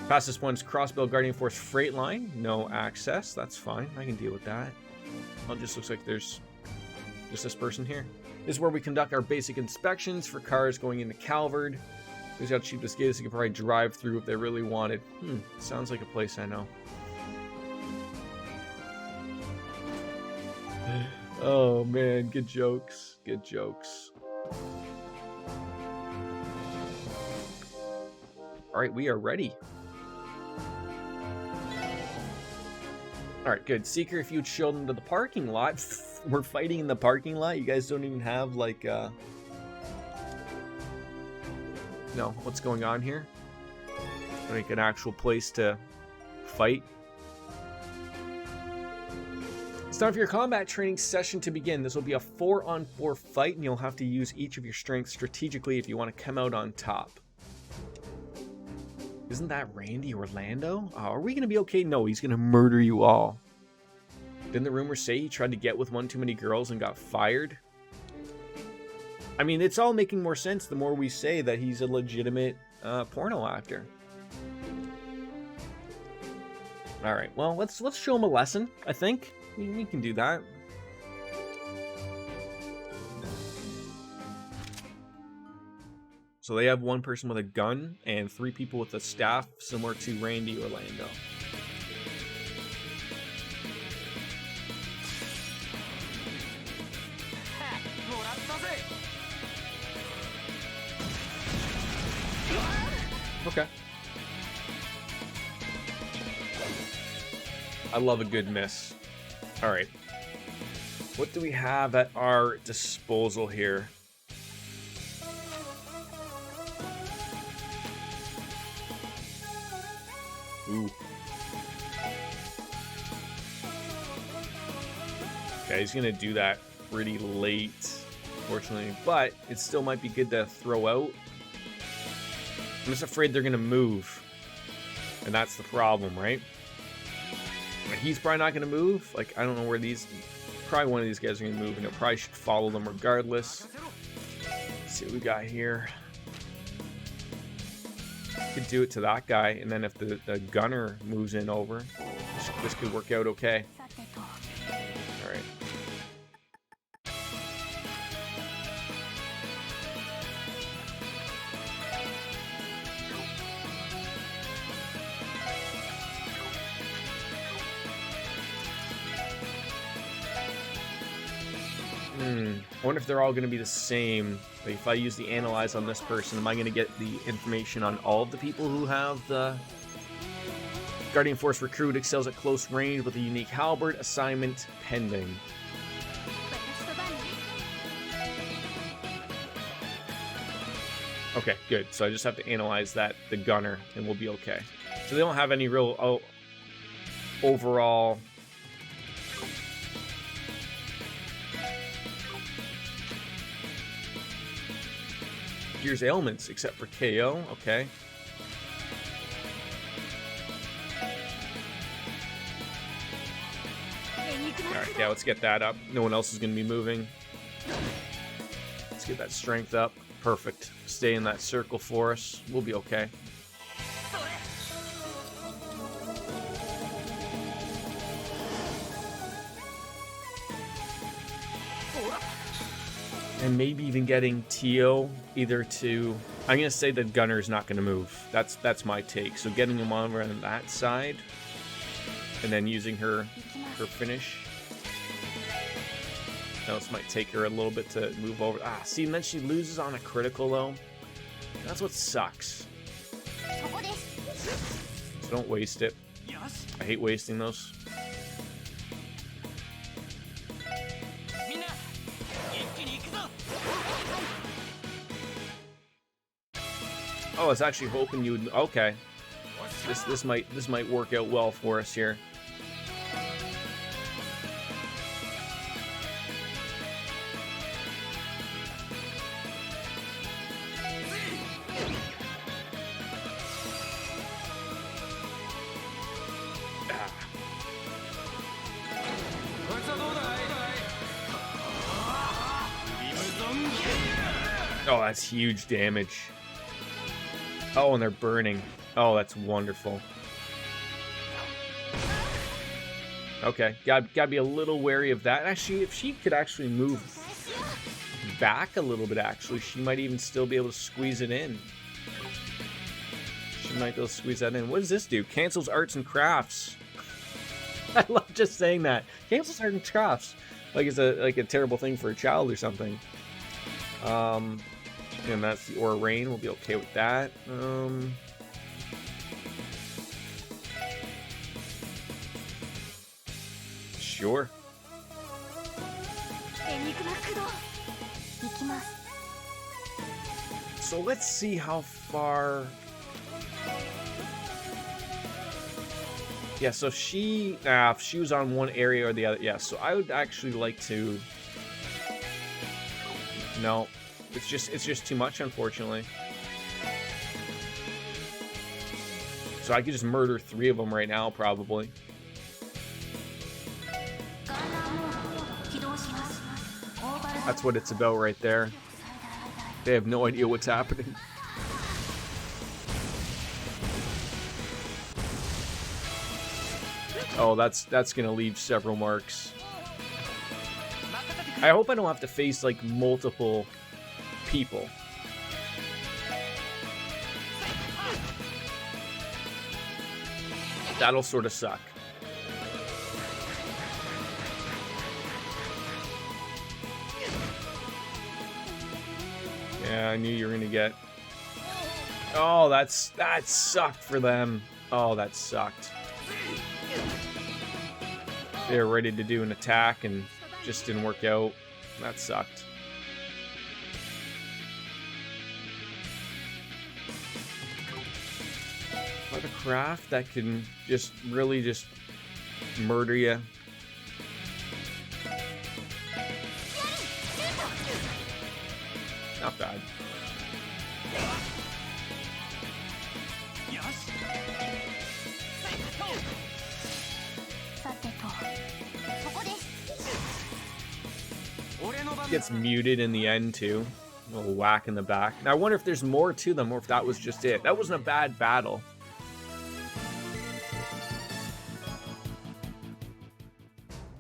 Past this one's Crossbill Guardian Force freight line. No access. That's fine. I can deal with that. Well, it just looks like there's just this person here. This is where we conduct our basic inspections for cars going into Calvard. Here's how cheap this gate is. You can probably drive through if they really wanted. Sounds like a place I know. Oh, man. Good jokes. Good jokes. All right, we are ready. Alright, good. Seeker, if you'd show them to the parking lot. We're fighting in the parking lot. You guys don't even have, like, no, what's going on here? Like an actual place to fight. It's time for your combat training session to begin. This will be a 4-on-4 fight, and you'll have to use each of your strengths strategically if you want to come out on top. Isn't that Randy Orlando? Oh, are we going to be okay? No, he's going to murder you all. Didn't the rumors say he tried to get with one too many girls and got fired? I mean, it's all making more sense the more we say that he's a legitimate porno actor. All right, well, let's show him a lesson, I think. We can do that. So they have one person with a gun and 3 people with a staff, similar to Randy Orlando. Okay. I love a good miss. All right. What do we have at our disposal here? Ooh. Okay, he's gonna do that pretty late, fortunately, but it still might be good to throw out. I'm just afraid they're gonna move, and that's the problem, right? He's probably not gonna move. Like, I don't know where these. Probably one of these guys are gonna move, and it probably should follow them regardless. Let's see what we got here. Could do it to that guy, and then if the gunner moves in over, this could work out okay. All right. I wonder if they're all going to be the same. Like if I use the analyze on this person, am I going to get the information on all of the people who have the Guardian Force recruit excels at close range with a unique halberd, assignment pending. Okay, good. So I just have to analyze that, the gunner, and we'll be okay. So they don't have any real overall... Here's ailments, except for KO. Okay. Alright, yeah, let's get that up. No one else is going to be moving. Let's get that strength up. Perfect. Stay in that circle for us. We'll be okay. And maybe even getting Tio either to... I'm going to say the gunner's not going to move. That's my take. So getting him over on that side. And then using her finish. Now this might take her a little bit to move over. Ah, see, and then she loses on a critical, though. That's what sucks. So don't waste it. I hate wasting those. Oh, I was actually hoping you would... Okay. This might work out well for us here. Oh, that's huge damage. Oh, and they're burning. Oh, that's wonderful. Okay, gotta be a little wary of that. Actually, if she could actually move back a little bit, actually, she might even still be able to squeeze it in. She might be able to squeeze that in. What does this do? Cancels arts and crafts. I love just saying that. Cancels arts and crafts. Like it's a terrible thing for a child or something. And that's the Aura Rain. We'll be okay with that. Sure. So let's see how far... Yeah, so if she was on one area or the other... Yeah, so I would actually like to... No. It's just too much, unfortunately. So I could just murder 3 of them right now, probably. That's what it's about right there. They have no idea what's happening. Oh, that's gonna leave several marks. I hope I don't have to face, like, multiple people. That'll sort of suck. Yeah, I knew you were gonna get... Oh, that sucked for them. Oh, that sucked. They were ready to do an attack and just didn't work out. That sucked. What a craft that can just really just murder you. Not bad. Gets muted in the end too. A little whack in the back. Now I wonder if there's more to them or if that was just it. That wasn't a bad battle.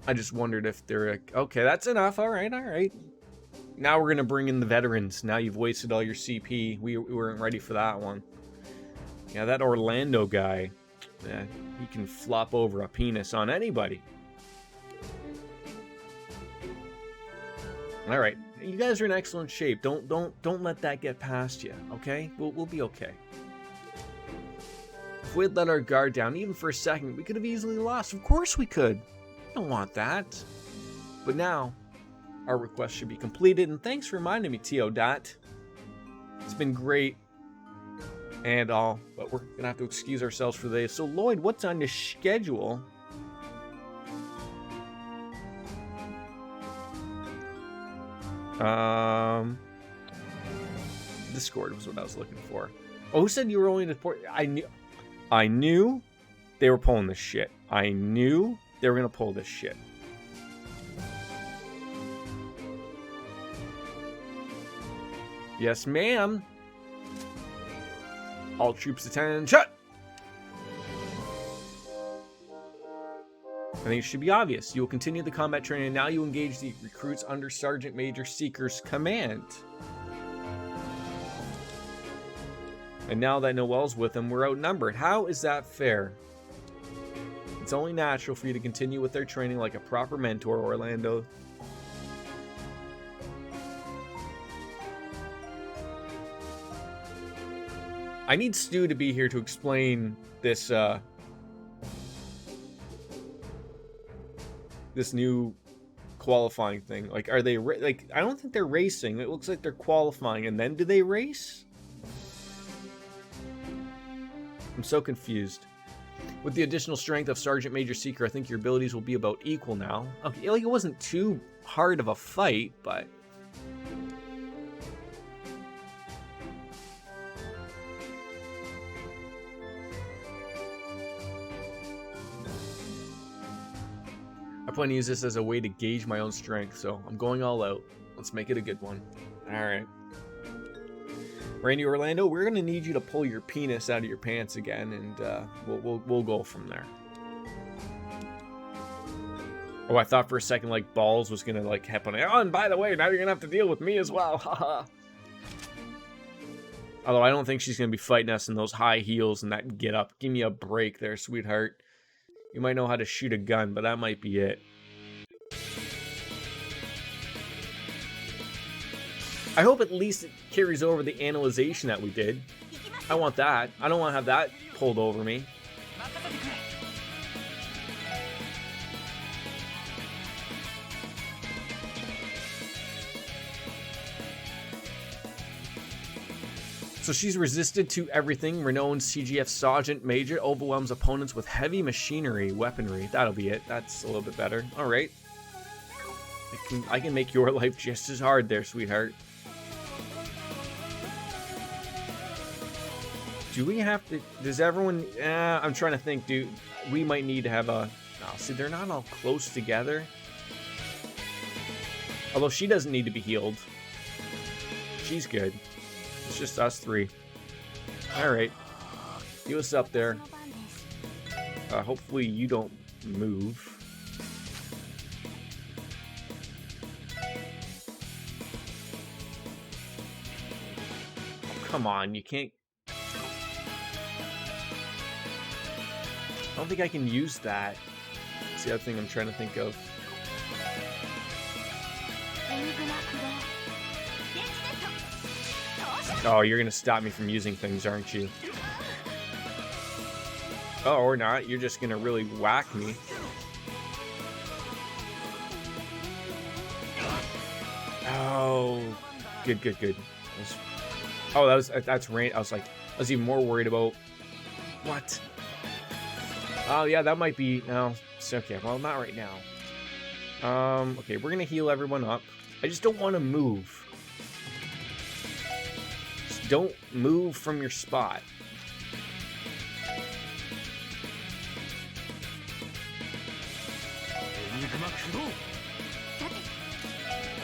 I just wondered if they're like, okay, that's enough. All right, all right. Now we're going to bring in the veterans. Now you've wasted all your CP. We weren't ready for that one. Yeah, that Orlando guy. Yeah, he can flop over a penis on anybody. All right, you guys are in excellent shape. Don't let that get past you. Okay, we'll be okay. If we had let our guard down even for a second, we could have easily lost. Of course we could. I don't want that. But now, our request should be completed. And thanks for reminding me, Teodat. It's been great and all, but we're gonna have to excuse ourselves for the day. So Lloyd, what's on your schedule? Discord was what I was looking for. Oh, who said you were only to port? I knew they were pulling this shit. I knew they were gonna pull this shit. Yes, ma'am. All troops attention. I think it should be obvious. You will continue the combat training, and now you engage the recruits under Sergeant Major Seeker's command. And now that Noel's with them, we're outnumbered. How is that fair? It's only natural for you to continue with their training like a proper mentor, Orlando. I need Stu to be here to explain this, this new qualifying thing. Like, are they, like, I don't think they're racing. It looks like they're qualifying, and then do they race? I'm so confused. With the additional strength of Sergeant Major Seeker, I think your abilities will be about equal now. Okay, like, it wasn't too hard of a fight, but... I plan to use this as a way to gauge my own strength, so I'm going all out. Let's make it a good one. Alright. Randy Orlando, we're going to need you to pull your penis out of your pants again, and we'll go from there. Oh, I thought for a second, like, Balls was going to, like, happen. Oh, and by the way, now you're going to have to deal with me as well. Haha. Although I don't think she's going to be fighting us in those high heels and that get up. Give me a break there, sweetheart. You might know how to shoot a gun, but that might be it. I hope at least it carries over the analyzation that we did. I want that. I don't want to have that pulled over me. So she's resisted to everything. Renowned CGF Sergeant Major overwhelms opponents with heavy machinery, weaponry. That'll be it. That's a little bit better. All right. I can make your life just as hard there, sweetheart. Do we have to... Does everyone... I'm trying to think, dude. We might need to have a... Oh, see, they're not all close together. Although she doesn't need to be healed. She's good. It's just us three. Alright. Heal us up there. Hopefully you don't move. Oh, come on, you can't... I don't think I can use that. That's the other thing I'm trying to think of. Oh, you're gonna stop me from using things, aren't you? Oh, or not. You're just gonna really whack me. Oh, good, good, good. Oh, that's rain. I was even more worried about what? Oh yeah, that might be. No, it's okay. Well, not right now. Okay, we're gonna heal everyone up. I just don't want to move. Don't move from your spot.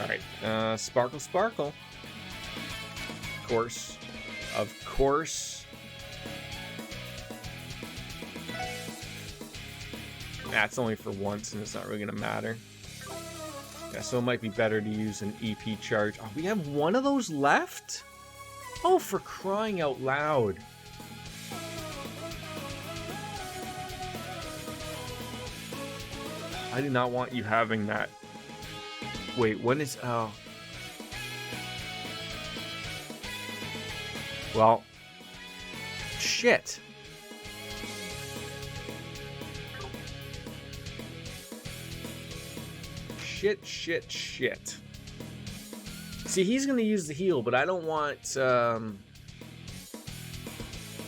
Alright, Sparkle Sparkle. Of course. Of course. That's only for once and it's not really gonna matter. Yeah, so it might be better to use an EP charge. Oh, we have one of those left? Oh, for crying out loud. I do not want you having that. Wait, when is... Oh, Well, shit. Shit. See, he's gonna use the heal, but I don't want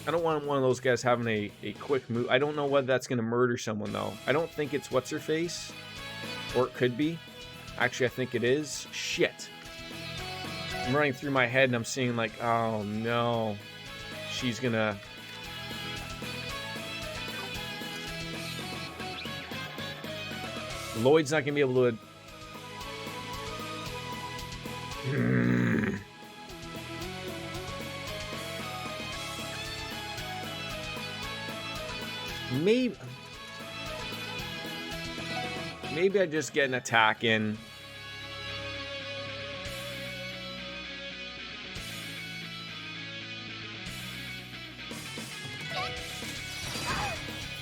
one of those guys having a quick move. I don't know whether that's gonna murder someone though. I don't think it's what's her face, or it could be. Actually, I think it is. Shit. I'm running through my head and I'm seeing like, oh no, she's gonna. Lloyd's not gonna be able to. Maybe I just get an attack in.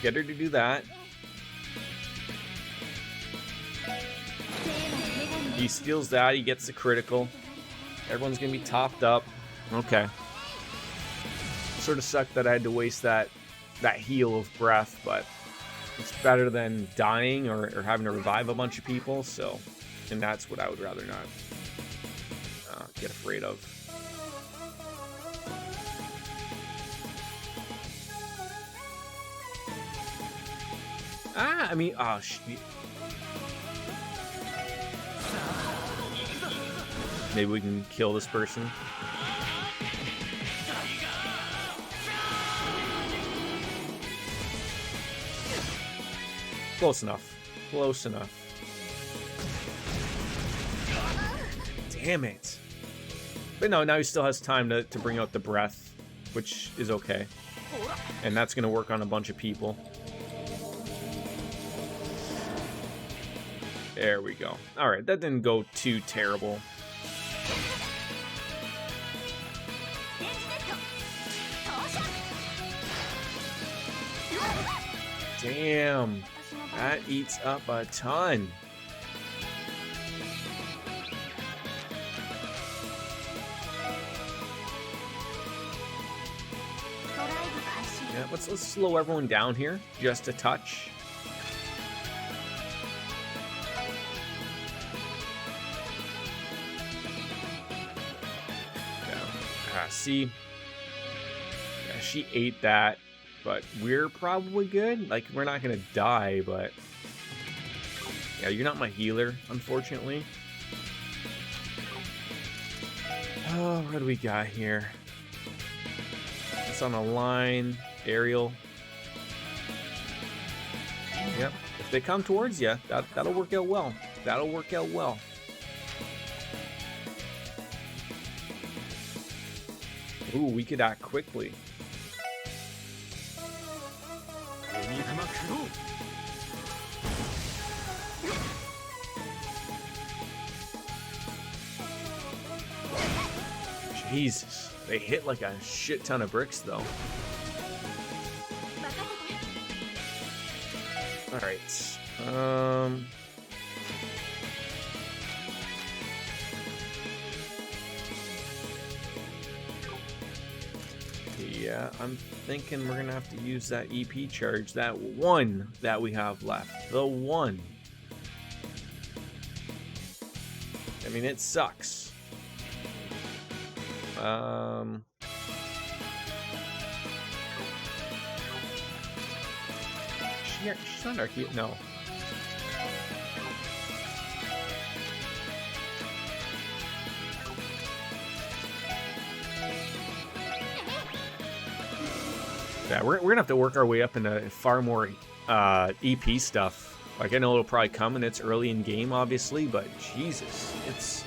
Get her to do that. He steals that, he gets the critical. Everyone's gonna be topped up. Okay. Sort of sucked that I had to waste that heal of breath, but it's better than dying or having to revive a bunch of people, so, and that's what I would rather not get afraid of. I mean, oh, maybe we can kill this person. Close enough. Close enough. Damn it. But no, now he still has time to bring out the breath, which is okay. And that's going to work on a bunch of people. There we go. Alright, that didn't go too terrible. Damn. That eats up a ton. Yeah, let's slow everyone down here just a touch. See, yeah, she ate that, but we're probably good. Like, we're not gonna die, but yeah, you're not my healer, unfortunately. Oh, what do we got here? It's on a line, aerial. Yep, if they come towards you, that'll work out well. That'll work out well. Ooh, we could act quickly. Jesus, they hit like a shit ton of bricks though. Alright. Yeah, I'm thinking we're gonna have to use that EP charge, that one that we have left. The one. I mean, it sucks. She's not our heal. No. Yeah, we're gonna have to work our way up into far more EP stuff. Like, I know it'll probably come and it's early in game, obviously, but Jesus, it's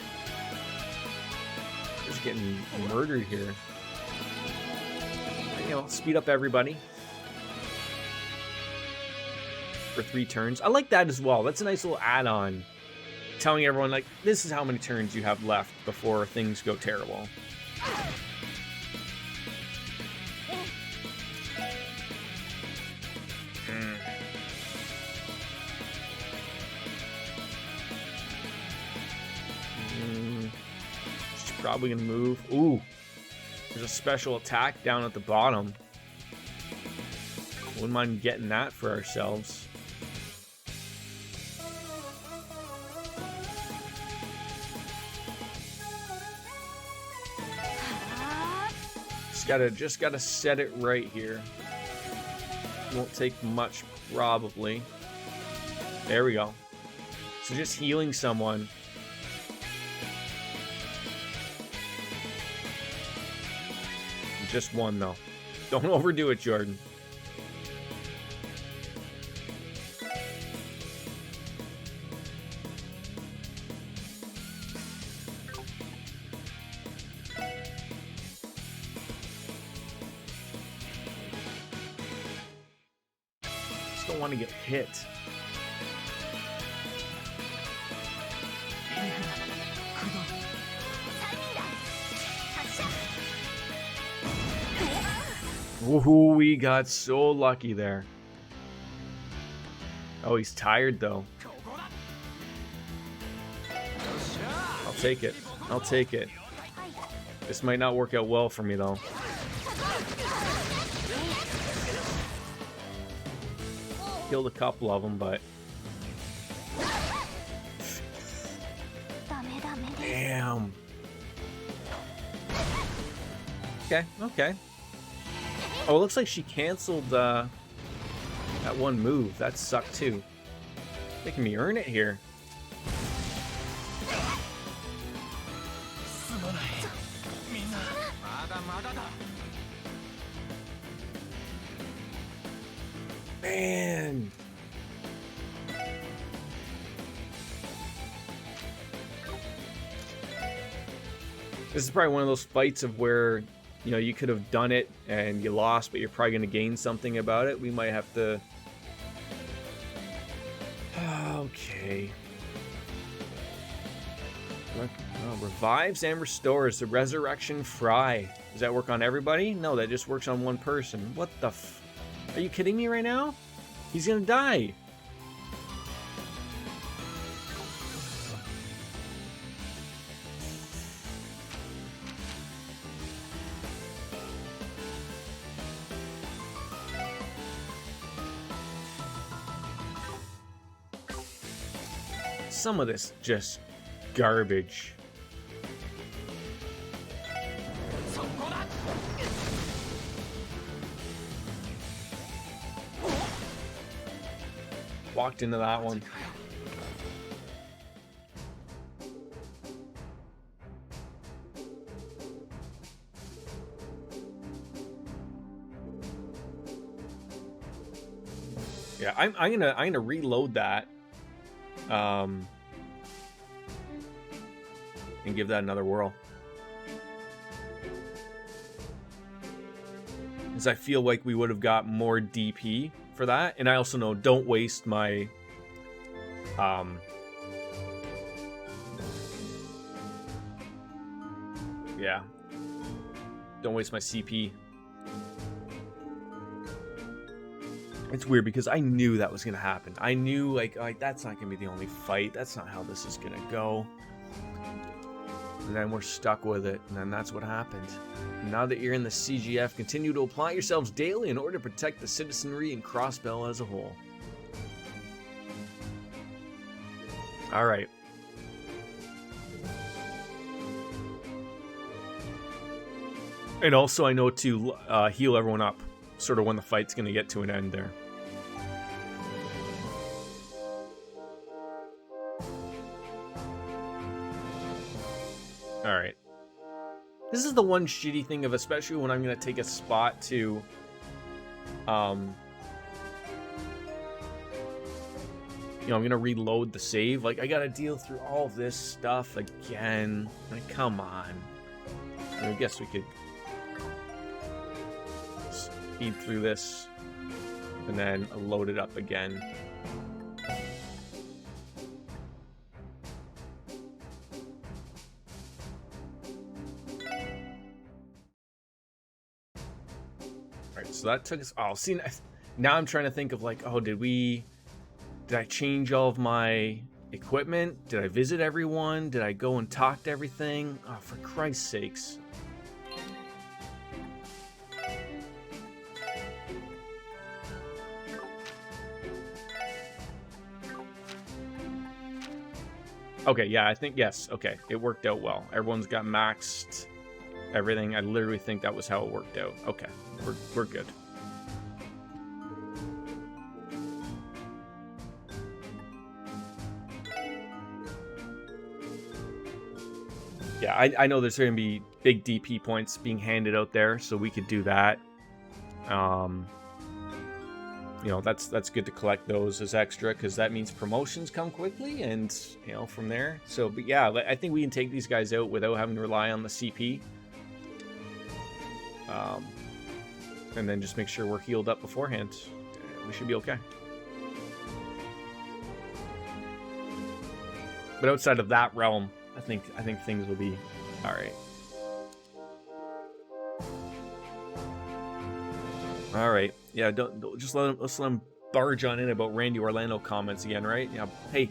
just getting murdered here. You know, speed up everybody for 3 turns. I like that as well. That's a nice little add-on, telling everyone like, this is how many turns you have left before things go terrible. Probably gonna move. Ooh, There's a special attack down at the bottom. Wouldn't mind getting that for ourselves. Just gotta set it right here. Won't take much, probably. There we go. So just healing someone. Just one, though. Don't overdo it, Jordan. Just don't want to get hit. Ooh, we got so lucky there. Oh, he's tired though. I'll take it. I'll take it. This might not work out well for me though. Killed a couple of them, but damn. Okay, okay. Oh, it looks like she canceled that one move. That sucked too. Making me earn it here. Man. This is probably one of those fights of where, you know, you could have done it and you lost, but you're probably going to gain something about it. We might have to... Okay. Revives and restores the Resurrection Fry. Does that work on everybody? No, that just works on one person. What the f... Are you kidding me right now? He's going to die. Some of this just garbage. Walked into that one. Yeah, I'm gonna reload that. And give that another whirl. Because I feel like we would have got more DP for that. And I also know don't waste my... yeah. Don't waste my CP. It's weird because I knew that was going to happen. I knew, like, that's not going to be the only fight. That's not how this is going to go. And then we're stuck with it, and then that's what happened. Now that you're in the CGF, continue to apply yourselves daily in order to protect the citizenry and Crossbell as a whole. Alright. And also I know to heal everyone up, sort of when the fight's going to get to an end there. Alright. This is the one shitty thing of, especially when I'm going to take a spot to, you know, I'm going to reload the save. Like, I got to deal through all of this stuff again. Like, come on. I guess we could speed through this and then load it up again. So that took us... Oh, see, now I'm trying to think of, like, oh, did I change all of my equipment? Did I visit everyone? Did I go and talk to everything? Oh, for Christ's sakes. Okay, yeah, I think, yes. Okay, it worked out well. Everyone's got maxed everything. I literally think that was how it worked out. Okay, we're good. Yeah, I know there's going to be big DP points being handed out there, so we could do that. You know, that's good to collect those as extra, because that means promotions come quickly, and, you know, from there. So, but yeah, I think we can take these guys out without having to rely on the CP. And then just make sure we're healed up beforehand. We should be okay. But outside of that realm, I think things will be all right. All right, yeah. Don't just let's let him barge on in about Randy Orlando comments again, right? Yeah. Hey,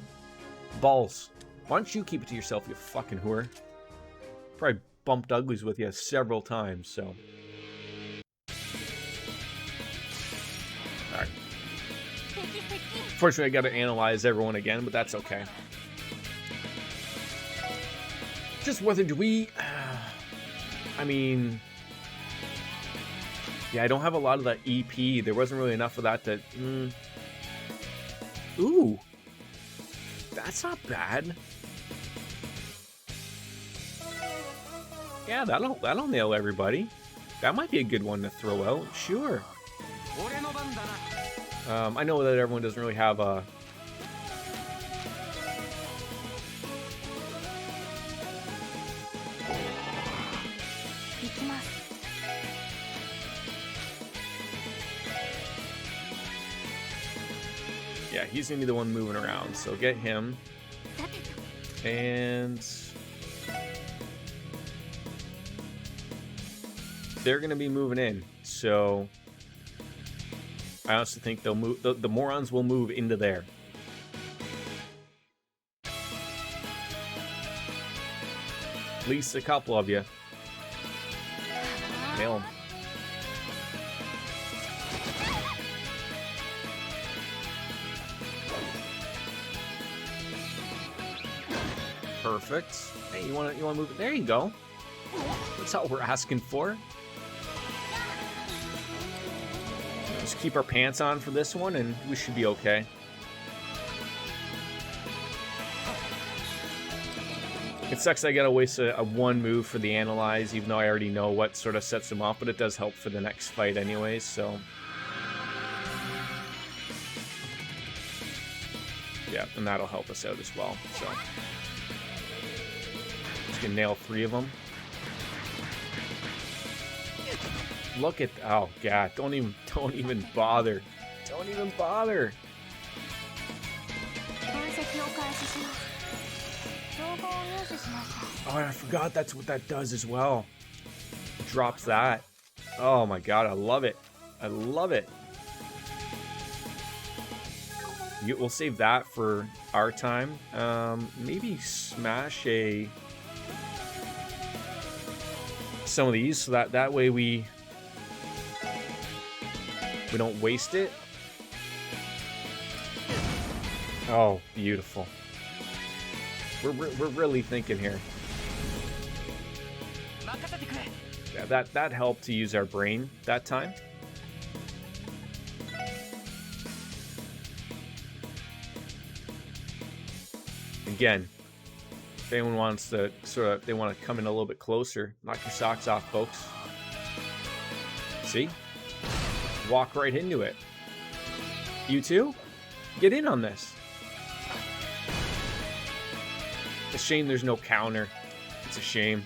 balls. Why don't you keep it to yourself, you fucking whore? Probably bumped uglies with you several times, so. All right. Fortunately, I got to analyze everyone again, but that's okay. Just whether do we... I mean... Yeah, I don't have a lot of that EP. There wasn't really enough of that to... Ooh. That's not bad. Yeah, that'll nail everybody. That might be a good one to throw out. Sure. I know that everyone doesn't really have a... Yeah, he's gonna be the one moving around, so get him. And they're gonna be moving in, so I also think they'll move. The morons will move into there. At least a couple of you. Nail 'em. Perfect. Hey, you want to move it? There you go. That's all we're asking for. Just keep our pants on for this one, and we should be okay. It sucks I gotta waste a one move for the analyze, even though I already know what sort of sets them off, but it does help for the next fight anyways, so. Yeah, and that'll help us out as well, so. Just gonna nail 3 of them. Look at, oh god, don't even bother. Don't even bother. Oh, I forgot that's what that does as well. Drops that. Oh my god, I love it. I love it. We'll save that for our time. Maybe smash some of these so that way we don't waste it. Oh, beautiful. We're really thinking here. Yeah, that helped to use our brain that time. Again, if anyone wants to they want to come in a little bit closer, knock your socks off, folks. See? Walk right into it. You too? Get in on this. It's a shame there's no counter. It's a shame.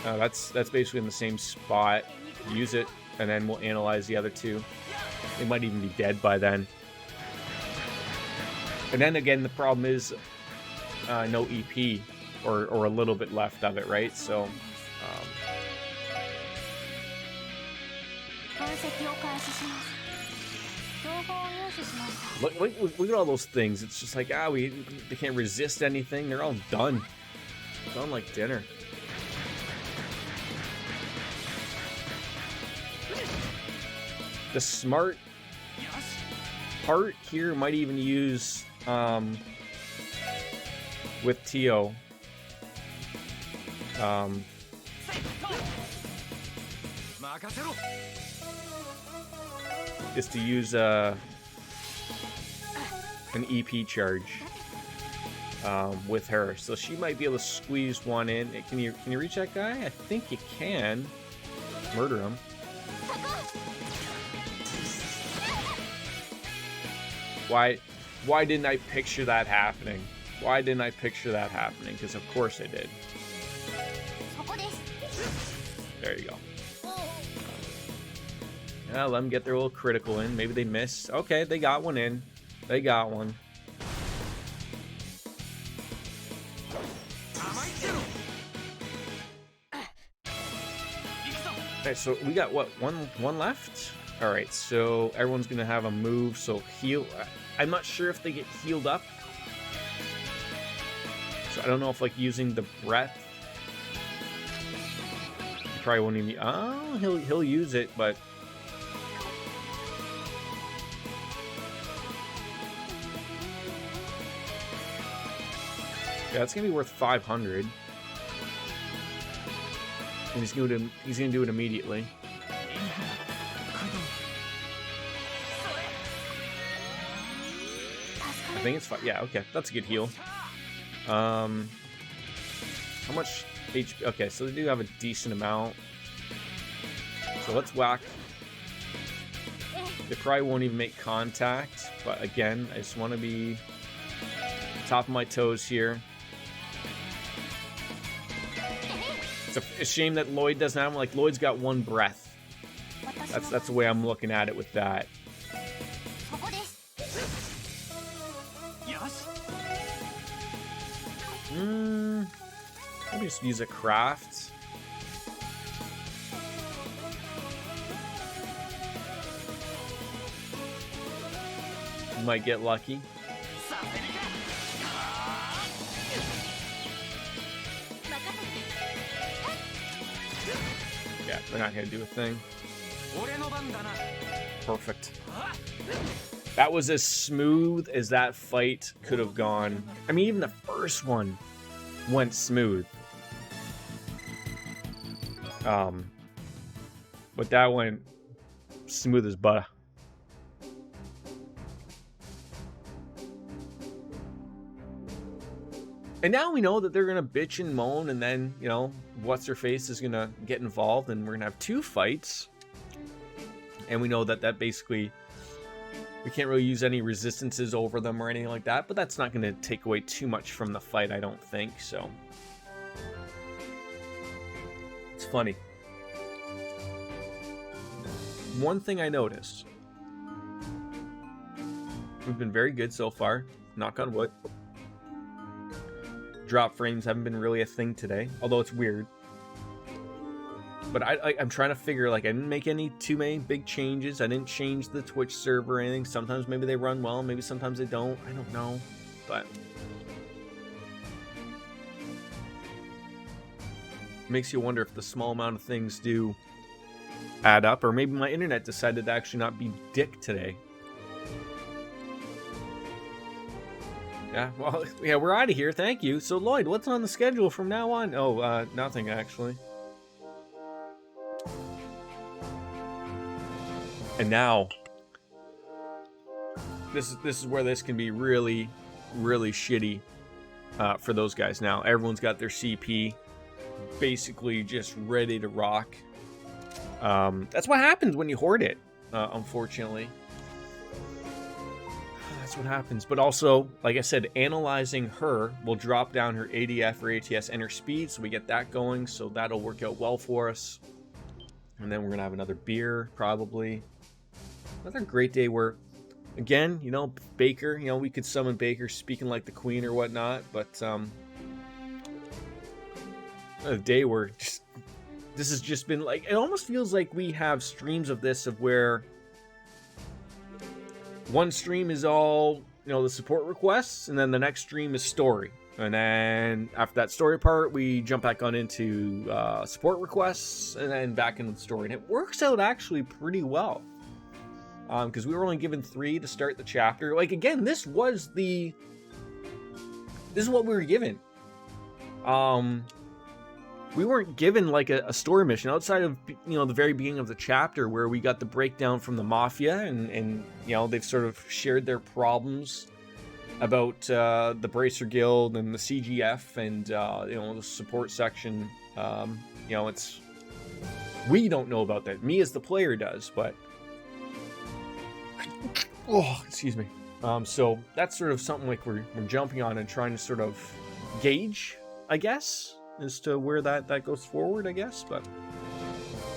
That's basically in the same spot. Use it, and then we'll analyze the other 2. They might even be dead by then. And then again, the problem is no EP, or a little bit left of it, right? So. Look at all those things. It's just like, they can't resist anything. They're all done. Done like dinner. The smart part here might even use with Tio. Is to use an EP charge with her, so she might be able to squeeze one in. Can you reach that guy? I think you can. Murder him. Why didn't I picture that happening? Why didn't I picture that happening? Because of course I did. There you go. Yeah, let them get their little critical in. Maybe they miss. Okay, they got one in. They got one. Okay, so we got what, one left? All right, so everyone's gonna have a move. So heal. I'm not sure if they get healed up. So I don't know if like using the breath. He probably won't even. Oh, he'll use it, but. Yeah, that's gonna be worth 500. And he's gonna do it immediately. I think it's fine. Yeah, okay, that's a good heal. How much HP? Okay, so they do have a decent amount. So let's whack. They probably won't even make contact, but again, I just want to be top of my toes here. It's a shame that Lloyd doesn't have one. Like, Lloyd's got one breath. That's the way I'm looking at it with that. Maybe just use a craft. Might get lucky. Yeah, they're not gonna do a thing. Perfect. That was as smooth as that fight could have gone. I mean, even the first one went smooth. But that went smooth as butter. And now we know that they're gonna bitch and moan, and then, you know, what's her face is gonna get involved, and we're gonna have two fights. And we know that basically we can't really use any resistances over them or anything like that, but that's not gonna take away too much from the fight, I don't think. So it's funny. One thing I noticed, we've been very good so far, knock on wood. Drop frames haven't been really a thing today, although it's weird. But I'm trying to figure, like, I didn't make too many big changes. I didn't change the Twitch server or anything. Sometimes maybe they run well, maybe sometimes they don't. I don't know, but it makes you wonder if the small amount of things do add up, or maybe my internet decided to actually not be dick today. Yeah, well, yeah, we're out of here. Thank you. So, Lloyd, what's on the schedule from now on? Oh, nothing, actually. And now, this is where this can be really, really shitty for those guys. Now, everyone's got their CP basically just ready to rock. That's what happens when you hoard it, unfortunately. That's what happens. But also, like I said, analyzing her will drop down her ADF or ATS enter speed, so we get that going, so that'll work out well for us. And then we're gonna have another beer, probably. Another great day where, again, you know, Baker, you know, we could summon Baker speaking like the queen or whatnot, but a day where this has just been like, it almost feels like we have streams of this, of where one stream is all, you know, the support requests, and then the next stream is story. And then after that story part, we jump back on into support requests, and then back into the story. And it works out actually pretty well. because we were only given 3 to start the chapter. Like, again, this is what we were given. We weren't given like a story mission outside of, you know, the very beginning of the chapter where we got the breakdown from the Mafia, and you know, they've sort of shared their problems about the Bracer Guild and the CGF and you know, the support section. You know, we don't know about that. Me as the player does, but oh, excuse me. So that's sort of something like we're jumping on and trying to sort of gauge, I guess, as to where that goes forward, I guess. But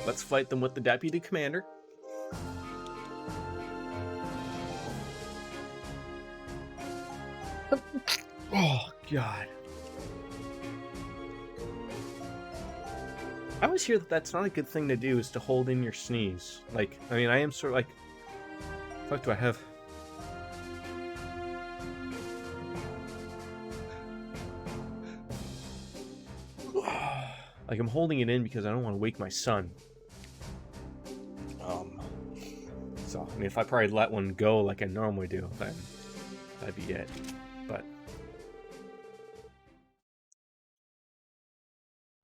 let's fight them with the deputy commander. Oh God. I always hear that that's not a good thing to do, is to hold in your sneeze. Like, I mean, I am sort of like, what do I have? Like, I'm holding it in because I don't want to wake my son. So, I mean, if I probably let one go like I normally do, then that'd be it. But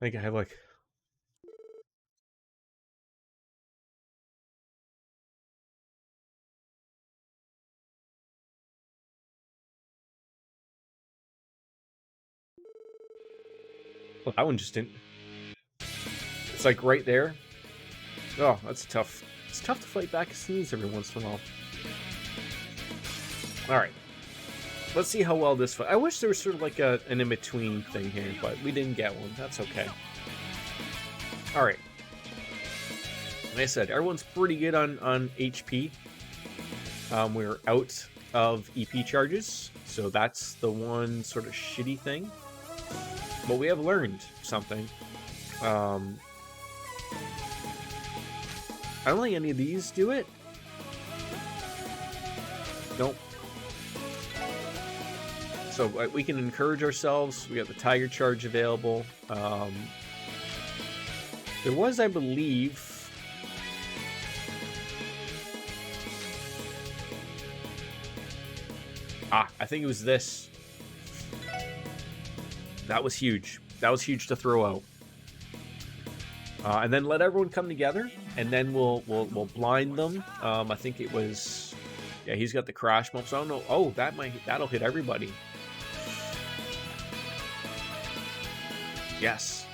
I think I have like... Well, that one just didn't... It's like right there. Oh, that's tough. It's tough to fight back a sneeze every once in a while. Alright. Let's see how well this fight... I wish there was sort of like an in-between thing here, but we didn't get one. That's okay. Alright. Like I said, everyone's pretty good on HP. We're out of EP charges, so that's the one sort of shitty thing. But we have learned something. I don't think any of these do it. Nope. So we can encourage ourselves. We have the Tiger Charge available. There was, I believe... I think it was this. That was huge. That was huge to throw out. And then let everyone come together, and then we'll blind them. I think it was... Yeah, he's got the crash bumps. I don't know. Oh, that'll hit everybody. Yes.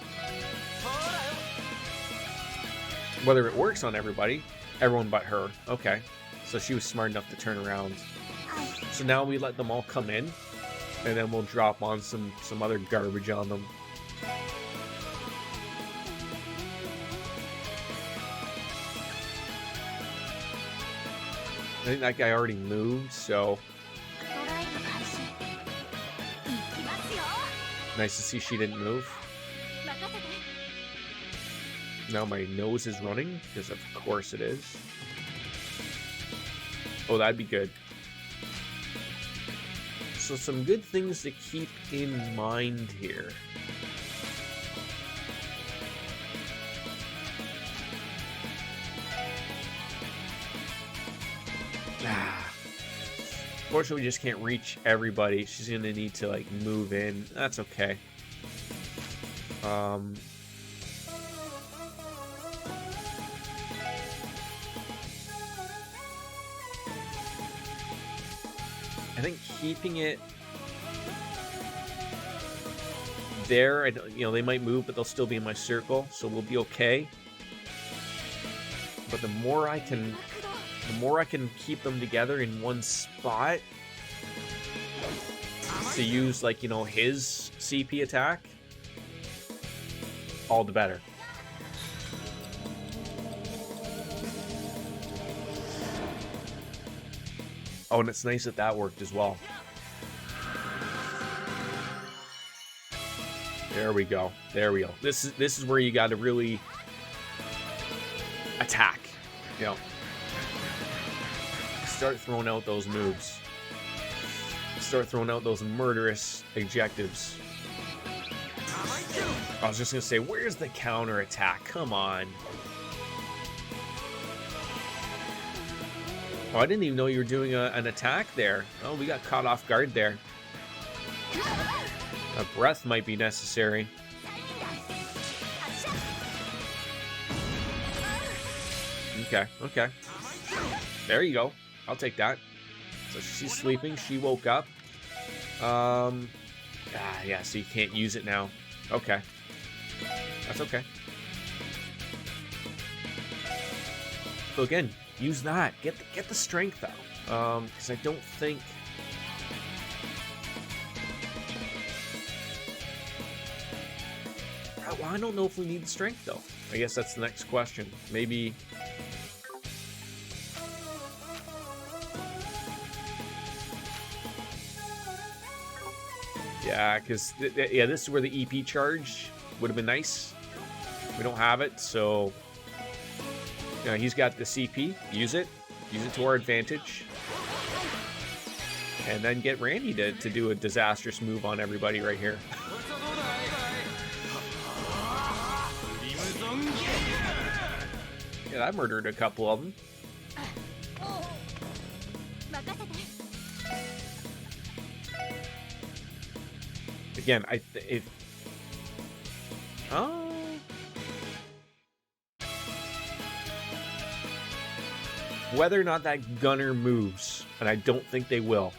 Whether it works on everybody, everyone but her. Okay. So she was smart enough to turn around. So now we let them all come in, and then we'll drop on some other garbage on them. I think that guy already moved, so... Nice to see she didn't move. Now my nose is running, because of course it is. Oh, that'd be good. So some good things to keep in mind here. Unfortunately, we just can't reach everybody. She's gonna need to like move in. That's okay. I think keeping it there, you know, they might move, but they'll still be in my circle, so we'll be okay. But the more I can keep them together in one spot to use, like, you know, his CP attack, all the better. Oh, and it's nice that that worked as well. There we go. There we go. This is where you got to really attack. You know, start throwing out those moves. Start throwing out those murderous objectives. I was just gonna say, where's the counter attack? Come on. Oh, I didn't even know you were doing an attack there. Oh, we got caught off guard there. A breath might be necessary. Okay, okay. There you go. I'll take that. So she's sleeping. She woke up. Yeah, so you can't use it now. Okay. That's okay. So again, use that. Get the strength out. Because I don't think... Well, I don't know if we need strength, though. I guess that's the next question. Maybe... Yeah, because yeah, this is where the EP charge would have been nice. We don't have it, so you know, he's got the CP. Use it to our advantage, and then get Randy to do a disastrous move on everybody right here. Yeah, that murdered a couple of them. Again, whether or not that gunner moves, and I don't think they will.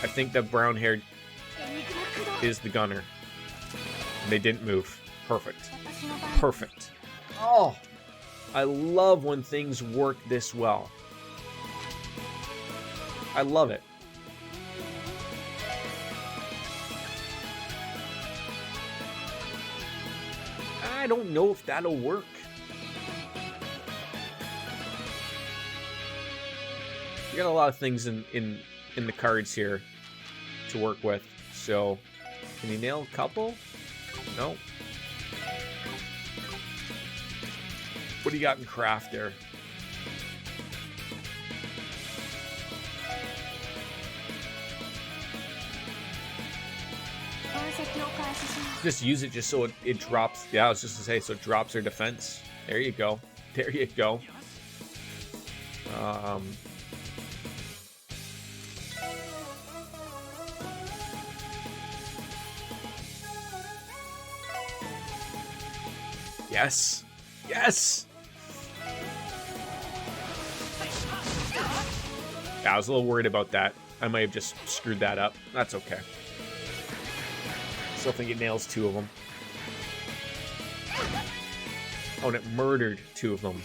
I think the brown hair is the gunner. And they didn't move. Perfect. Perfect. Oh, I love when things work this well. I love it. I don't know if that'll work. We got a lot of things in the cards here to work with. So, can you nail a couple? No. What do you got in craft there? Just use it just so it drops. Yeah, I was just to say, so it drops their defense. There you go. There you go. Yes. Yes. Yeah, I was a little worried about that. I might have just screwed that up. That's okay. Still think it nails two of them. Oh, and it murdered two of them.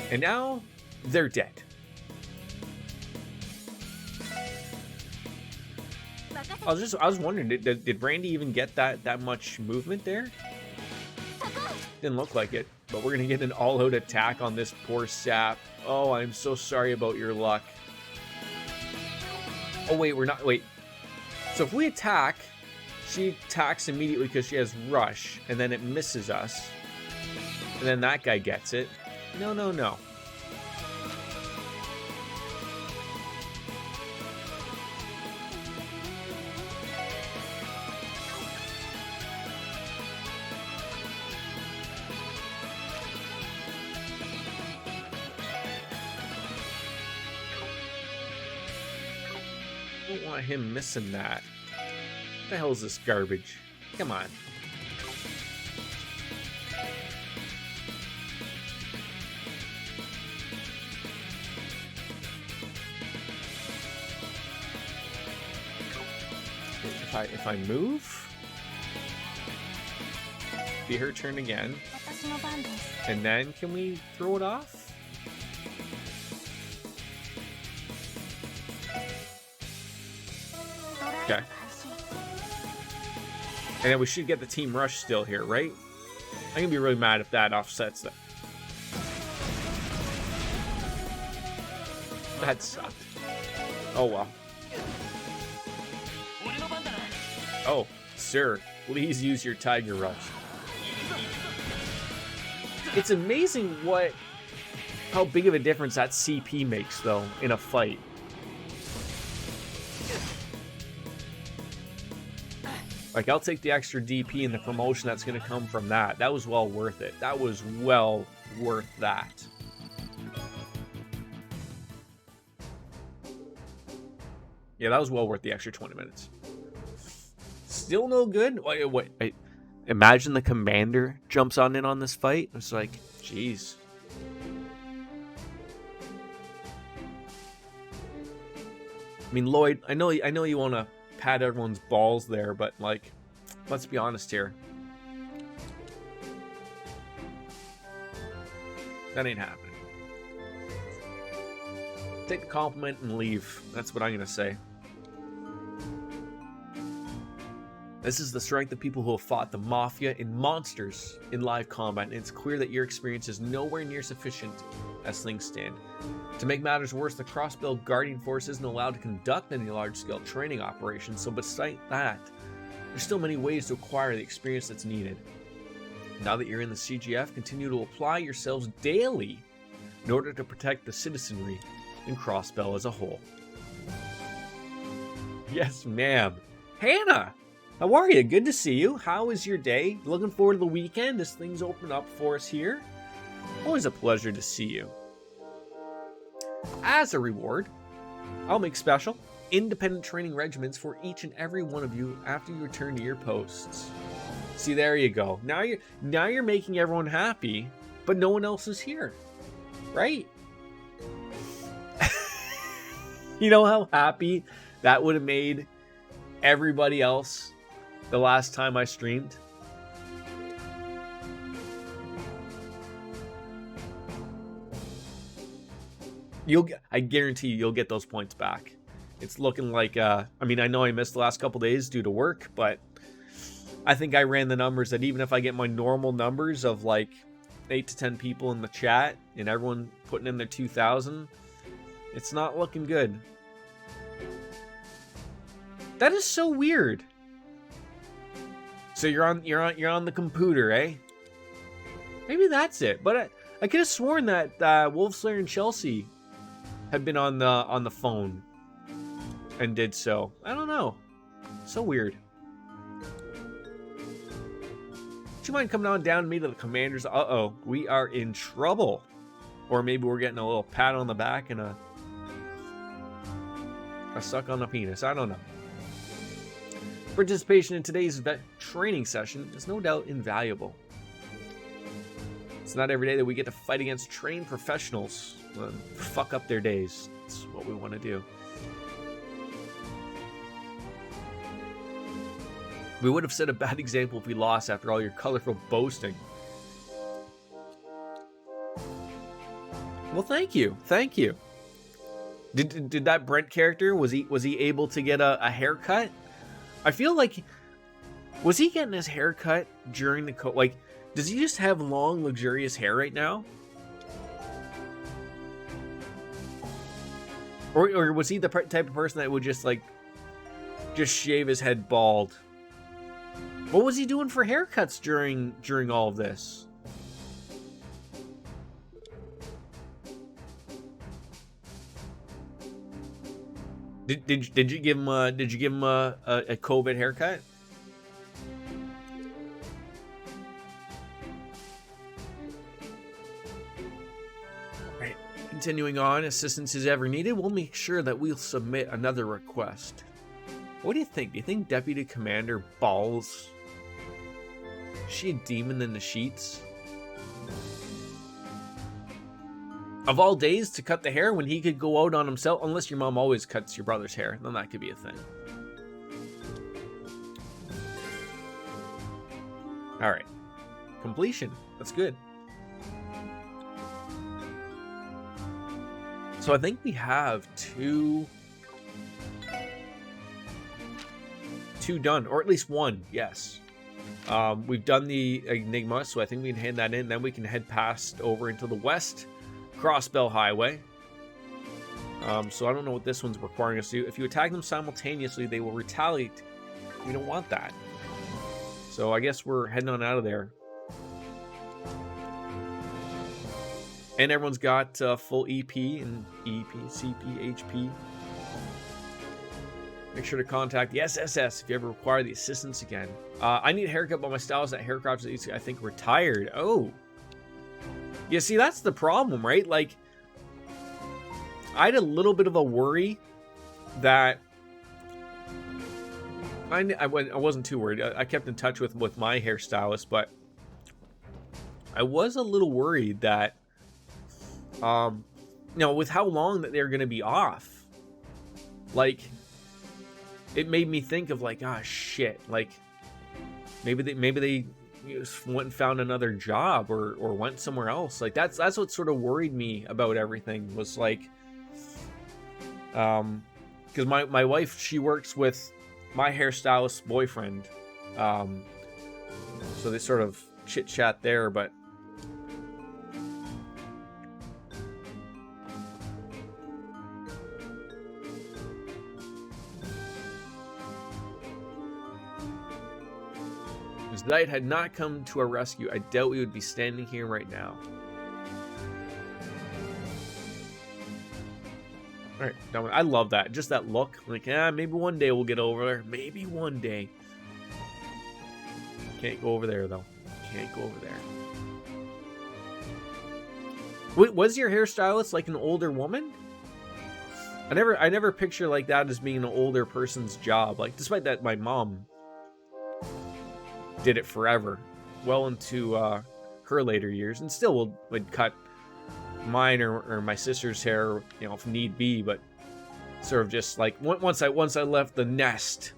And now they're dead. I was wondering, did Randy even get that much movement there? Didn't look like it, but we're gonna get an all-out attack on this poor sap. Oh, I'm so sorry about your luck. Oh wait, we're not. Wait. So if we attack, she attacks immediately because she has rush, and then it misses us, and then that guy gets it. No, no, no. I don't want him missing that. What the hell is this garbage? Come on. If I move, be her turn again, and then can we throw it off? Okay. And then we should get the team rush still here, right? I'm gonna be really mad if that offsets that. That sucked. Oh well. Oh, sir, please use your Tiger Rush. It's amazing how big of a difference that CP makes, though, in a fight. Like, I'll take the extra DP and the promotion that's going to come from that. That was well worth it. That was well worth that. Yeah, that was well worth the extra 20 minutes. Still no good? Wait. Imagine the commander jumps in on this fight. It's like, jeez. I mean, Lloyd, I know you want to pat everyone's balls there, but, like, let's be honest here. That ain't happening. Take the compliment and leave. That's what I'm going to say. This is the strength of people who have fought the Mafia and monsters in live combat, and it's clear that your experience is nowhere near sufficient as things stand. To make matters worse, the Crossbell Guardian Force isn't allowed to conduct any large-scale training operations, so beside that, there's still many ways to acquire the experience that's needed. Now that you're in the CGF, continue to apply yourselves daily in order to protect the citizenry and Crossbell as a whole. Yes, ma'am. Hannah! How are you? Good to see you. How is your day? Looking forward to the weekend as things open up for us here? Always a pleasure to see you. As a reward, I'll make special, independent training regimens for each and every one of you after you return to your posts. See, there you go. Now you're making everyone happy, but no one else is here. Right? You know how happy that would have made everybody else the last time I streamed? I guarantee you'll get those points back. It's looking like, I mean, I know I missed the last couple days due to work, but I think I ran the numbers that even if I get my normal numbers of like 8 to 10 people in the chat and everyone putting in their 2,000, it's not looking good. That is so weird. So you're on the computer, eh? Maybe that's it. But I could have sworn that Wolfslayer and Chelsea had been on the phone and did so. I don't know. So weird. Would you mind coming on down to me to the commanders? Uh-oh, we are in trouble. Or maybe we're getting a little pat on the back and a suck on the penis. I don't know. Participation in today's training session is no doubt invaluable. It's not every day that we get to fight against trained professionals. Fuck up their days. That's what we want to do. We would have set a bad example if we lost after all your colorful boasting. Well, thank you. Thank you. Did that Brent character, was he able to get a haircut? I feel like, was he getting his haircut during the like, does he just have long, luxurious hair right now? Or was he the type of person that would just shave his head bald? What was he doing for haircuts during all of this? Did you give him a COVID haircut? Right. Continuing on, assistance is ever needed. We'll make sure that we'll submit another request. What do you think? Do you think Deputy Commander Balls? Is she a demon in the sheets? Of all days to cut the hair when he could go out on himself, unless your mom always cuts your brother's hair, then that could be a thing. All right, completion. That's good. So I think we have two done, or at least one. Yes. We've done the Enigma, so I think we can hand that in. Then we can head past over into the west. Crossbell Highway. So I don't know what this one's requiring us to do. If you attack them simultaneously, they will retaliate. We don't want that. So I guess we're heading on out of there. And everyone's got full EP and EP, CP, HP. Make sure to contact the SSS if you ever require the assistance again. I need a haircut, but my stylist at Haircraft is, I think, retired. Oh. Yeah, see, that's the problem, right? Like, I had a little bit of a worry that... I wasn't too worried. I kept in touch with my hairstylist, but I was a little worried that, you know, with how long that they're going to be off, like, it made me think of like, ah, shit, like, maybe they went and found another job or went somewhere else. Like, that's what sort of worried me about everything, was like, because my wife, she works with my hairstylist's boyfriend, so they sort of chit chat there, but if Light had not come to our rescue, I doubt we would be standing here right now. Alright, I love that. Just that look. Like, maybe one day we'll get over there. Maybe one day. Can't go over there, though. Can't go over there. Wait, was your hairstylist like an older woman? I never picture like that as being an older person's job. Like, despite that, my mom did it forever. Well into her later years. And still would cut mine or my sister's hair, you know, if need be, but sort of just like once I left the nest,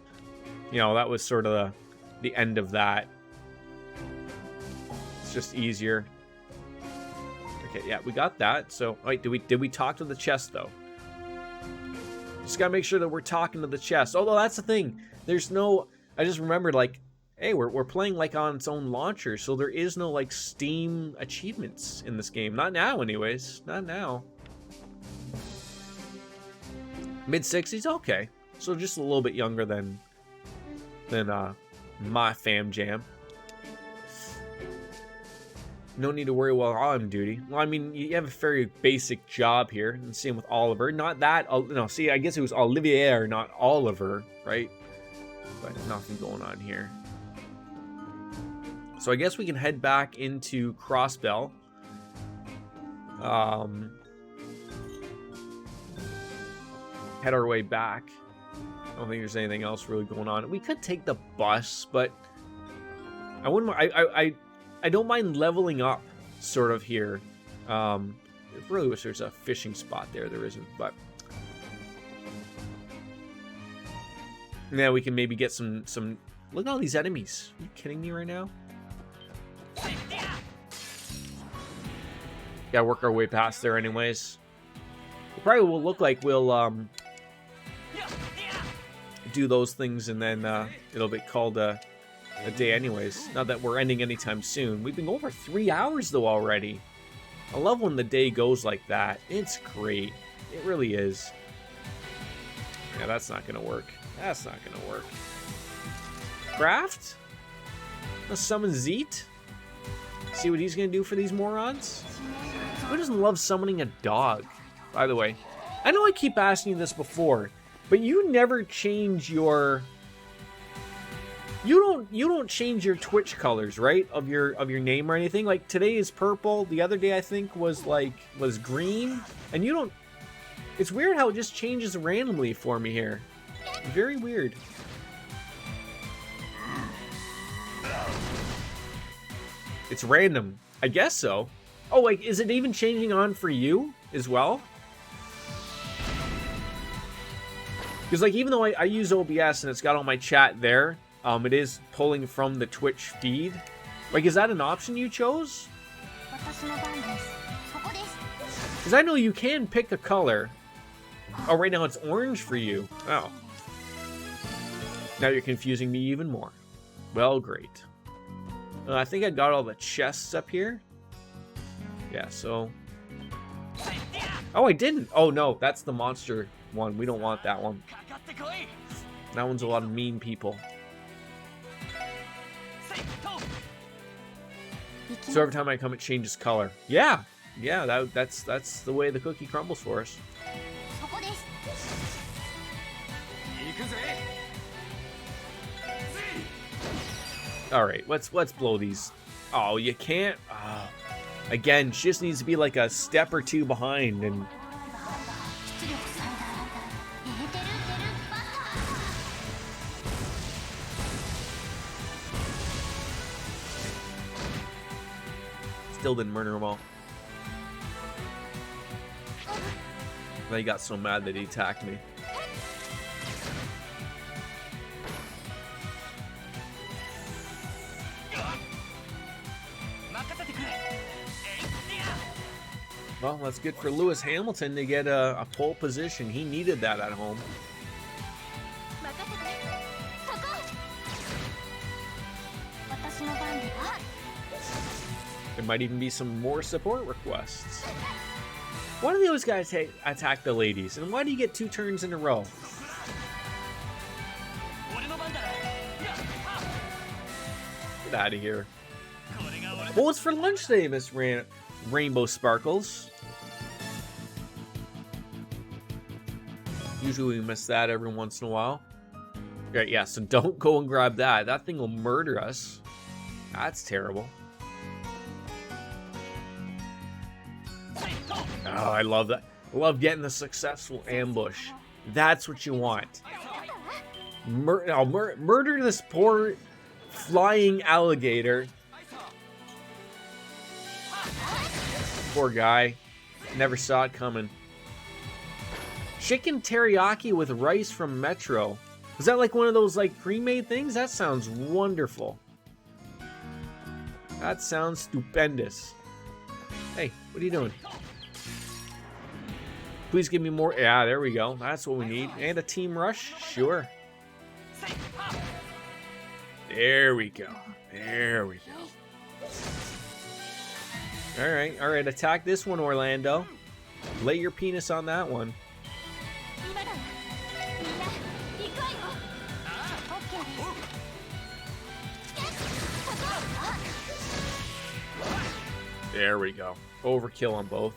you know, that was sort of the end of that. It's just easier. Okay, yeah, we got that. So wait, did we talk to the chest though? Just gotta make sure that we're talking to the chest. Although that's the thing, there's no, I just remembered, like, hey, we're playing like on its own launcher, so there is no like Steam achievements in this game. Not now, anyways. Not now. Mid-60s, okay. So just a little bit younger than my fam jam. No need to worry while I'm on duty. Well, I mean, you have a very basic job here, and same with Oliver. Not that, no. See, I guess it was Olivier, not Oliver, right? But nothing going on here. So I guess we can head back into Crossbell. Head our way back. I don't think there's anything else really going on. We could take the bus, but I wouldn't. I don't mind leveling up, sort of here. I really wish there's a fishing spot there. There isn't, but yeah, we can maybe get some. Look at all these enemies. Are you kidding me right now? Yeah, work our way past there anyways. It probably will look like we'll do those things and then it'll be called a day anyways. Not that we're ending anytime soon. We've been going for 3 hours though already. I love when the day goes like that. It's great. It really is. Yeah, that's not gonna work. That's not gonna work. Craft? Let's summon Zeet. See what he's gonna do for these morons? Who doesn't love summoning a dog? By the way, I know I keep asking you this before, but you never change your. You don't change your Twitch colors, right? Of your name or anything. Like today is purple. The other day I think was green, and you don't. It's weird how it just changes randomly for me here. Very weird. It's random. I guess so. Oh, like, is it even changing on for you as well? Because, like, even though I use OBS and it's got all my chat there, it is pulling from the Twitch feed. Like, is that an option you chose? Because I know you can pick a color. Oh, right now it's orange for you. Oh. Now you're confusing me even more. Well, great. I think I got all the chests up here. Yeah, so... Oh, I didn't! Oh, no, that's the monster one. We don't want that one. That one's a lot of mean people. So every time I come, it changes color. Yeah! Yeah, that's the way the cookie crumbles for us. All right, let's blow these. Oh, you can't. Oh. Again, she just needs to be like a step or two behind, and still didn't murder them all. Then he got so mad that he attacked me. Well, that's good for Lewis Hamilton to get a pole position. He needed that at home. There might even be some more support requests. Why do they always guys attack the ladies? And why do you get 2 turns in a row? Get out of here. What was for lunch today, Miss Rainbow Sparkles? Usually we miss that every once in a while. Right, yeah, so don't go and grab that. That thing will murder us. That's terrible. Oh, I love that. I love getting the successful ambush. That's what you want. Murder this poor flying alligator. Poor guy. Never saw it coming. Chicken teriyaki with rice from Metro. Is that like one of those like pre-made things? That sounds wonderful. That sounds stupendous. Hey, what are you doing? Please give me more. Yeah, there we go. That's what we need. And a team rush? Sure. There we go. There we go. Alright, alright. Attack this one, Orlando. Lay your penis on that one. There we go. Overkill on both.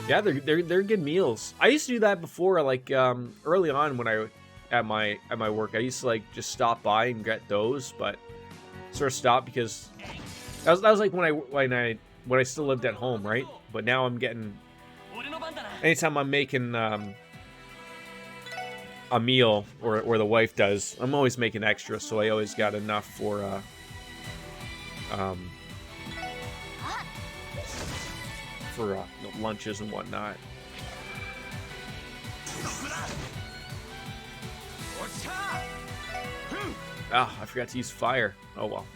Yeah, they're good meals. I used to do that before, like early on when I at my work. I used to like just stop by and get those, but sort of stopped because that was like when I still lived at home, right? But now I'm getting, anytime I'm making a meal or the wife does, I'm always making extra, so I always got enough for lunches and whatnot. Ah, I forgot to use fire. Oh well.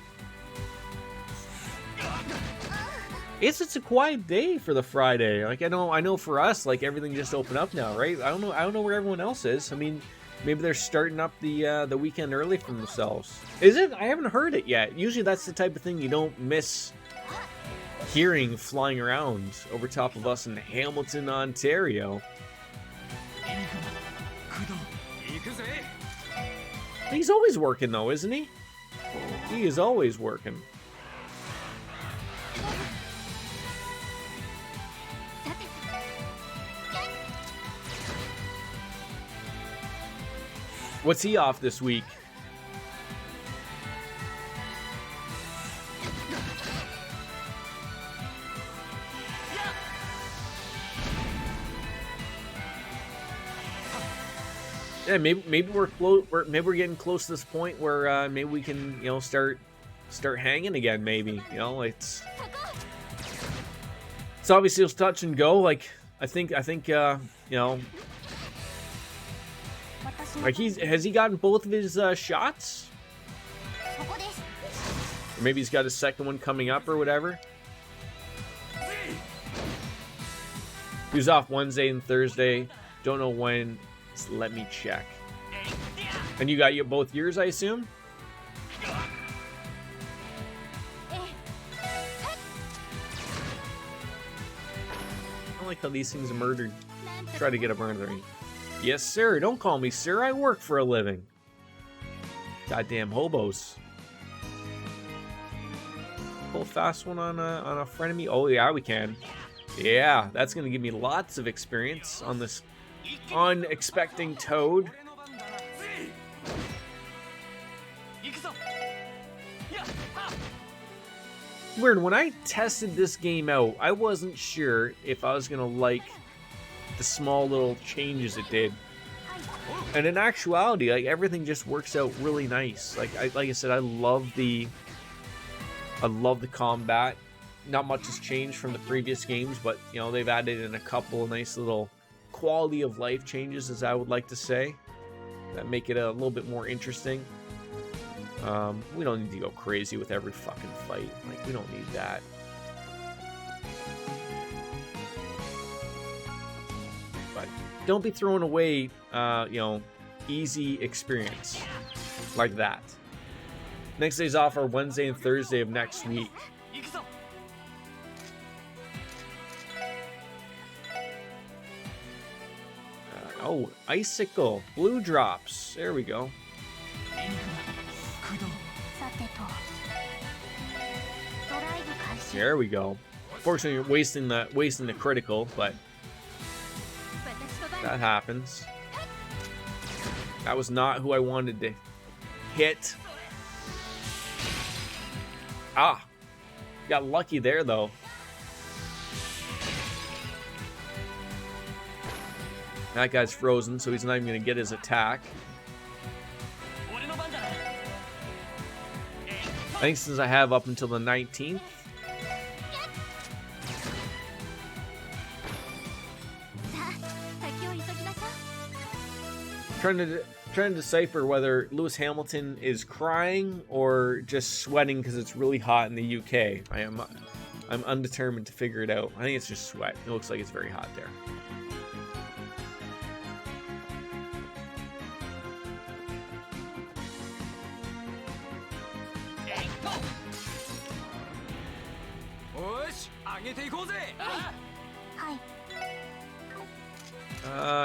It's a quiet day for the Friday. Like I know for us, like everything just opened up now, right? I don't know where everyone else is. I mean, maybe they're starting up the weekend early for themselves. Is it? I haven't heard it yet. Usually that's the type of thing you don't miss hearing flying around over top of us in Hamilton, Ontario. He's always working though, isn't he? He is always working. What's he off this week? Yeah, maybe we're close. Maybe we're getting close to this point where maybe we can, start hanging again. Maybe it's obviously it's touch and go. Like I think like has he gotten both of his shots? Or maybe he's got a second one coming up or whatever. He was off Wednesday and Thursday. Don't know when. So let me check. And you got both yours, I assume? I don't like how these things are murdered. Try to get a murdering. Yes, sir. Don't call me sir. I work for a living. Goddamn hobos. Pull a fast one on a frenemy. Oh yeah, we can. Yeah, that's gonna give me lots of experience on this unexpected Toad. Weird, when I tested this game out, I wasn't sure if I was gonna like the small little changes it did. And in actuality, like, everything just works out really nice. Like I said, I love the combat. Not much has changed from the previous games, but you know, they've added in a couple of nice little quality of life changes, as I would like to say, that make it a little bit more interesting. We don't need to go crazy with every fucking fight. Like, we don't need that. But don't be throwing away, you know, easy experience like that. Next days off are Wednesday and Thursday of next week. Oh, icicle, blue drops. There we go. There we go. Fortunately, you're wasting the critical, but that happens. That was not who I wanted to hit. Ah, got lucky there though. That guy's frozen, so he's not even going to get his attack. I think since I have up until the 19th. Trying to decipher whether Lewis Hamilton is crying or just sweating because it's really hot in the UK. I'm undetermined to figure it out. I think it's just sweat. It looks like it's very hot there.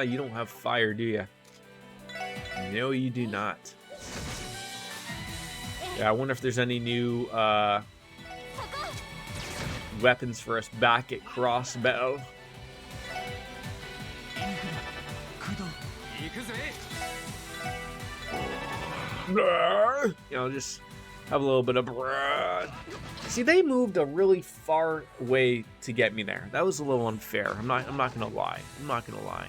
You don't have fire, do you? No, you do not. Yeah, I wonder if there's any new weapons for us back at Crossbow. You know, just have a little bit of... See, they moved a really far way to get me there. That was a little unfair. I'm not gonna lie. I'm not gonna lie.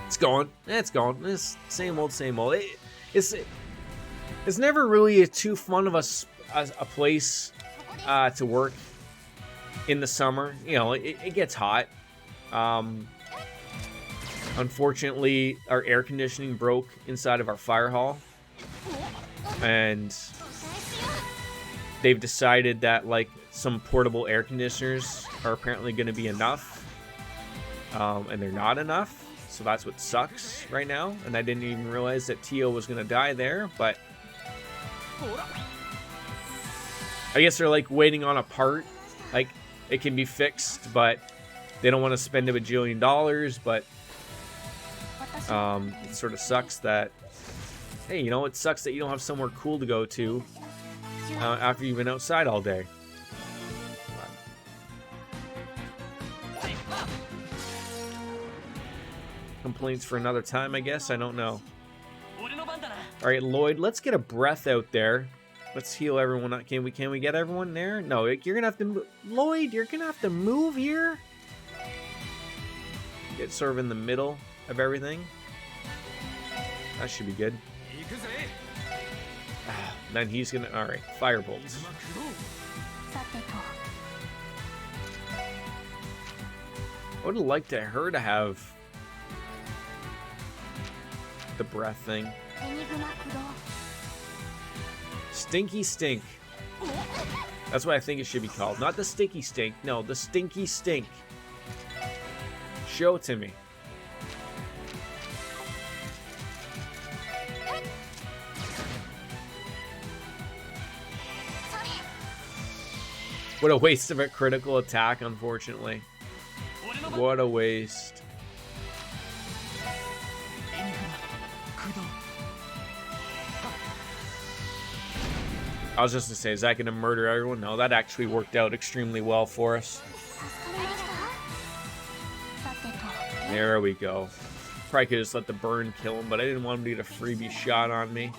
It's going. It's going. It's same old, same old. It's never really too fun of a place to work in the summer. You know, it gets hot. Unfortunately, our air conditioning broke inside of our fire hall, and they've decided that like some portable air conditioners are apparently going to be enough, and they're not enough. So that's what sucks right now. And I didn't even realize that Tio was going to die there, but I guess they're like waiting on a part. Like, it can be fixed, but they don't want to spend $1 bajillion. But it sort of sucks that, hey, you know, it sucks that you don't have somewhere cool to go to after you've been outside all day. Complaints for another time, I guess. I don't know. Alright, Lloyd, let's get a breath out there. Let's heal everyone up. Can we get everyone there? No, you're gonna have to... Lloyd, you're gonna have to move here. Get sort of in the middle of everything. That should be good. Then he's gonna... Alright, firebolts. I would have liked her to have the breath thing. Stinky Stink. That's what I think it should be called. Not the Stinky Stink. No, the Stinky Stink. Show it to me. What a waste of a critical attack, unfortunately. What a waste. I was just gonna say, is that gonna murder everyone? No, that actually worked out extremely well for us. There we go. Probably could just let the burn kill him, but I didn't want him to get a freebie shot on me.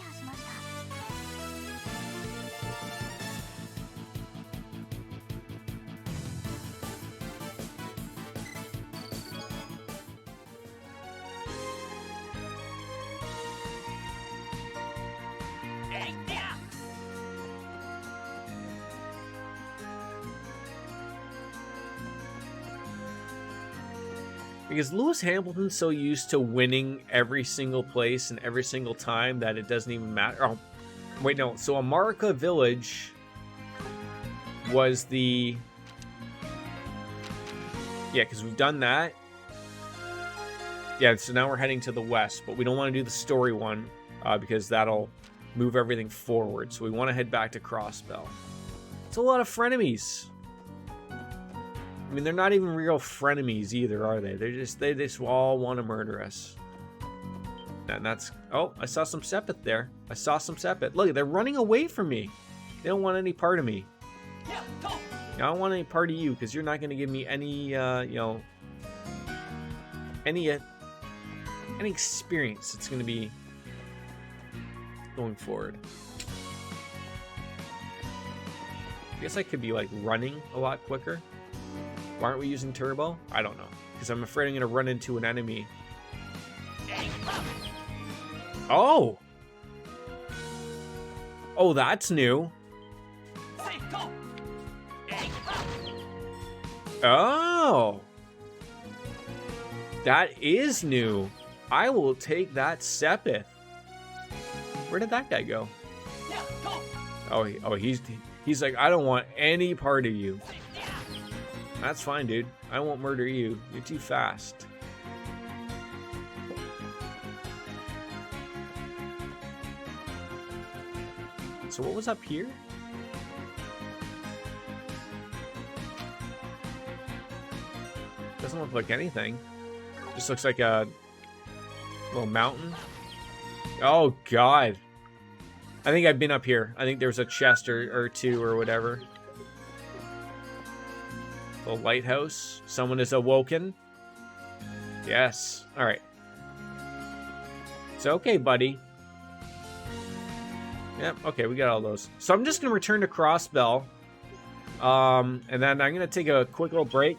Because Lewis Hamilton's so used to winning every single place and every single time that it doesn't even matter. Oh, wait, no. So America Village was the... Yeah, because we've done that. Yeah, so now we're heading to the west, but we don't want to do the story one because that'll move everything forward. So we want to head back to Crossbell. It's a lot of frenemies. I mean, they're not even real frenemies either, are they? They just all want to murder us. And that's... Oh, I saw some Sepith there. I saw some Sepith. Look, they're running away from me. They don't want any part of me. Yeah, go. I don't want any part of you, because you're not going to give me any, you know... Any experience that's going to be going forward. I guess I could be, like, running a lot quicker. Why aren't we using turbo? I don't know. Because I'm afraid I'm going to run into an enemy. Oh! Oh, that's new. Oh! That is new. I will take that Sepith. Where did that guy go? Oh, he's like, I don't want any part of you. That's fine, dude. I won't murder you. You're too fast. So what was up here? Doesn't look like anything. Just looks like a little mountain. Oh, God. I think I've been up here. I think there was a chest or two or whatever. The lighthouse. Someone is awoken. Yes. All right. It's okay, buddy. Yep. Okay, we got all those. So I'm just gonna return to Crossbell, and then I'm gonna take a quick little break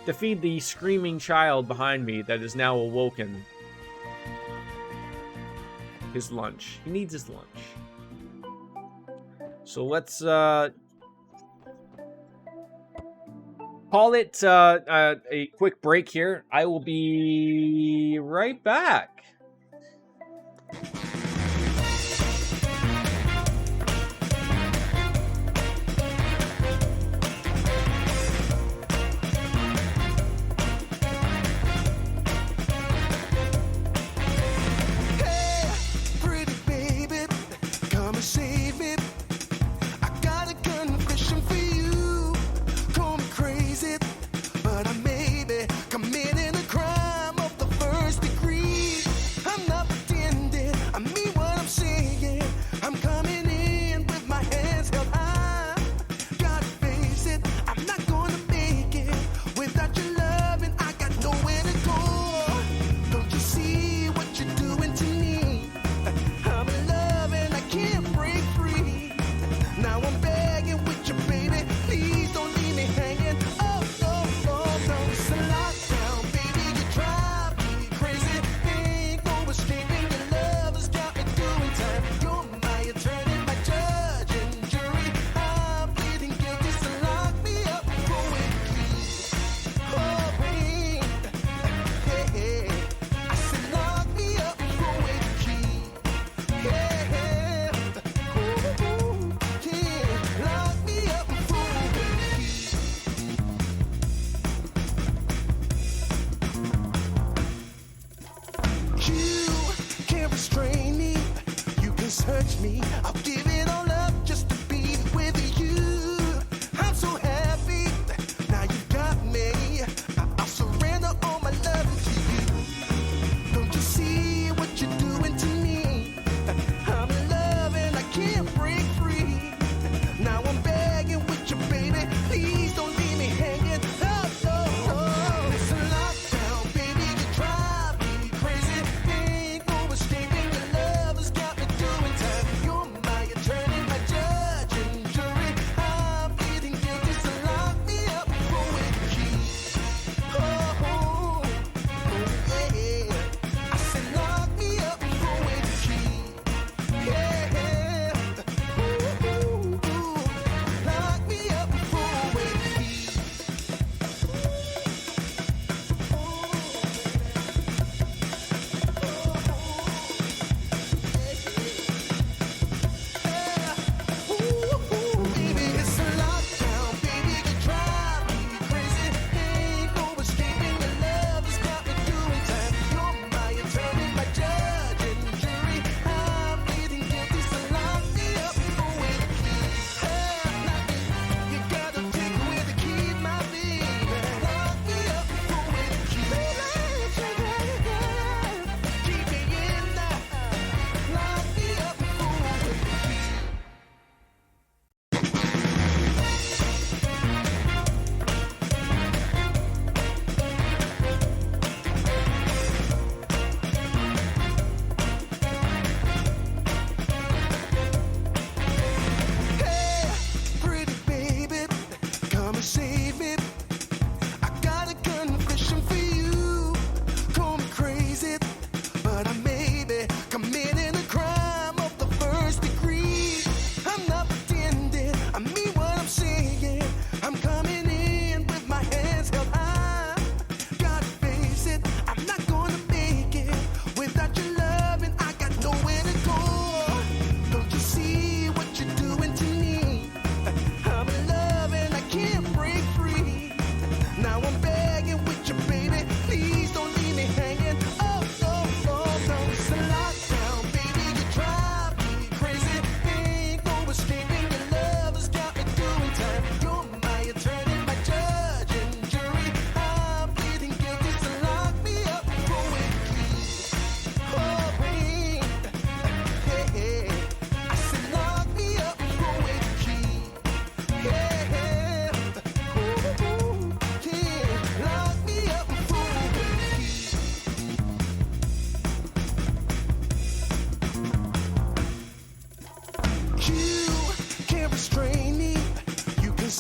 to feed the screaming child behind me that is now awoken. His lunch. He needs his lunch. So let's call it a quick break here. I will be right back.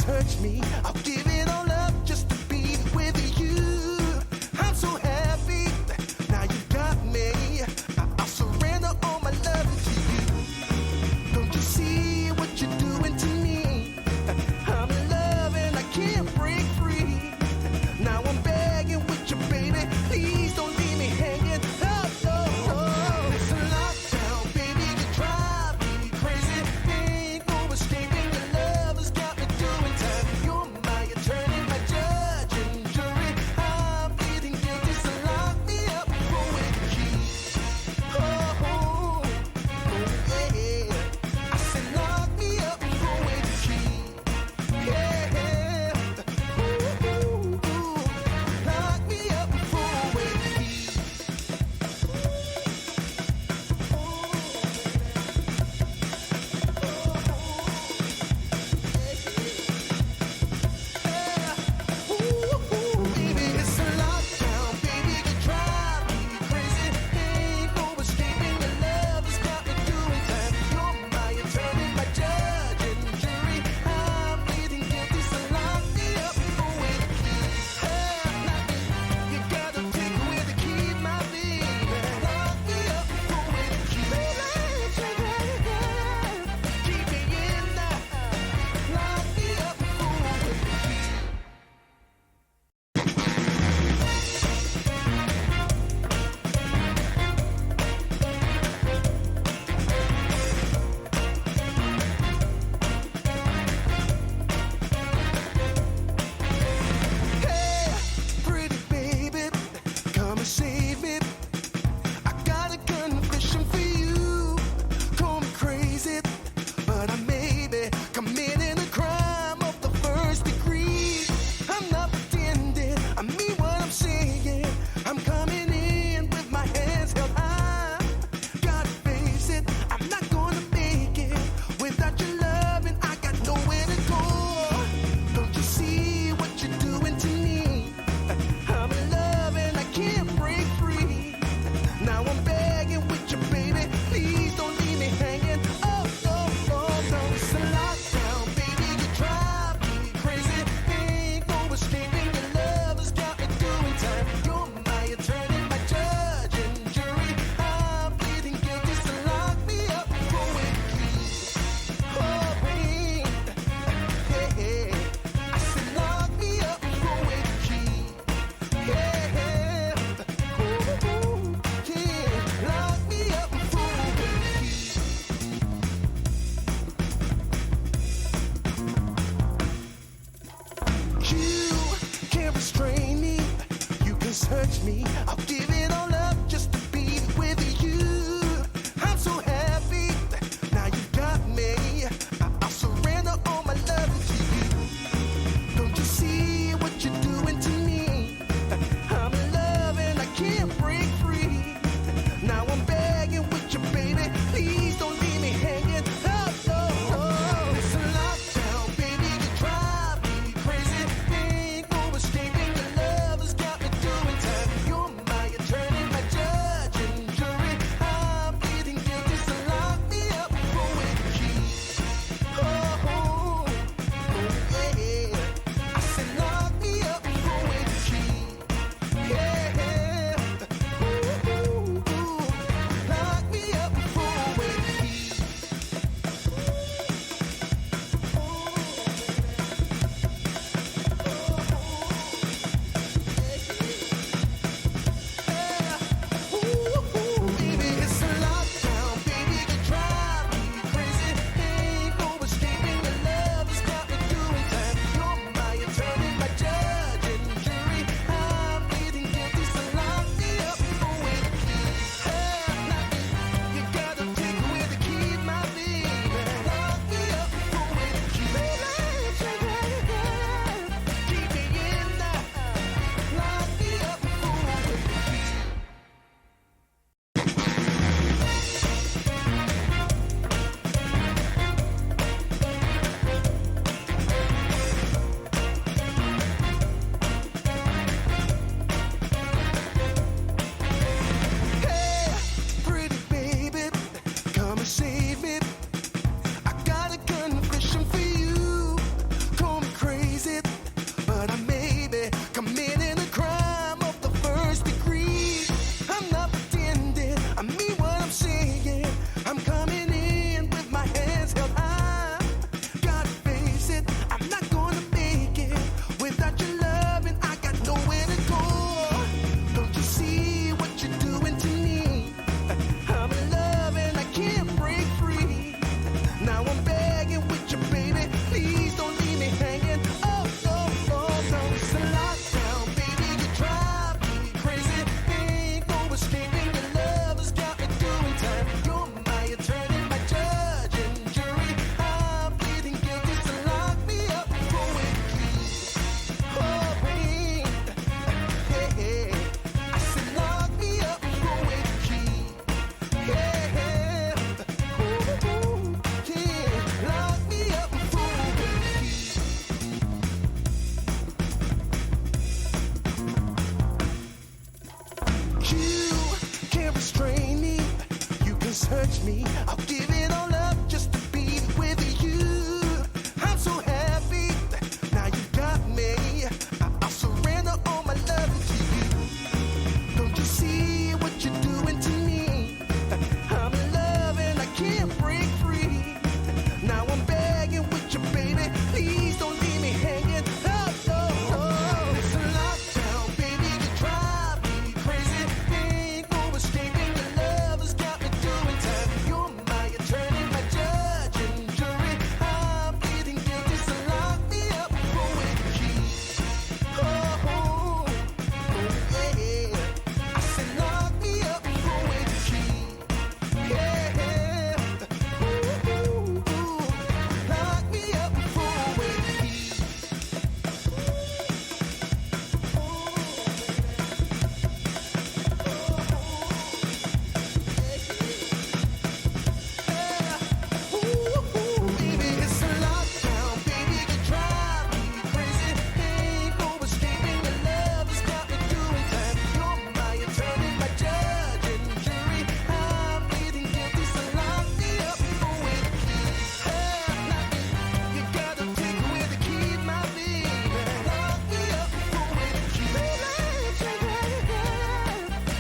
search me. I'll give it all up just to be with you. I'm so happy, now you got me. I'll surrender all my love to you. Don't you see what you're doing to me? I'm in love and I can't break free. Now I'm begging with you, baby. Please don't leave me hanging. Oh, oh, oh. It's a lockdown, baby. You drive me crazy. Ain't no escaping. Your love has got me doing time. You're my attraction. me. I'll give it all up just to be with you. I'm so happy. Now you got me. I'll surrender all my love to you. Don't you see what you're doing to me? I'm in love and I can't break free. Now I'm begging with you, baby. Please don't leave me hanging. Oh, oh, oh. It's a lockdown, baby. You drive me crazy. Ain't no escaping. Your love has got me doing time. You're my attorney, my judge and jury. I'm pleading guilty, so lock me up with the key. Oh, oh, oh, yeah. I said lock me up with the key. Yeah. Ooh, ooh, ooh. Lock me up with the key. Baby, it's a lockdown, baby, you drive me crazy. Ain't no escaping, your love has got me doing time. You're my attorney, my judge and jury. I'm pleading guilty, so lock me up with the key. You gotta take away the key, my baby. Lock me up with the key.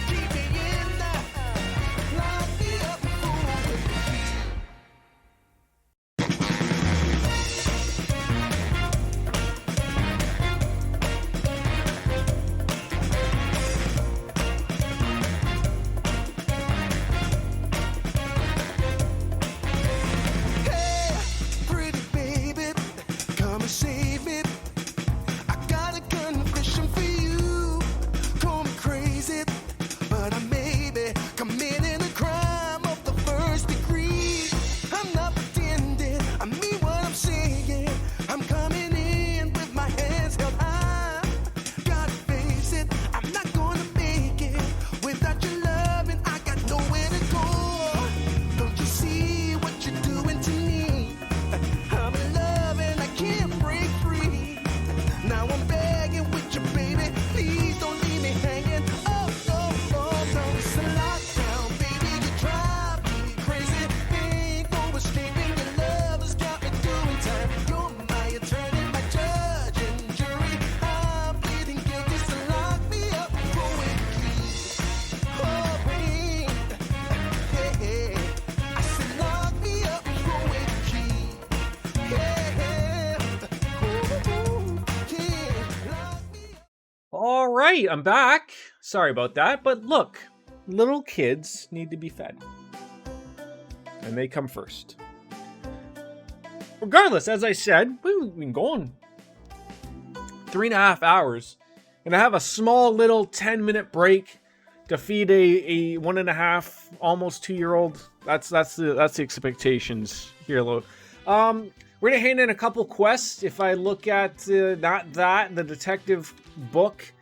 Keep me in there. Lock me up with the key. Hey, pretty baby, come and save me. I got a confession for you. Call me crazy, but I may be committing a crime of the first degree. I'm not pretending, I mean what I'm saying. I'm coming in with my hands held high. Gotta face it, I'm not gonna make it without your love, and I got nowhere to go. Don't you see what you're doing to me? I'm in love and I can't break free. Now I'm begging with you, baby. Please don't leave me hanging. Oh, oh, oh, no, it's a lockdown, baby. You drive me crazy. Ain't no escaping. Your love has got me doing time. You're my attorney, my judge and jury. I'm pleading guilty, so lock me up with the key. Oh, babe. Hey, I said lock me up with the key. Yeah. Ooh, yeah. Lock me up. All right, I'm back. Sorry about that, but look, little kids need to be fed. And they come first. Regardless, as I said, we've been going 3.5 hours. And I have a small little 10-minute break to feed a 1.5, almost 2-year-old. That's the expectations here, Lo. We're gonna hand in a couple quests. If I look at the detective book,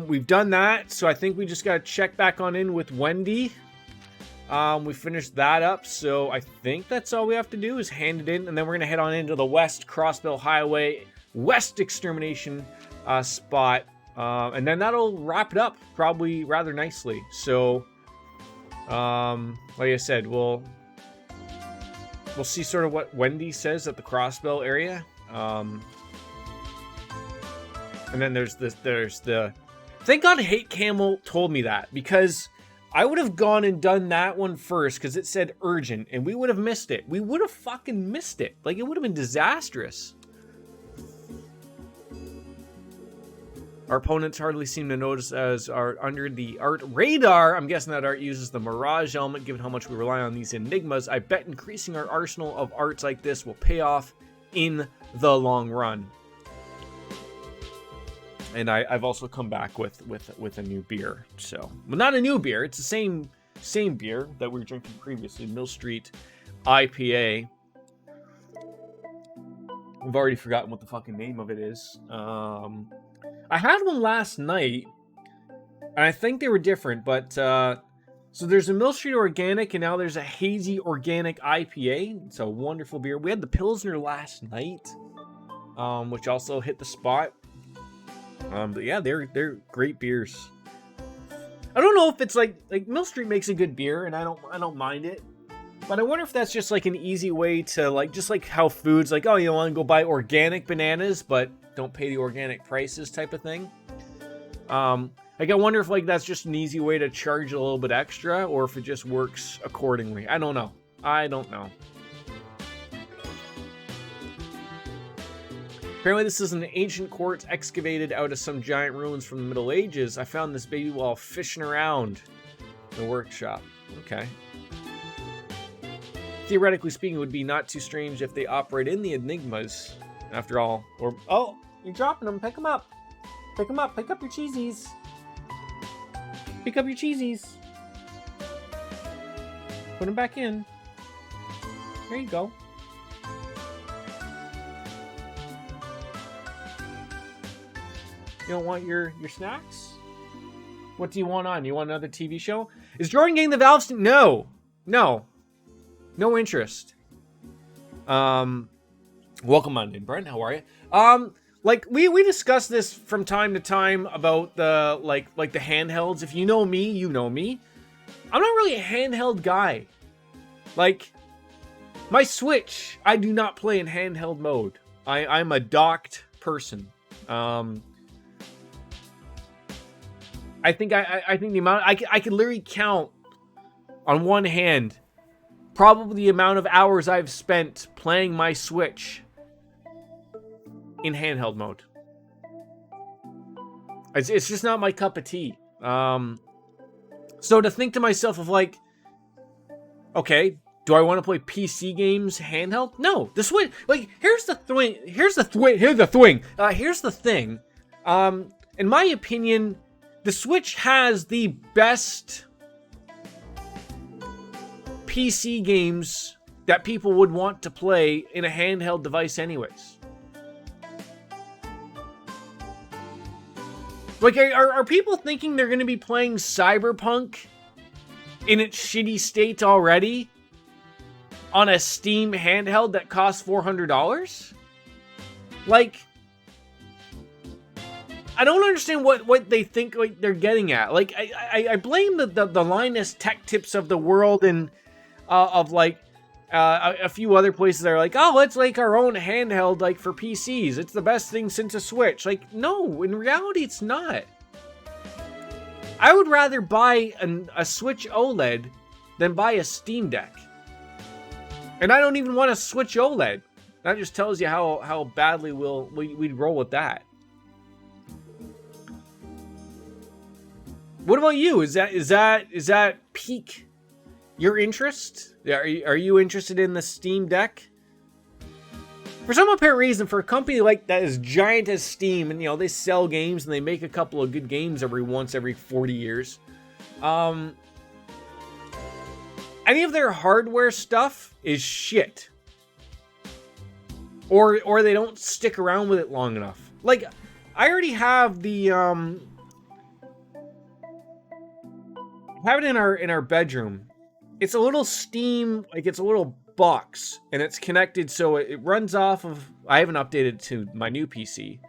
we've done that. So I think we just gotta check back on in with Wendy. We finished that up, so I think that's all we have to do is hand it in, and then we're gonna head on into the West Crossbill Highway West Extermination spot, and then that'll wrap it up probably rather nicely. So, like I said, we'll see sort of what Wendy says at the Crossbill area, and then there's the. Thank God Hate Camel told me that, because I would have gone and done that one first because it said urgent, and we would have missed it. We would have fucking missed it. Like, it would have been disastrous. Our opponents hardly seem to notice as are under the art radar. I'm guessing that art uses the Mirage element, given how much we rely on these enigmas. I bet increasing our arsenal of arts like this will pay off in the long run. And I've also come back with a new beer. So, well, not a new beer. It's the same beer that we were drinking previously, Mill Street IPA. I've already forgotten what the fucking name of it is. I had one last night, and I think they were different, but so there's a Mill Street Organic, and now there's a Hazy Organic IPA. It's a wonderful beer. We had the Pilsner last night, which also hit the spot. But yeah, they're great beers. I don't know if it's like Mill Street makes a good beer, and I don't mind it. But I wonder if that's just like an easy way to like, just like how foods like, oh, you want to go buy organic bananas, but don't pay the organic prices type of thing. Like I wonder if like that's just an easy way to charge a little bit extra, or if it just works accordingly. I don't know. I don't know. Apparently this is an ancient quartz excavated out of some giant ruins from the Middle Ages. I found this baby while fishing around the workshop. Okay. Theoretically speaking, it would be not too strange if they operate in the enigmas, after all. Or, oh, you're dropping them. Pick them up. Pick them up. Pick up your cheesies. Pick up your cheesies. Put them back in. There you go. You don't want your snacks? What do you want on? You want another TV show? Is Jordan getting the Valve? No. No. No interest. Welcome on in, Brent. How are you? Like we discuss this from time to time about the like the handhelds. If you know me, you know me. I'm not really a handheld guy. Like my Switch, I do not play in handheld mode. I'm a docked person. I think the amount I could literally count on one hand probably the amount of hours I've spent playing my Switch in handheld mode. It's just not my cup of tea. So to think to myself of like, okay, do I want to play PC games handheld? No, the Switch. Like, here's the thing. In my opinion, the Switch has the best PC games that people would want to play in a handheld device anyways. Like, are people thinking they're going to be playing Cyberpunk in its shitty state already on a Steam handheld that costs $400? Like, I don't understand what they think like they're getting at. Like, I blame the Linus Tech Tips of the world and of like a few other places that are like, oh, let's make our own handheld like for PCs. It's the best thing since a Switch. Like, no, in reality, it's not. I would rather buy a Switch OLED than buy a Steam Deck. And I don't even want a Switch OLED. That just tells you how badly we'd roll with that. What about you? Is that pique your interest? Are you interested in the Steam Deck? For some apparent reason, for a company like that as giant as Steam, and you know they sell games and they make a couple of good games every 40 years. Any of their hardware stuff is shit, or they don't stick around with it long enough. Like, I already have the have it in our bedroom. It's a little Steam, like it's a little box, and it's connected so it runs off of. I haven't updated to my new PC.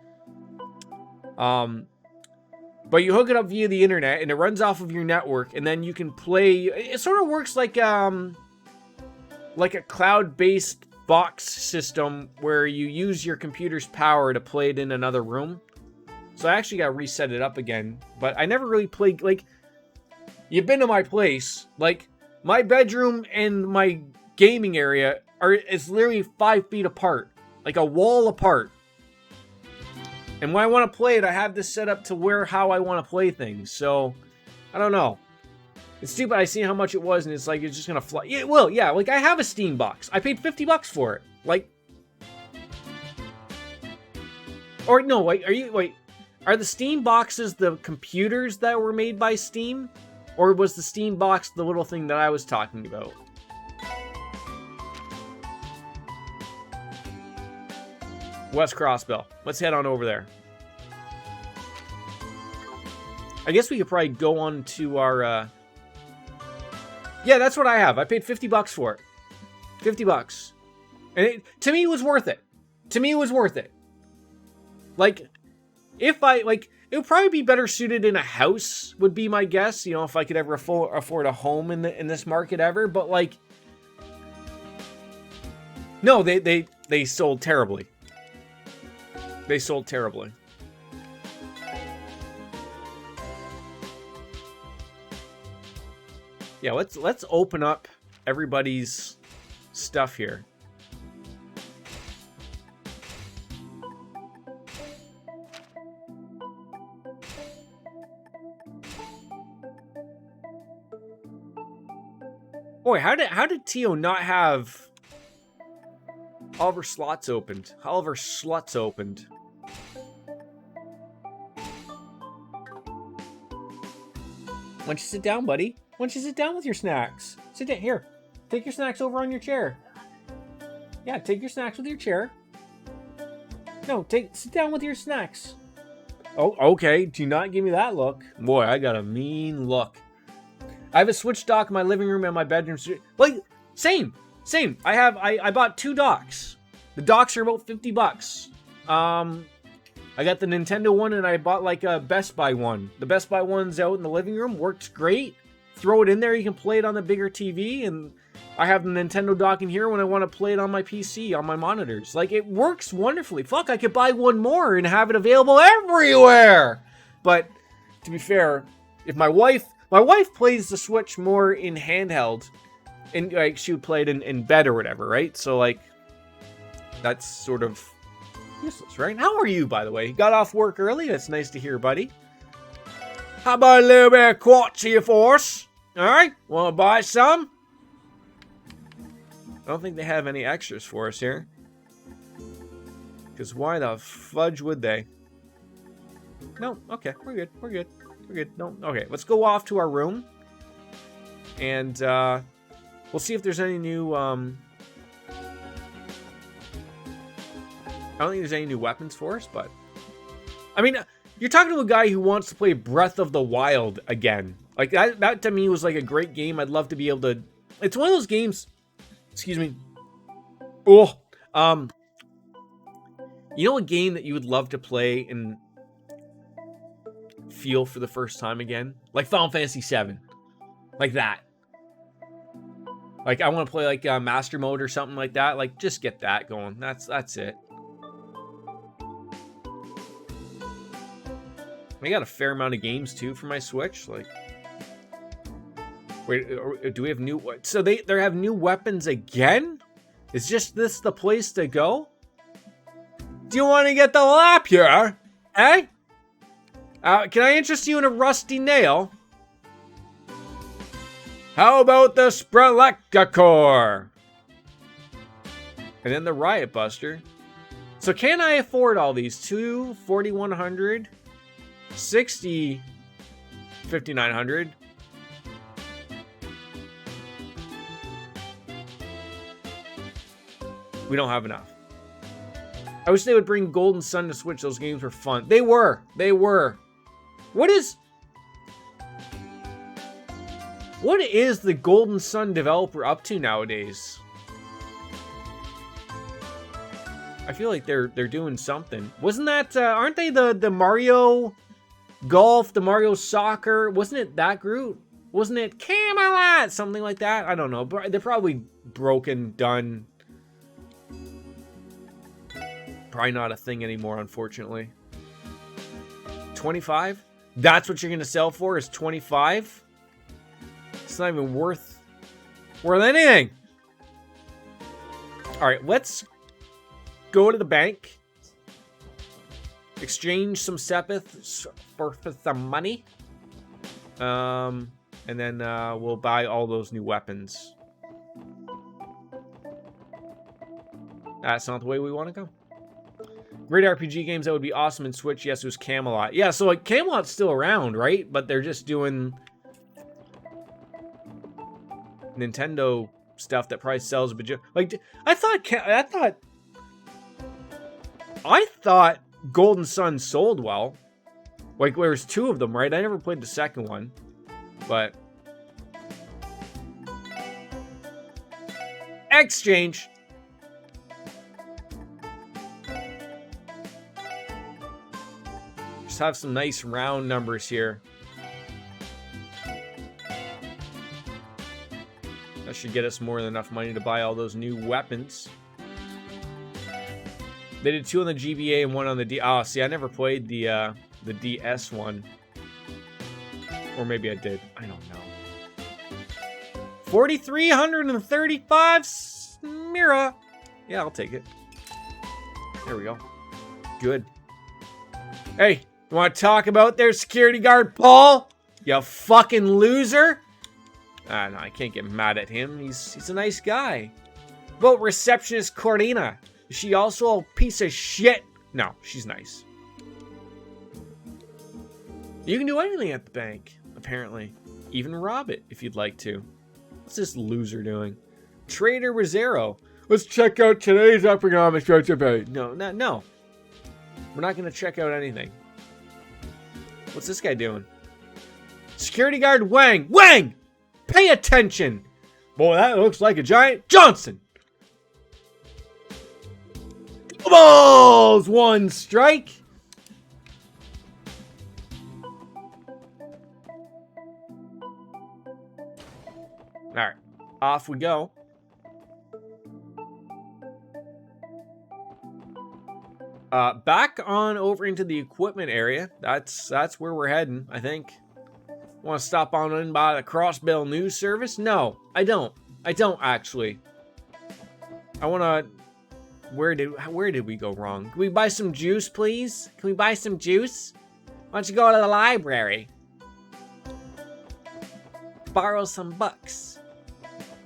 But you hook it up via the internet, and it runs off of your network, and then you can play. It sort of works like a cloud-based box system where you use your computer's power to play it in another room. So I actually got to reset it up again, but I never really played like. You've been to my place, like my bedroom and my gaming area is literally 5 feet apart, like a wall apart. And when I want to play it, I have this set up to how I want to play things. So I don't know. It's stupid. I see how much it was, and it's like it's just gonna fly. Yeah, well, yeah. Like I have a Steam box. I paid $50 for it. Like, or no, wait. Are the Steam boxes the computers that were made by Steam? Or was the Steam box the little thing that I was talking about? West Crossbell. Let's head on over there. I guess we could probably go on to our... Yeah, that's what I have. I paid $50 for it. $50. And to me, it was worth it. To me, it was worth it. Like, if I... Like, it would probably be better suited in a house, would be my guess. You know, if I could ever afford a home in this market ever. But, like, No, they sold terribly. They sold terribly. Yeah, let's open up everybody's stuff here. Boy, how did Tio not have all of her slots opened? All of her sluts opened. Why don't you sit down, buddy? Why don't you sit down with your snacks? Sit down. Here. Take your snacks over on your chair. Yeah, take your snacks with your chair. No, sit down with your snacks. Oh, okay. Do not give me that look. Boy, I got a mean look. I have a Switch dock in my living room and my bedroom. Like, same. I bought 2 docks. The docks are about $50. I got the Nintendo one and I bought like a Best Buy one. The Best Buy one's out in the living room. Works great. Throw it in there. You can play it on the bigger TV. And I have the Nintendo dock in here when I want to play it on my PC, on my monitors. Like, it works wonderfully. Fuck, I could buy one more and have it available everywhere. But, to be fair, if my wife plays the Switch more in handheld. And, like, she would play it in bed or whatever, right? So, like, that's sort of useless, right? How are you, by the way? Got off work early? That's nice to hear, buddy. How about a little bit of quartz here for us? Alright, want to buy some? I don't think they have any extras for us here. Because why the fudge would they? No, okay, we're good. No, okay, let's go off to our room. And, we'll see if there's any new, I don't think there's any new weapons for us, but... I mean, you're talking to a guy who wants to play Breath of the Wild again. Like, that to me was like a great game. I'd love to be able to... It's one of those games... Excuse me. Oh, you know a game that you would love to play and feel for the first time again? Like Final Fantasy VII. Like that. Like, I want to play like Master Mode or something like that. Like, just get that going. That's it. I got a fair amount of games too for my Switch. Like, wait, do we have new? So they have new weapons again? Is just this the place to go? Do you want to get the lap here? Eh? Can I interest you in a rusty nail? How about the Sprelectacore? And then the Riot Buster. So can I afford all these? 2 4100, 60 5900. We don't have enough. I wish they would bring Golden Sun to Switch. Those games were fun. They were. What is the Golden Sun developer up to nowadays? I feel like they're doing something. Wasn't that aren't they the Mario Golf, the Mario Soccer? Wasn't it that group? Wasn't it Camelot? Something like that? I don't know. But they're probably broken, done. Probably not a thing anymore, unfortunately. 25? That's what you're gonna sell for? Is 25? It's not even worth anything. All right, let's go to the bank, exchange some Sepith for some money, and then we'll buy all those new weapons. That's not the way we want to go. Great RPG games that would be awesome in Switch. Yes, it was Camelot. Yeah, so like Camelot's still around, right? But they're just doing Nintendo stuff that probably sells a bajillion. Like, I thought Golden Sun sold well. Like, there's 2 of them, right? I never played the second one, but exchange. Just have some nice round numbers here. That should get us more than enough money to buy all those new weapons. They did 2 on the GBA and 1 on the D. Oh, see, I never played the DS one. Or maybe I did. I don't know. 4,335 Mira. Yeah, I'll take it. There we go. Good. Hey, you want to talk about their security guard, Paul? You fucking loser. Ah, no, I can't get mad at him. He's a nice guy. About receptionist Corina. Is she also a piece of shit? No, she's nice. You can do anything at the bank, apparently. Even rob it, if you'd like to. What's this loser doing? Trader Rosero. Let's check out today's economic structure. No. We're not going to check out anything. What's this guy doing? Security guard Wang. Wang! Pay attention! Boy, that looks like a giant Johnson. Balls! 1 strike. Alright, off we go. Back on over into the equipment area. That's where we're heading, I think. Want to stop on in by the Crossbell News Service? No, I don't. I don't actually. I want to... Where did we go wrong? Can we buy some juice, please? Can we buy some juice? Why don't you go to the library? Borrow some bucks.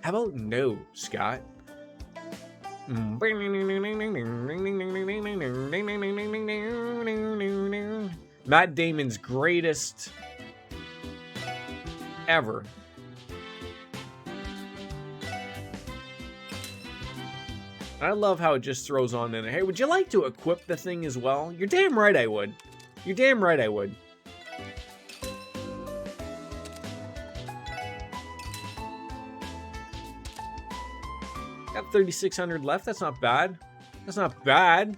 How about no, Scott? Matt Damon's greatest ever. I love how it just throws on in there. Hey, would you like to equip the thing as well? You're damn right I would. You're damn right I would. Got 3,600 left. That's not bad. That's not bad.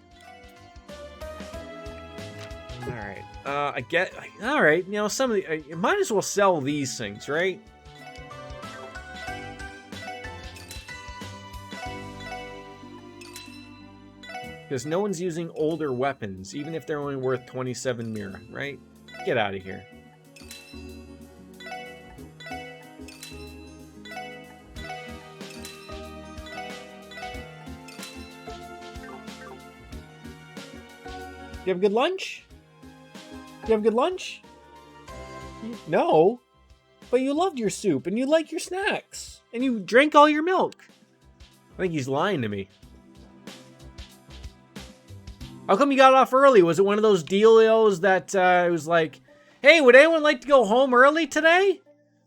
All right. I get. All right. You know, some of the. You might as well sell these things, right? Because no one's using older weapons, even if they're only worth 27 Mira, right? Get out of here. You have a good lunch? You have a good lunch? No. But you loved your soup, and you like your snacks. And you drank all your milk. I think he's lying to me. How come you got off early? Was it one of those dealios that it was like, hey, would anyone like to go home early today?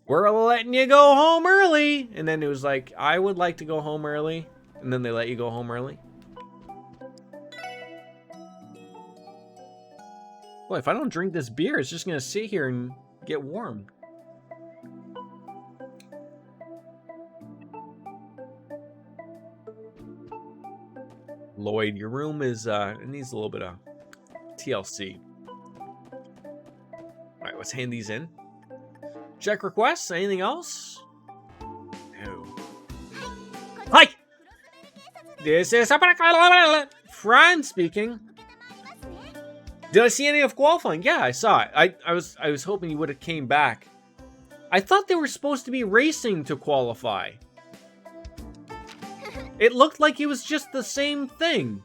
We're letting you go home early. And then it was like, I would like to go home early. And then they let you go home early. Well, if I don't drink this beer, it's just going to sit here and get warm. Lloyd, your room is, it needs a little bit of TLC. Alright, let's hand these in. Check requests, anything else? No. Hi! This is Fran speaking. Did I see any of qualifying? Yeah, I saw it. I was hoping you would have came back. I thought they were supposed to be racing to qualify. It looked like it was just the same thing.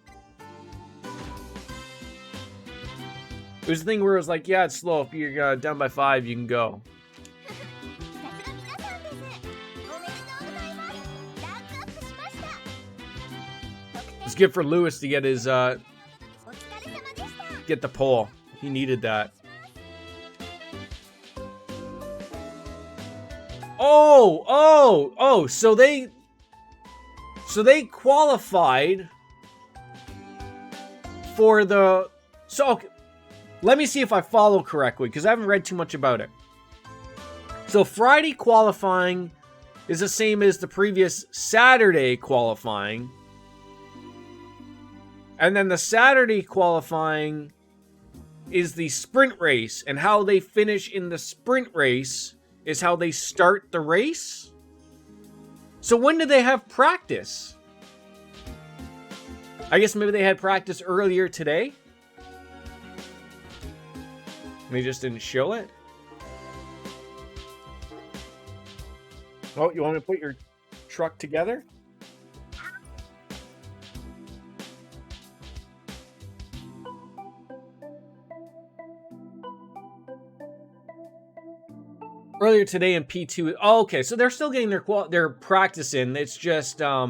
It was the thing where it was like, yeah, it's slow. If you're down by 5, you can go. It's good for Lewis to get his, get the pole. He needed that. Oh, so they qualified for the... So, okay, let me see if I follow correctly, because I haven't read too much about it. So, Friday qualifying is the same as the previous Saturday qualifying. And then the Saturday qualifying is the sprint race. And how they finish in the sprint race is how they start the race? So when do they have practice? I guess maybe they had practice earlier today. They just didn't show it. Oh, you want me to put your truck together? Earlier today in P2. Oh, okay, so they're still getting their practice in. It's just I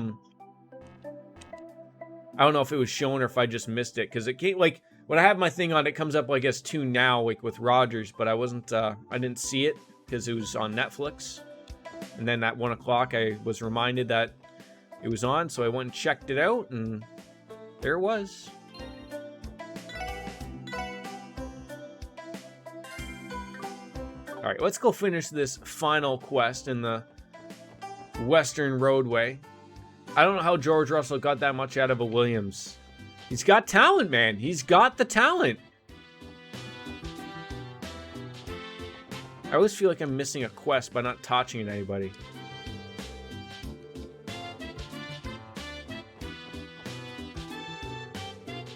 don't know if it was shown or if I just missed it, because it came like when I have my thing on, it comes up, I guess, 2 now, like with Rogers, but I didn't see it because it was on Netflix. And then at 1 o'clock, I was reminded that it was on, so I went and checked it out, and there it was. All right, let's go finish this final quest in the Western Roadway. I don't know how George Russell got that much out of a Williams. He's got talent, man. He's got the talent. I always feel like I'm missing a quest by not touching anybody.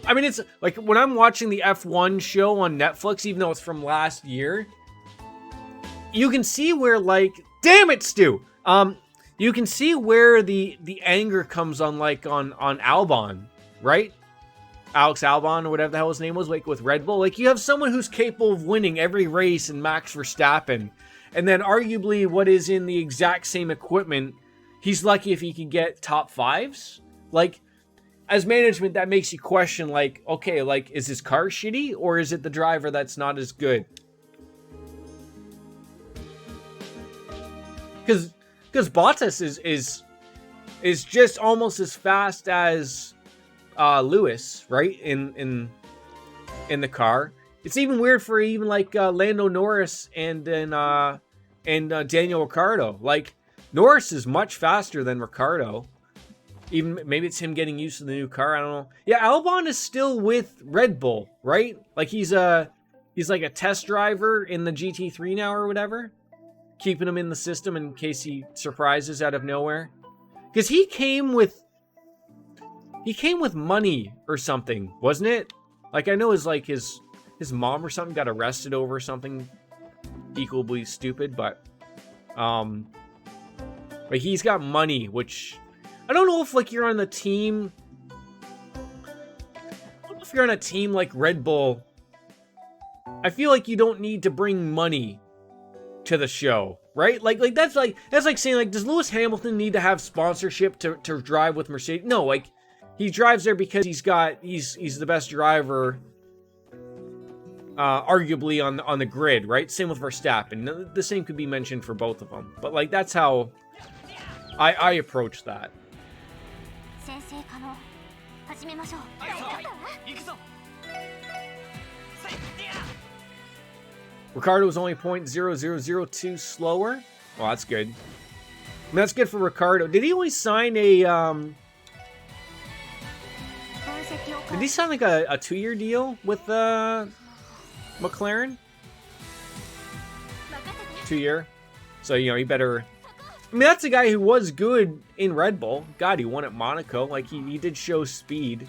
I mean, it's like when I'm watching the F1 show on Netflix, even though it's from last year, you can see where, like, damn it, Stu. You can see where the anger comes on, like, on Albon, right? Alex Albon, or whatever the hell his name was, like, with Red Bull. Like, you have someone who's capable of winning every race in Max Verstappen. And then arguably what is in the exact same equipment, he's lucky if he can get top 5s. Like, as management, that makes you question, like, okay, like, is his car shitty? Or is it the driver that's not as good? Because Bottas is just almost as fast as Lewis, right? In the car. It's even weird for even like Lando Norris and Daniel Ricciardo. Like, Norris is much faster than Ricciardo. Even maybe it's him getting used to the new car. I don't know. Yeah, Albon is still with Red Bull, right? Like he's like a test driver in the GT3 now or whatever. Keeping him in the system in case he surprises out of nowhere. Because he came with money or something, wasn't it? Like, I know his mom or something got arrested over something equally stupid, but he's got money, which I don't know if, like, you're on the team. I don't know if you're on a team like Red Bull. I feel like you don't need to bring money to the show, right? Like that's like saying, like, does Lewis Hamilton need to have sponsorship to drive with Mercedes? No, like, he drives there because he's the best driver, arguably on the grid, right? Same with Verstappen. The same could be mentioned for both of them. But, like, that's how I approach that. Ricciardo was only 0.0002 slower. Well, that's good. I mean, that's good for Ricciardo. Did he only sign a Did he sign like a 2-year deal with McLaren? 2-year. So, you know, he better. I mean, that's a guy who was good in Red Bull. God, he won at Monaco. Like, he did show speed.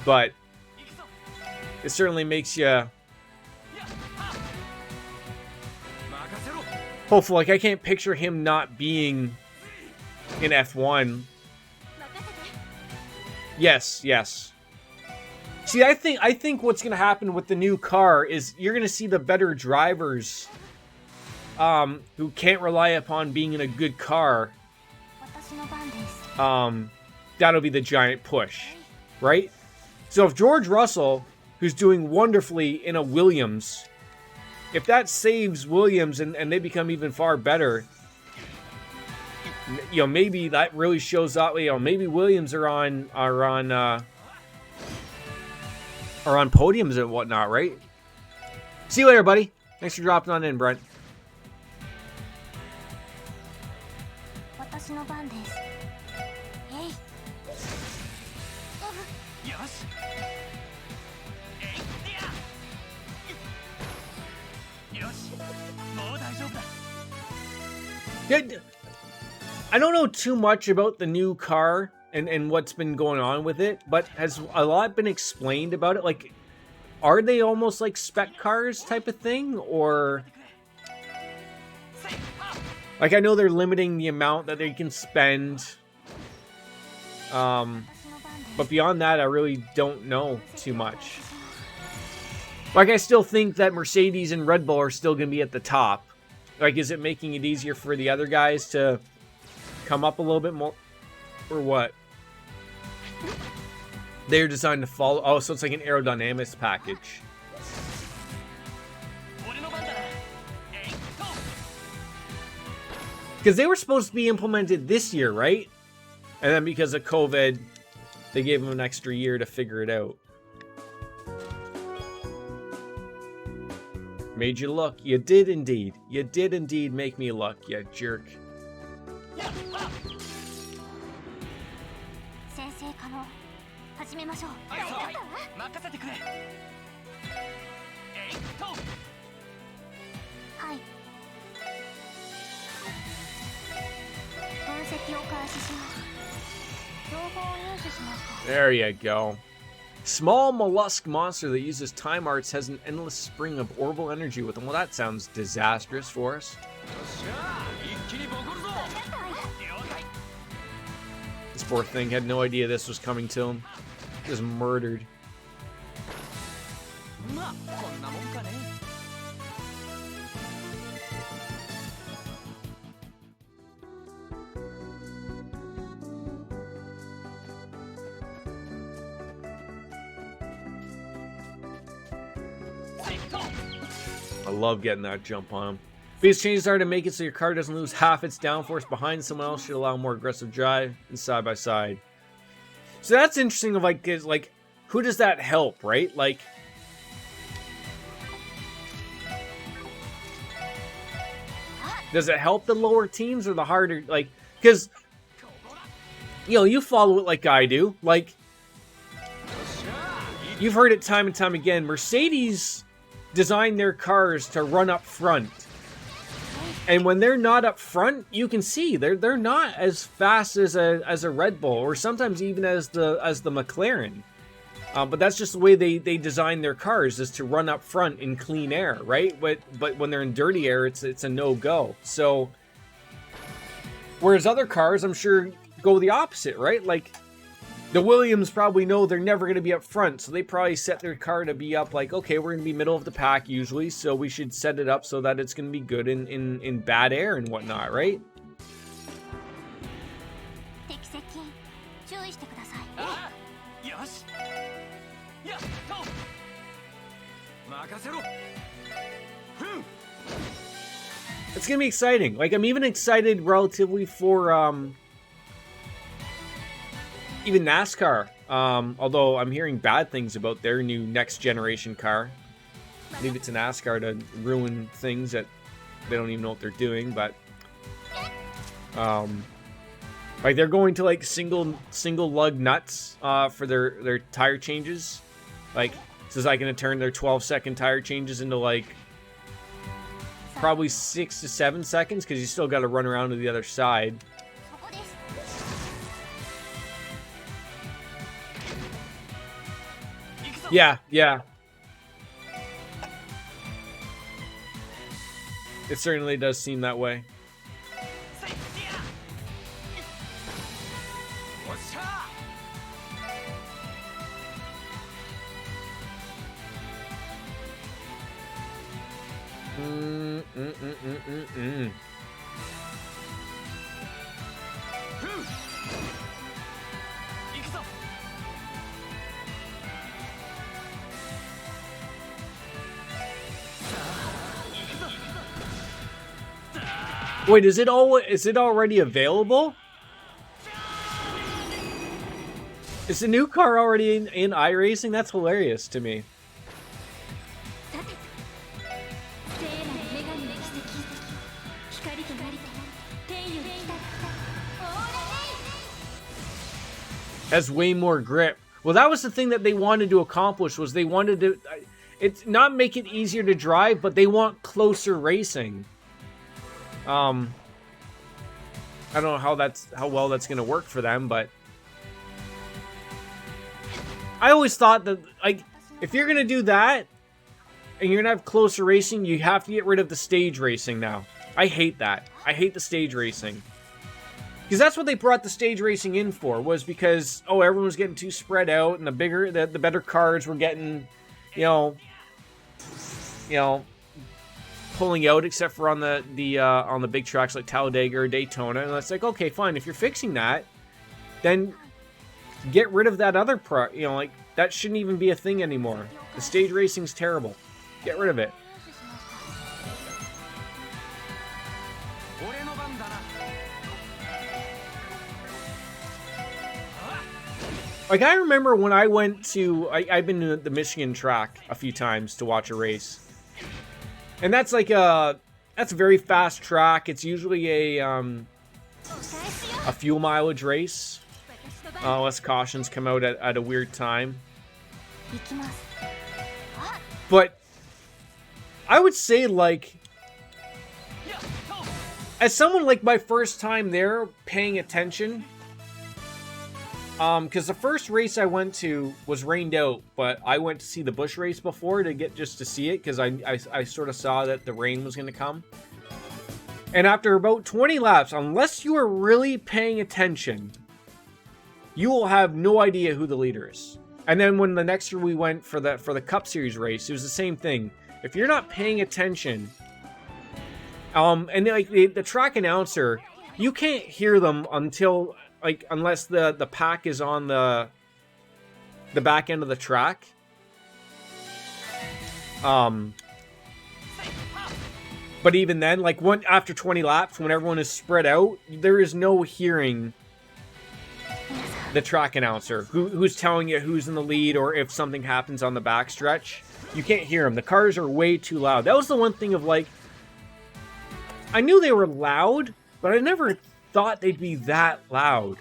But it certainly makes you hopeful. Like, I can't picture him not being in F1. Yes. See, I think what's gonna happen with the new car is you're gonna see the better drivers, who can't rely upon being in a good car. That'll be the giant push, right? So if George Russell, who's doing wonderfully in a Williams, if that saves Williams and they become even far better, you know, maybe that really shows up. You know, maybe Williams are on podiums and whatnot, right? See you later, buddy. Thanks for dropping on in, Brent. I don't know too much about the new car and what's been going on with it, but has a lot been explained about it? Like, are they almost like spec cars type of thing, or like I know they're limiting the amount that they can spend, but beyond that, I really don't know too much. Like, I still think that Mercedes and Red Bull are still going to be at the top. Like, is it making it easier for the other guys to come up a little bit more, or what? They're designed to follow. Oh, so it's like an aerodynamics package. Because they were supposed to be implemented this year, right? And then because of COVID, they gave them an extra year to figure it out. Made you look. You did indeed. You did indeed make me look, you jerk. There you go. Small mollusk monster that uses time arts has an endless spring of orbital energy with them. Well, that sounds disastrous for us. This poor thing had no idea this was coming to him. He was murdered. I love getting that jump on him. These changes are to make it so your car doesn't lose half its downforce behind someone else, should allow more aggressive drive and side by side. So that's interesting. Of like, is like, who does that help, right? Like, does it help the lower teams or the harder? Like, because you know, you follow it like I do. Like, you've heard it time and time again. Mercedes design their cars to run up front, and when they're not up front, you can see they're not as fast as a Red Bull, or sometimes even as the McLaren. But that's just the way they design their cars, is to run up front in clean air, right? But when they're in dirty air, it's a no-go. So whereas other cars, I'm sure, go the opposite, right? Like, the Williams probably know they're never going to be up front, so they probably set their car to be up like, okay, we're going to be middle of the pack usually, so we should set it up so that it's going to be good in bad air and whatnot, right? It's going to be exciting. Like, I'm even excited relatively for even NASCAR, although I'm hearing bad things about their new next generation car. Leave it to NASCAR to ruin things that they don't even know what they're doing, but like, they're going to like single lug nuts for their tire changes. Like, this is like going to turn their 12-second tire changes into like probably 6 to 7 seconds, because you still got to run around to the other side. Yeah. It certainly does seem that way. Wait, is it already available? Is the new car already in iRacing? That's hilarious to me. Has way more grip. Well, that was the thing that they wanted to accomplish, was they wanted to, it's not make it easier to drive, but they want closer racing. I don't know how well that's gonna work for them, but I always thought that, like, if you're gonna do that and you're gonna have closer racing, you have to get rid of the stage racing now. I hate that. I hate the stage racing. Because that's what they brought the stage racing in for, was because, oh, everyone was getting too spread out, and the better cars were getting, you know, pulling out, except for on the big tracks like Talladega or Daytona. And it's like, okay, fine, if you're fixing that, then get rid of that other like, that shouldn't even be a thing anymore. The stage racing's terrible. Get rid of it. Like, I remember when I went to, I've been to the Michigan track a few times to watch a race. And that's like that's a very fast track. It's usually a fuel mileage race. Unless cautions come out at a weird time. But I would say, like, as someone, like, my first time there paying attention, because the first race I went to was rained out, but I went to see the Busch race before just to see it, because I sort of saw that the rain was going to come. And after about 20 laps, unless you are really paying attention, you will have no idea who the leader is. And then when the next year we went for the Cup Series race, it was the same thing. If you're not paying attention, and like the track announcer, you can't hear them until, like, unless the pack is on the back end of the track. But even then, like, after 20 laps, when everyone is spread out, there is no hearing the track announcer who's telling you who's in the lead, or if something happens on the backstretch. You can't hear them. The cars are way too loud. That was the one thing of, like, I knew they were loud, but I never thought they'd be that loud.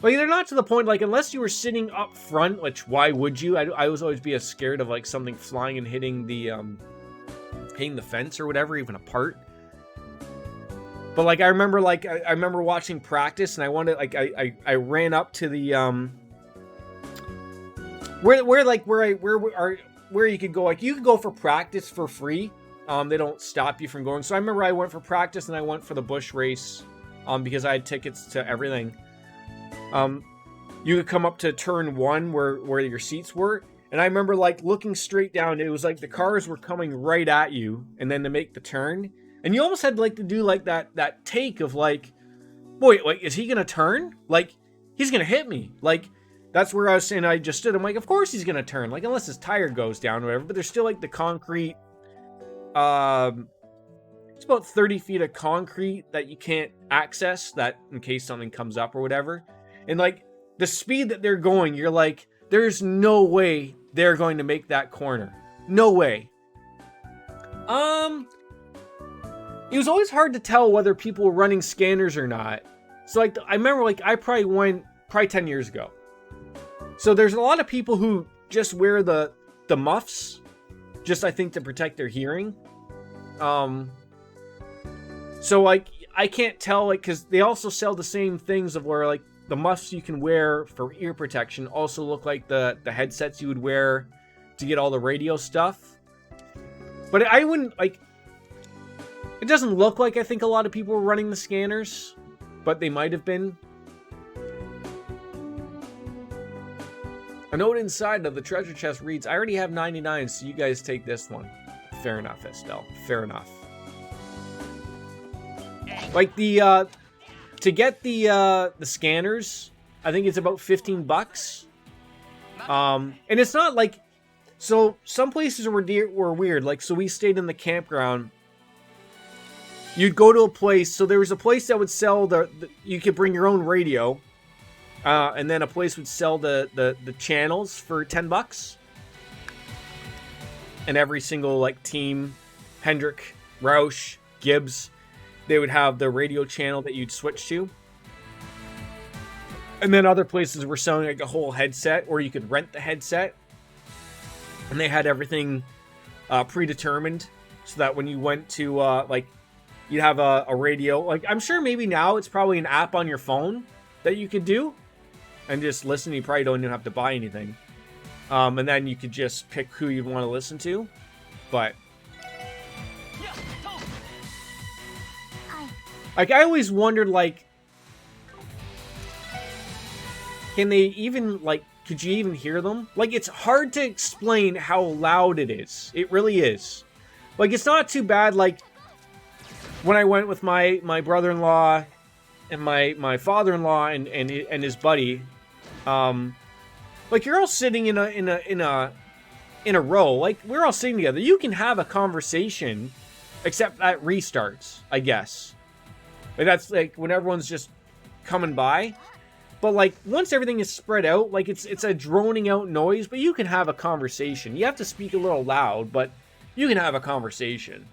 Like, they're not to the point, like, unless you were sitting up front, which, why would you? I was always be scared of, like, something flying and hitting the fence or whatever, even a part. But, like, I remember watching practice, and I wanted, like, I ran up to the, where you could go, like, you could go for practice for free. They don't stop you from going. So I remember I went for practice, and I went for the Busch race, because I had tickets to everything. You could come up to turn 1 where your seats were, and I remember, like, looking straight down. It was like the cars were coming right at you, and then to make the turn, and you almost had, like, to do, like, that take of, like, boy, like, is he gonna turn? Like, he's gonna hit me. Like, that's where I was saying I just stood. I'm like, of course he's gonna turn, like, unless his tire goes down or whatever. But there's still, like, the concrete. It's about 30 feet of concrete that you can't access, that in case something comes up or whatever. And, like, the speed that they're going, you're like, there's no way they're going to make that corner. No way. It was always hard to tell whether people were running scanners or not. So, like, I remember, like, I probably went 10 years ago. So there's a lot of people who just wear the muffs, just, I think, to protect their hearing. So, like, I can't tell, like, because they also sell the same things of where, like, the muffs you can wear for ear protection also look like the headsets you would wear to get all the radio stuff. But I wouldn't, like, it doesn't look like I think a lot of people were running the scanners, but they might have been. A note inside of the treasure chest reads, I already have 99, so you guys take this one. Fair enough, Estelle. Fair enough. Like, to get the scanners, I think it's about $15. And it's not like, so some places were weird. Like, so we stayed in the campground. You'd go to a place, so there was a place that would sell you could bring your own radio. And then a place would sell the channels for $10. And every single, like, team, Hendrick, Roush, Gibbs, they would have the radio channel that you'd switch to. And then other places were selling, like, a whole headset, or you could rent the headset. And they had everything predetermined, so that when you went to, like, You'd have a radio. Like, I'm sure maybe now it's probably an app on your phone that you could do. And just listen. You probably don't even have to buy anything. And then you could just pick who you'd want to listen to. But... like, I always wondered, like... can they even, like... could you even hear them? Like, it's hard to explain how loud it is. It really is. Like, it's not too bad, like... when I went with my brother-in-law... and my father-in-law and his buddy... like, you're all sitting in a row. Like, we're all sitting together. You can have a conversation, except at restarts, I guess. Like, that's like when everyone's just coming by. But like, once everything is spread out, like it's a droning out noise, but you can have a conversation. You have to speak a little loud, but you can have a conversation.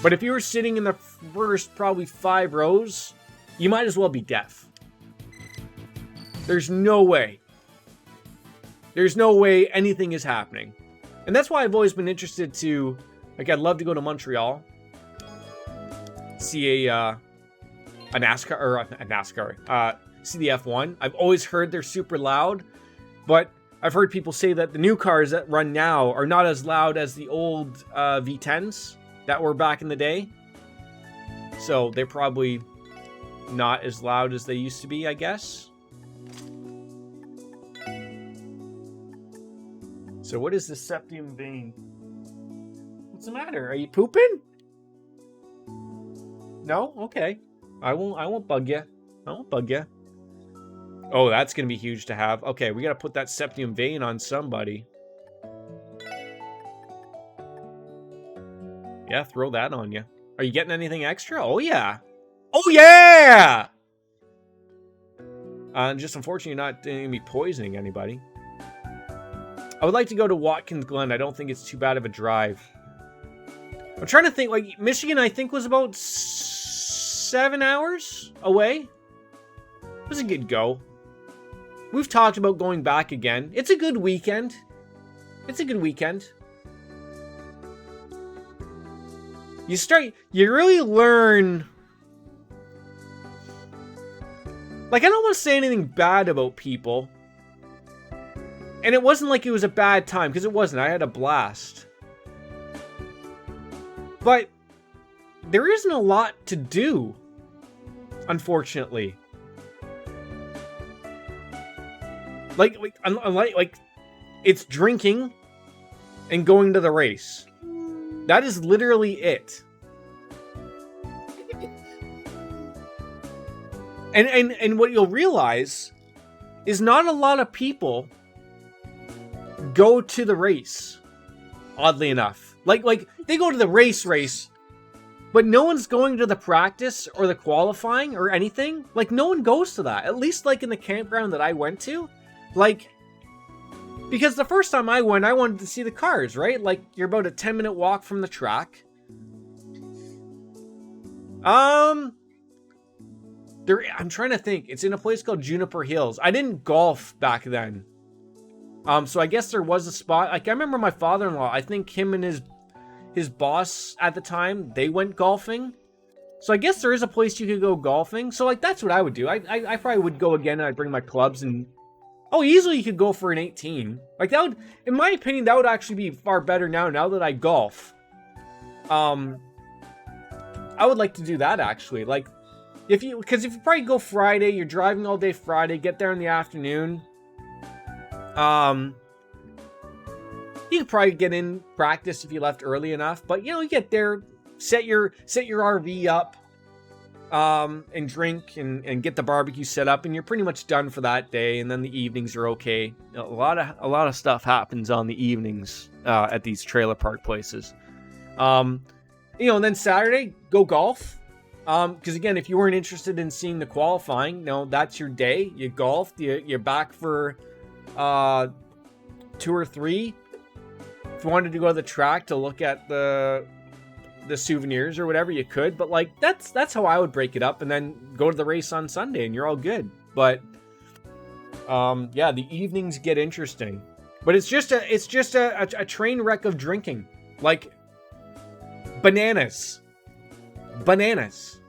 But if you were sitting in the first probably 5 rows, you might as well be deaf. There's no way. There's no way anything is happening. And that's why I've always been interested to... like, I'd love to go to Montreal. See a NASCAR... or a NASCAR. See the F1. I've always heard they're super loud. But I've heard people say that the new cars that run now are not as loud as the old V10s that were back in the day. So they're probably not as loud as they used to be, I guess. So what is the septum vein? What's the matter? Are you pooping? No? Okay. I won't bug you. I won't bug you. Oh, that's going to be huge to have. Okay, we got to put that septum vein on somebody. Yeah, throw that on you. Are you getting anything extra? Oh, yeah. Oh, yeah! Just unfortunately, you're not going to be poisoning anybody. I would like to go to Watkins Glen. I don't think it's too bad of a drive. I'm trying to think. Like, Michigan, I think, was about 7 hours away. It was a good go. We've talked about going back again. It's a good weekend. It's a good weekend. You really learn... like, I don't want to say anything bad about people. And it wasn't like it was a bad time, because it wasn't. I had a blast. But there isn't a lot to do, unfortunately. Like it's drinking and going to the race. That is literally it. And what you'll realize is not a lot of people go to the race, oddly enough. Like they go to the race, but no one's going to the practice or the qualifying or anything. Like, no one goes to that. At least, like, in the campground that I went to. Like, because the first time I went, I wanted to see the cars, right? Like, you're about a 10-minute walk from the track. I'm trying to think. It's in a place called Juniper Hills. I didn't golf back then. So I guess there was a spot. Like, I remember my father-in-law, I think him and his boss at the time, they went golfing. So I guess there is a place you could go golfing. So, like, that's what I would do. I probably would go again, and I'd bring my clubs and... oh, easily you could go for an 18. Like, that would... in my opinion, that would actually be far better now that I golf. I would like to do that, actually. Like, because if you probably go Friday, you're driving all day Friday, get there in the afternoon... you could probably get in practice if you left early enough, but, you know, you get there, set your RV up, and drink and get the barbecue set up, and you're pretty much done for that day. And then the evenings are okay. A lot of stuff happens on the evenings at these trailer park places. You know, and then Saturday, go golf. Because again, if you weren't interested in seeing the qualifying, no, that's your day. You golfed. You're back for 2 or 3. If you wanted to go to the track to look at the souvenirs or whatever, you could. But like, that's how I would break it up, and then go to the race on Sunday, and you're all good. But yeah, the evenings get interesting. But it's just a train wreck of drinking, like bananas. Bananas.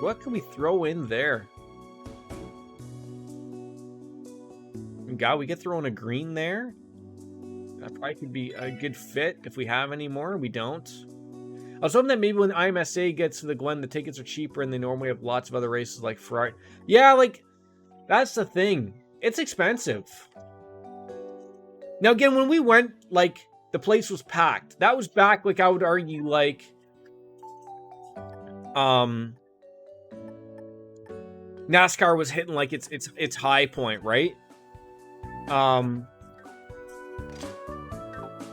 What can we throw in there? God, we could throw in a green there. That probably could be a good fit if we have any more. We don't. I was hoping that maybe when IMSA gets to the Glen, the tickets are cheaper and they normally have lots of other races like Ferrari. Yeah, like, that's the thing. It's expensive. Now, again, when we went, like, the place was packed. That was back, like, I would argue, like, NASCAR was hitting, like, its high point, right?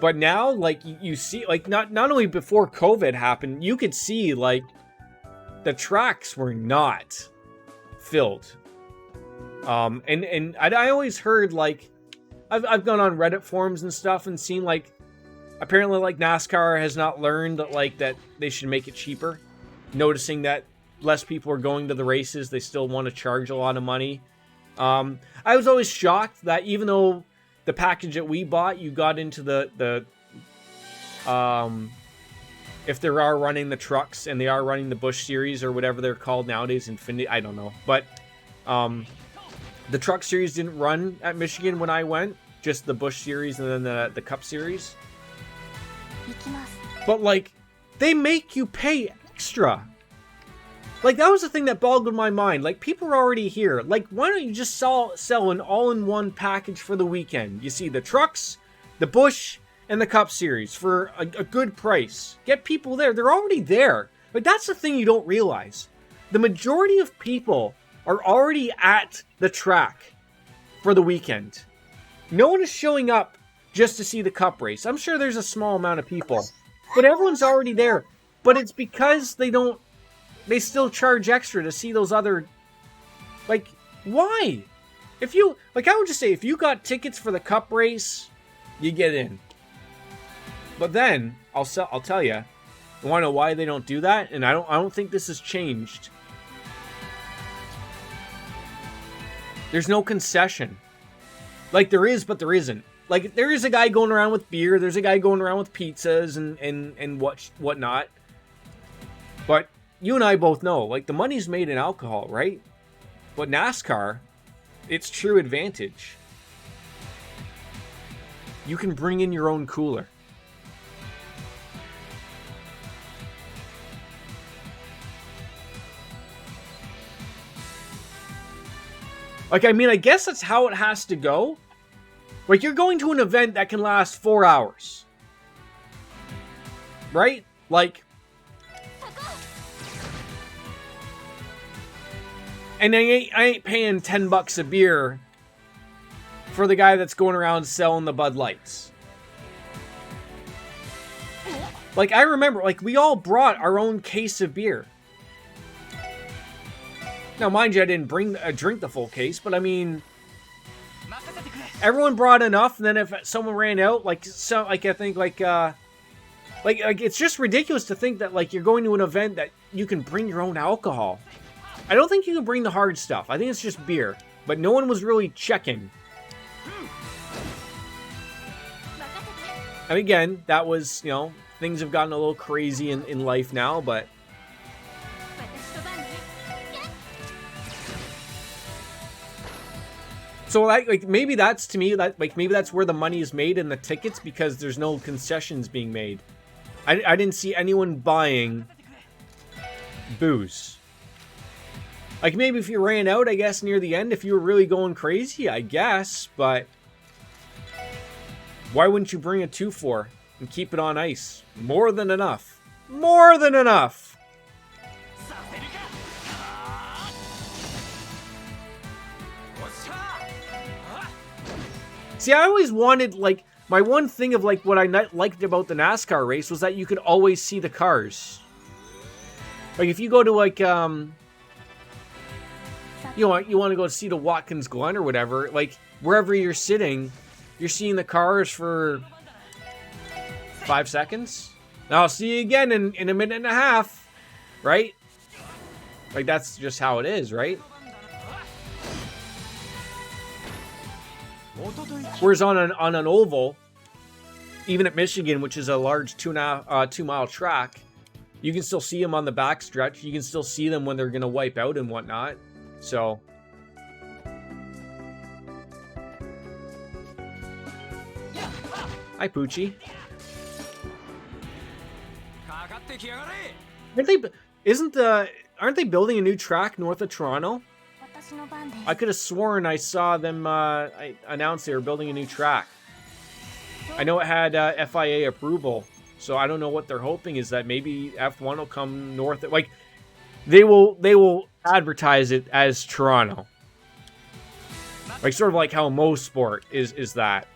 But now, like, you see, like, not only before COVID happened, you could see, like, the tracks were not filled. And I always heard, like, I've gone on Reddit forums and stuff and seen, like, apparently, like, NASCAR has not learned that, like, that they should make it cheaper. Noticing that less people are going to the races, they still want to charge a lot of money. I was always shocked that even though the package that we bought, you got into the if they are running the trucks and they are running the Busch Series or whatever they're called nowadays, Infinity, I don't know. But the truck series didn't run at Michigan when I went, just the Busch Series and then the Cup Series. But, like, they make you pay extra. Like, that was the thing that boggled my mind. Like, people are already here. Like, why don't you just sell an all-in-one package for the weekend? You see the trucks, the Busch, and the Cup Series for a good price. Get people there. They're already there. Like, that's the thing you don't realize. The majority of people are already at the track for the weekend. No one is showing up just to see the Cup race. I'm sure there's a small amount of people. But everyone's already there. But it's because they still charge extra to see those other, like, why? If you, like, I would just say, if you got tickets for the Cup race, you get in. But then, I'll tell you, you want to know why they don't do that? And I don't think this has changed. There's no concession. Like, there is, but there isn't. Like, there is a guy going around with beer, there's a guy going around with pizzas and whatnot. But you and I both know, like, the money's made in alcohol, right? But NASCAR, its true advantage, you can bring in your own cooler. Like, I mean, I guess that's how it has to go. Like, you're going to an event that can last 4 hours. Right? Like, and I ain't paying $10 a beer for the guy that's going around selling the Bud Lights. Like, I remember, like, we all brought our own case of beer. Now, mind you, I didn't drink the full case, but I mean, everyone brought enough, and then if someone ran out, like, so, like, I think, like, it's just ridiculous to think that, like, you're going to an event that you can bring your own alcohol. I don't think you can bring the hard stuff. I think it's just beer. But no one was really checking. And again, that was, you know, things have gotten a little crazy in life now, but so, like, maybe that's, to me, that, like, maybe that's where the money is made in the tickets, because there's no concessions being made. I didn't see anyone buying booze. Like, maybe if you ran out, I guess, near the end, if you were really going crazy, I guess, but why wouldn't you bring a 2-4 and keep it on ice? More than enough. More than enough! See, I always wanted, like, my one thing of, like, what I liked about the NASCAR race was that you could always see the cars. Like, if you go to, like, you want to go see the Watkins Glen or whatever, like, wherever you're sitting, you're seeing the cars for 5 seconds. Now I'll see you again in a minute and a half, right? Like, that's just how it is, right? Whereas on an oval, even at Michigan, which is a large 2-mile track, you can still see them on the backstretch. You can still see them when they're going to wipe out and whatnot. So... Hi, Poochie. Aren't they building a new track north of Toronto? I could have sworn I saw them announce they were building a new track. I know it had FIA approval, so I don't know what they're hoping is that maybe F1 will come north. Like, they will advertise it as Toronto, like sort of like how most sport is that.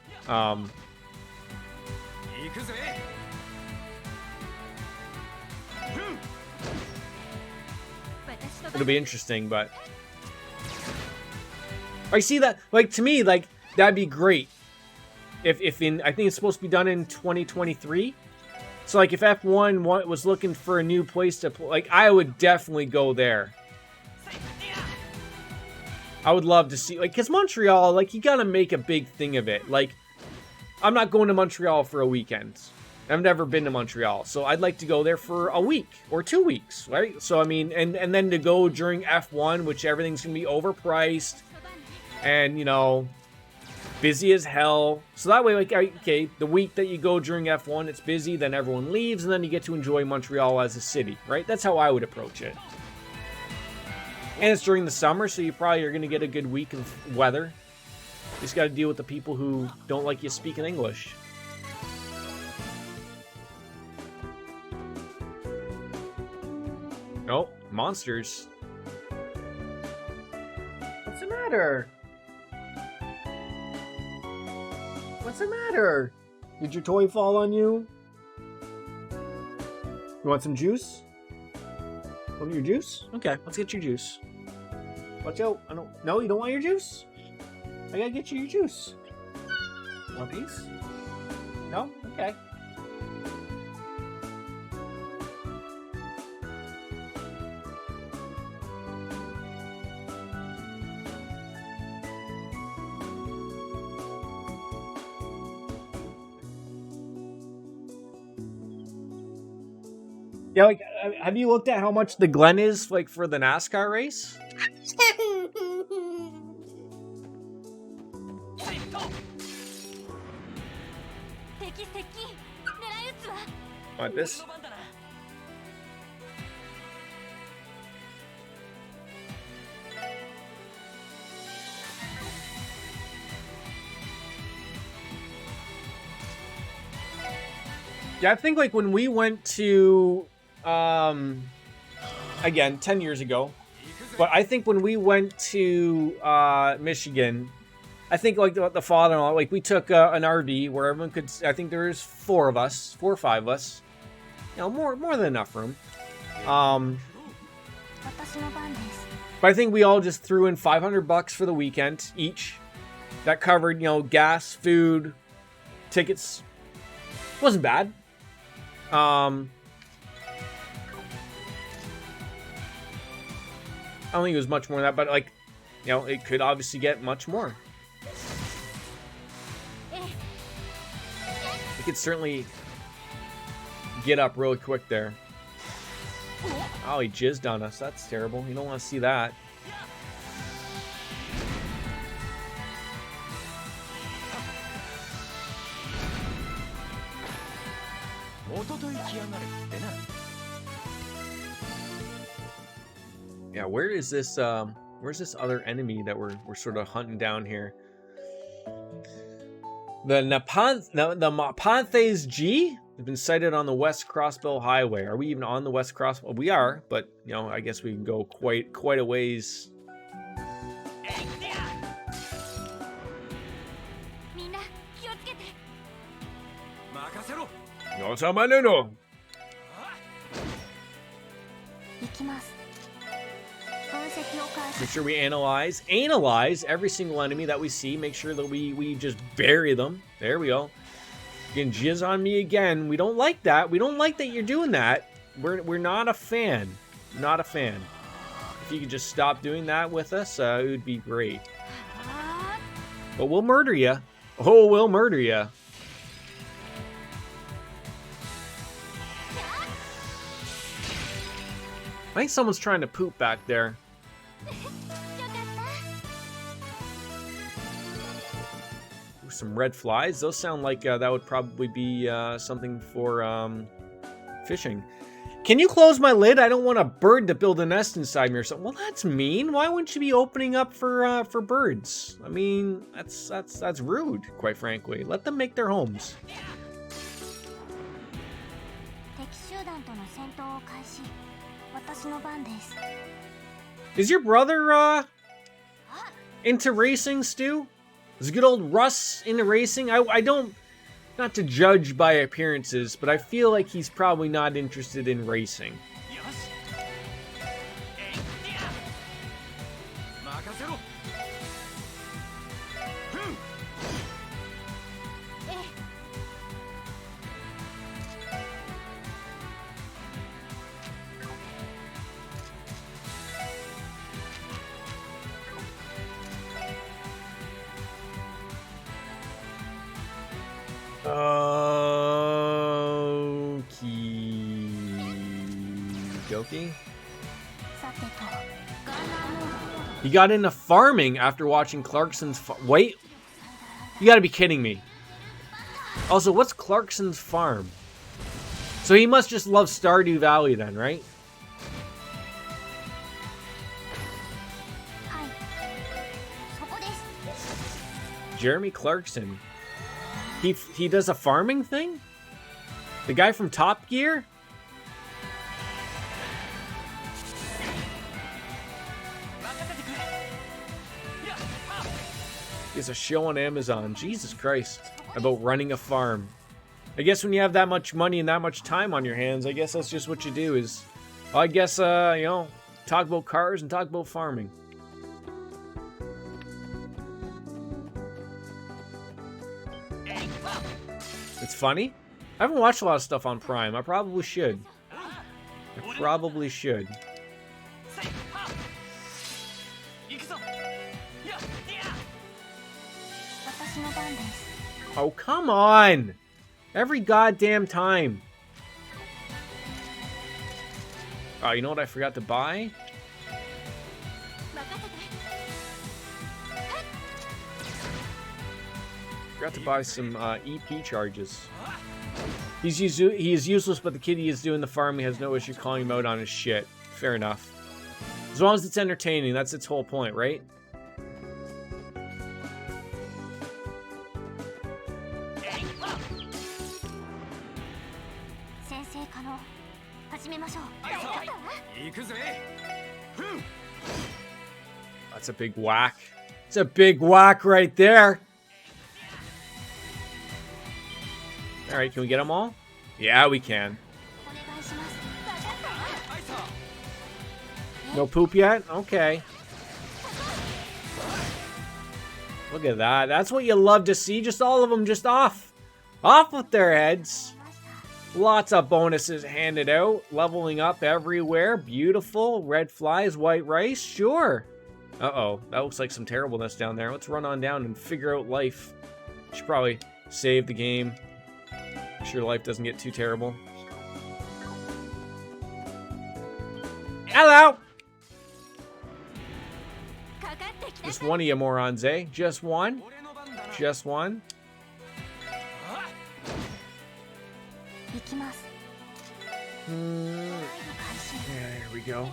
It'll be interesting, but I see that, like, to me, like, that'd be great if in, I think it's supposed to be done in 2023. So like if F1 was looking for a new place to play, like, I would definitely go there. I would love to see, like, because Montreal, like, you gotta make a big thing of it. Like, I'm not going to Montreal for a weekend. I've never been to Montreal, so I'd like to go there for a week or 2 weeks, right? So, I mean, and then to go during F1, which everything's going to be overpriced and, you know, busy as hell. So that way, like, okay, the week that you go during F1, it's busy, then everyone leaves, and then you get to enjoy Montreal as a city, right? That's how I would approach it. And it's during the summer, so you probably are going to get a good week of weather. You just got to deal with the people who don't like you speaking English. Oh, monsters. What's the matter? What's the matter? Did your toy fall on you? You want some juice? Want your juice? Okay, let's get your juice. Watch out. No, you don't want your juice? I gotta get you your juice. Want these? No? Okay. Yeah, like, have you looked at how much the Glen is, like, for the NASCAR race? Want this? Yeah, I think, like, when we went to, again, 10 years ago, but I think when we went to, Michigan, I think, like, the father-in-law, like, we took an RV where everyone could, I think there was 4 or 5 of us, you know, more than enough room. But I think we all just threw in $500 for the weekend each. That covered, you know, gas, food, tickets. Wasn't bad. I don't think it was much more than that, but, like, you know, it could obviously get much more. It could certainly get up really quick there. Oh, he jizzed on us. That's terrible. You don't want to see that. Yeah, where's this other enemy that we're sort of hunting down here? The Nepanthes G has been sighted on the West Crossbill Highway. Are we even on the West Cross? Well, we are, but, you know, I guess we can go quite a ways. No. Make sure we analyze every single enemy that we see. Make sure that we just bury them. There we go. You can jizz on me again. We don't like that. We don't like that you're doing that. We're not a fan. Not a fan. if you could just stop doing that with us, it would be great. But we'll murder you. Oh, we'll murder you. I think someone's trying to poop back there. Ooh, some red flies. Those sound like that would probably be something for fishing. Can you close my lid? I don't want a bird to build a nest inside me or something. Well, that's mean. Why wouldn't you be opening up for birds? I mean, that's rude, quite frankly. Let them make their homes. Is your brother into racing, Stu? Is good old Russ into racing? I don't, not to judge by appearances, but I feel like he's probably not interested in racing. Okey-dokey. He got into farming after watching Clarkson's wait, you gotta be kidding me. Also, what's Clarkson's farm? So he must just love Stardew Valley then, right? Jeremy Clarkson. He does a farming thing? The guy from Top Gear? He has a show on Amazon. Jesus Christ. About running a farm. I guess when you have that much money and that much time on your hands, I guess that's just what you do is... Well, I guess, you know, talk about cars and talk about farming. It's funny. I haven't watched a lot of stuff on Prime. I probably should. I probably should. Oh, come on! Every goddamn time. Oh, you know what I forgot to buy? Forgot to buy some EP charges. He is useless, but the kid he is doing the farming has no issue calling him out on his shit. Fair enough. As long as it's entertaining, that's its whole point, right? That's a big whack. It's a big whack right there. Alright, can we get them all? Yeah, we can. No poop yet? Okay. Look at that. That's what you love to see. Just all of them just off. Off with their heads. Lots of bonuses handed out. Leveling up everywhere. Beautiful. Red flies, white rice. Sure. Uh-oh. That looks like some terribleness down there. Let's run on down and figure out life. Should probably save the game. Make sure life doesn't get too terrible. Hello! Just one of you morons, eh? Just one? Just one? There we go.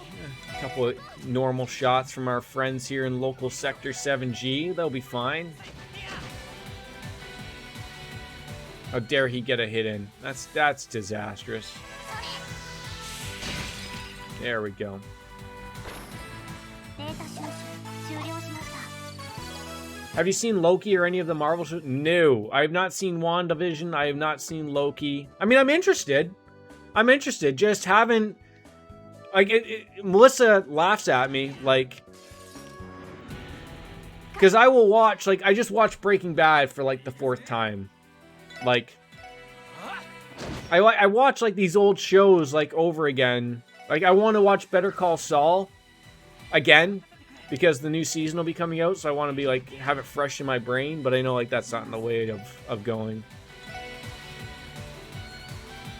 A couple of normal shots from our friends here in local sector 7G. They'll be fine. How dare he get a hit in? That's disastrous. There we go. Have you seen Loki or any of the Marvel shows? No. I have not seen WandaVision. I have not seen Loki. I mean, I'm interested. I'm interested. Just haven't... Like, Melissa laughs at me, like... Because I will watch, like, I just watched Breaking Bad for, like, the 4th time. Like... I watch, like, these old shows, like, over again. Like, I want to watch Better Call Saul. again, because the new season will be coming out, so I want to be like have it fresh in my brain, but I know like that's not in the way of going.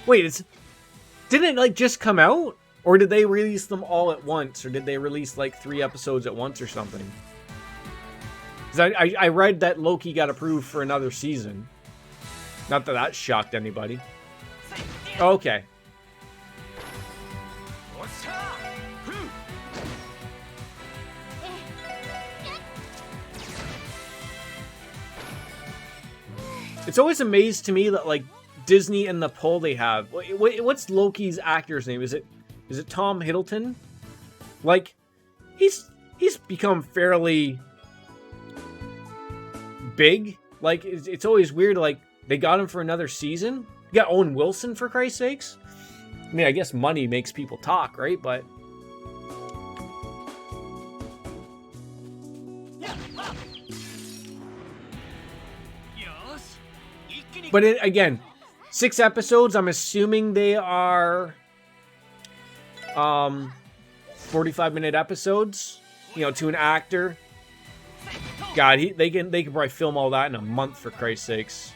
Wait, didn't it like just come out? Or did they release them all at once? Or did they release like 3 episodes at once or something? Because I read that Loki got approved for another season. Not that that shocked anybody. Okay. It's always amazed to me that like Disney and the pull they have. What's Loki's actor's name? Is it Tom Hiddleston? Like, he's become fairly big. Like, it's always weird. Like, they got him for another season. You got Owen Wilson, for Christ's sakes. I mean, I guess money makes people talk, right? But again, 6 episodes. I'm assuming they are 45-minute episodes. You know, to an actor. God, they can probably film all that in a month, for Christ's sakes.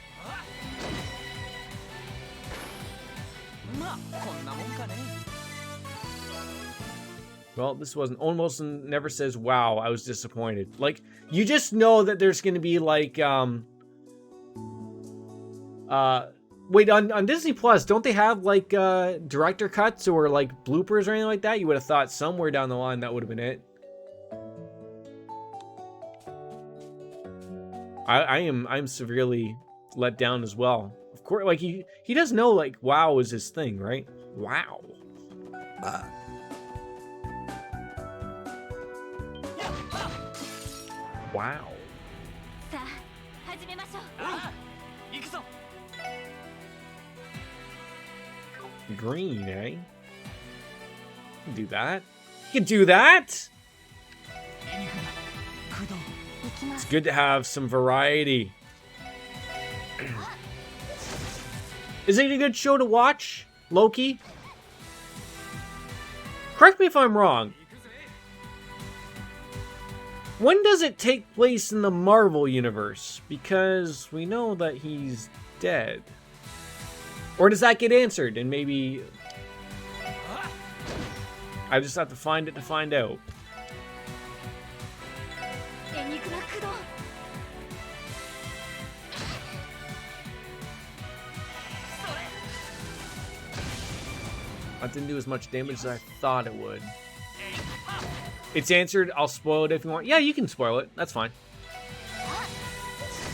Well, this wasn't. Owen Wilson never says, "Wow, I was disappointed." Like, you just know that there's going to be like wait, on Disney Plus, don't they have like director cuts or like bloopers or anything like that? You would have thought somewhere down the line that would have been it. I'm severely let down as well. Of course, like he does know like WoW is his thing, right? Wow. Wow. Green, eh? You can do that. You can do that! It's good to have some variety. Is it a good show to watch, Loki? Correct me if I'm wrong. When does it take place in the Marvel Universe? Because we know that he's dead. Or does that get answered? And maybe I just have to find it to find out. That didn't do as much damage as I thought it would. It's answered. I'll spoil it if you want. Yeah, you can spoil it. That's fine.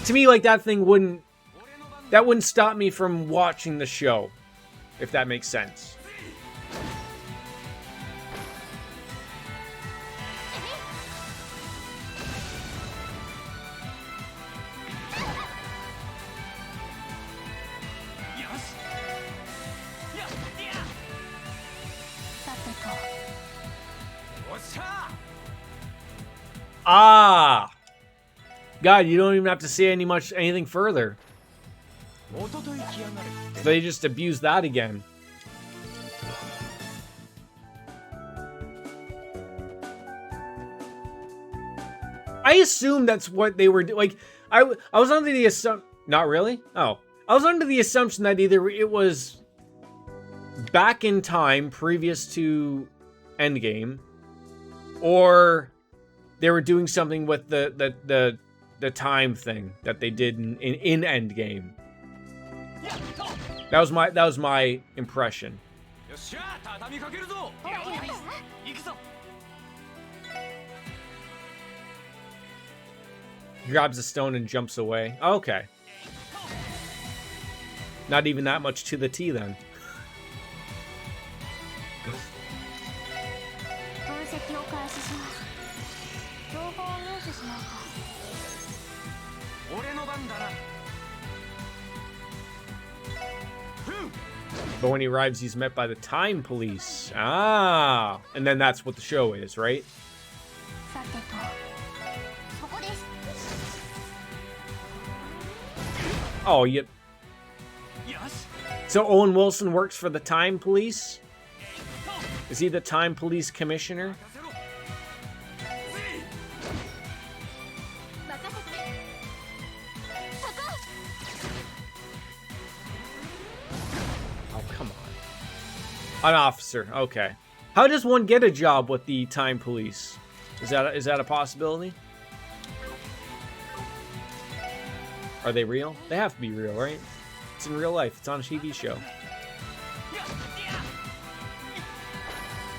To me, like, that thing wouldn't stop me from watching the show, if that makes sense. Ah! God, you don't even have to say anything further. They just abused that again. I assume that's what they were doing. Like, I was under the assumption... Not really? Oh. I was under the assumption that either it was back in time, previous to Endgame, or they were doing something with the time thing that they did in Endgame. That was my impression. Grabs a stone and jumps away. Okay. Not even that much to the T then. But when he arrives, he's met by the time police. Ah! And then that's what the show is, right? Oh, you... So Owen Wilson works for the time police? Is he the time police commissioner? An officer. Okay. How does one get a job with the time police? Is that a possibility? Are they real? They have to be real, right? It's in real life. It's on a TV show.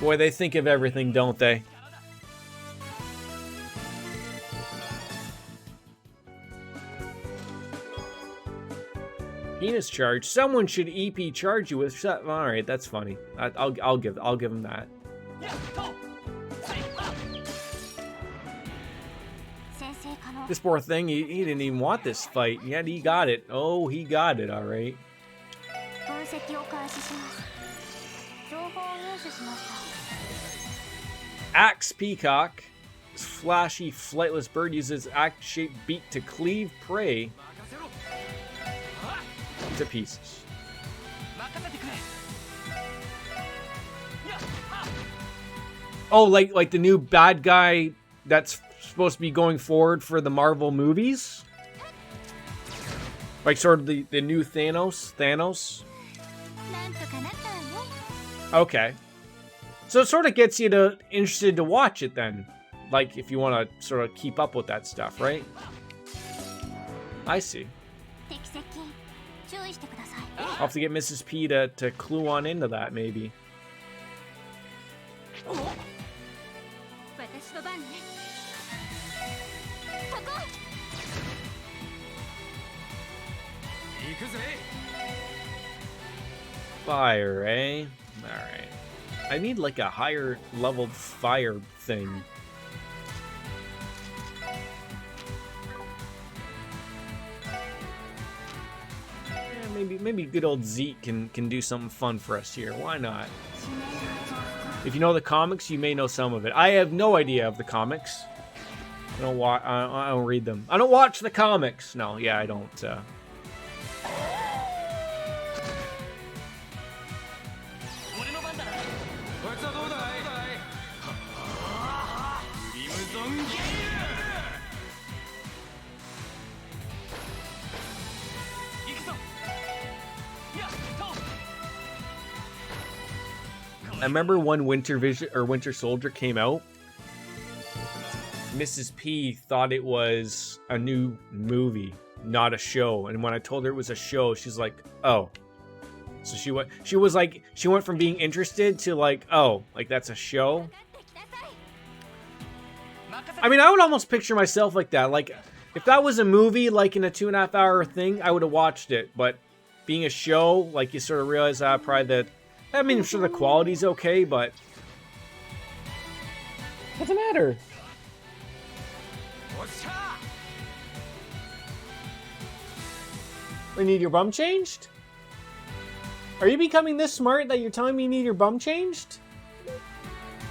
Boy, they think of everything, don't they? Penis charge. Someone should EP charge you with. All right, that's funny. I'll give him that. This poor thing, he didn't even want this fight, yet he got it. Oh, he got it, all right. Axe Peacock. This flashy, flightless bird uses axe-shaped beak to cleave prey to pieces. Oh, like the new bad guy that's supposed to be going forward for the Marvel movies? Like sort of the new Thanos? Okay. So it sort of gets you interested to watch it then. Like if you want to sort of keep up with that stuff, right? I see. I'll have to get Mrs. P to clue on into that, maybe. Fire, eh? Alright. I need like a higher leveled fire thing. Maybe good old Zeke can do something fun for us here. Why not? If you know the comics, you may know some of it. I have no idea of the comics. I don't read them. I don't watch the comics. No, yeah, I don't. I remember when Winter Soldier came out, Mrs. P thought it was a new movie, not a show. And when I told her it was a show, she's like, "Oh." So she went from being interested to like, "Oh, like that's a show." I mean, I would almost picture myself like that. Like if that was a movie, like in a 2.5 hour thing, I would have watched it. But being a show, like you sort of realize I mean, I'm sure the quality's okay, but what's the matter? You need your bum changed? Are you becoming this smart that you're telling me you need your bum changed?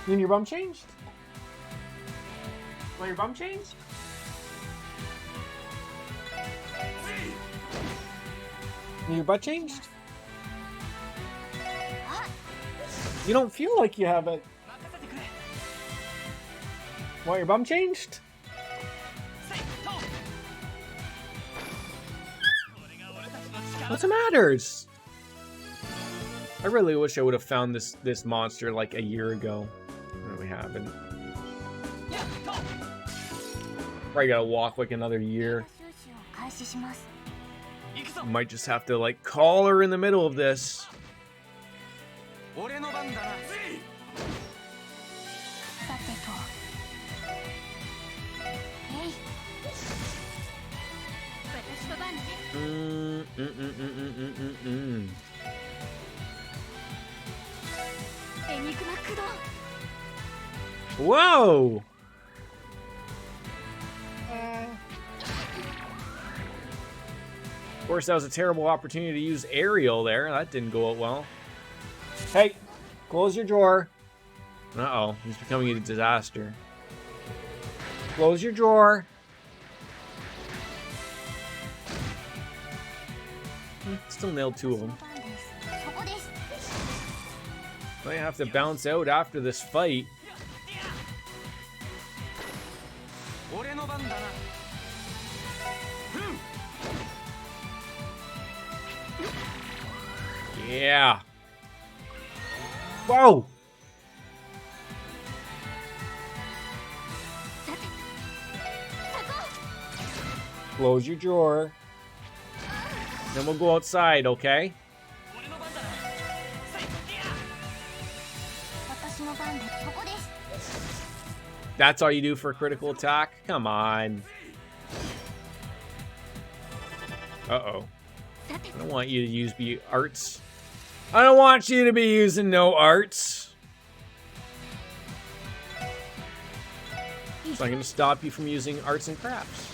You need your bum changed? Want your bum changed? Need your butt changed? You don't feel like you have it. Want your bum changed? What's the matters? I really wish I would have found this monster like a year ago. No, we haven't. Probably gotta walk like another year. Might just have to like call her in the middle of this. Whoa! Of course, that was a terrible opportunity to use aerial there. That didn't go out well. Hey, close your drawer. Uh-oh, he's becoming a disaster. Close your drawer. Still nailed 2 of them. Might have to bounce out after this fight. Yeah. Whoa! Close your drawer. Then we'll go outside, okay? That's all you do for a critical attack? Come on. Uh-oh. I don't want you to use arts. I don't want you to be using no arts. So I'm going to stop you from using arts and crafts.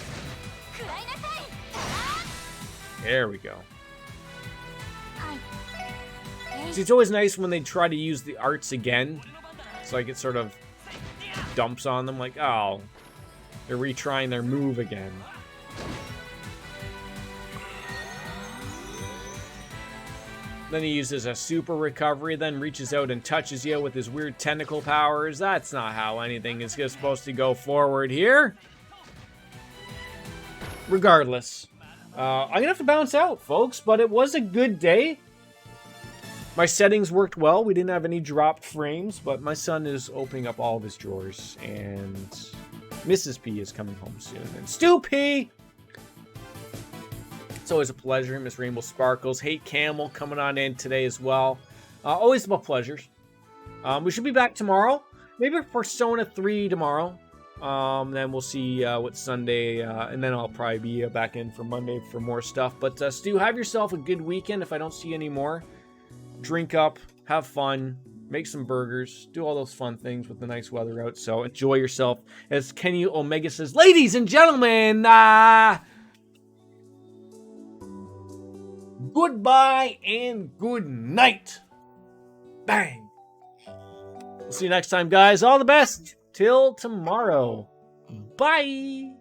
There we go. See, it's always nice when they try to use the arts again. It's like it sort of dumps on them like, oh, they're retrying their move again. Then he uses a super recovery, then reaches out and touches you with his weird tentacle powers. That's not how anything is supposed to go forward here. Regardless, I'm gonna have to bounce out, folks, but it was a good day. My settings worked well. We didn't have any dropped frames, but my son is opening up all of his drawers, and Mrs. P is coming home soon. And Stu P! It's always a pleasure. Miss Rainbow Sparkles. Hate Camel coming on in today as well. Always my pleasures. We should be back tomorrow. Maybe Persona 3 tomorrow. Then we'll see what Sunday, and then I'll probably be back in for Monday for more stuff. But Stu, have yourself a good weekend if I don't see you anymore. Drink up, have fun, make some burgers, do all those fun things with the nice weather out. So enjoy yourself. As Kenny Omega says, ladies and gentlemen, goodbye and good night. Bang. We'll see you next time, guys. All the best. Till tomorrow. Bye.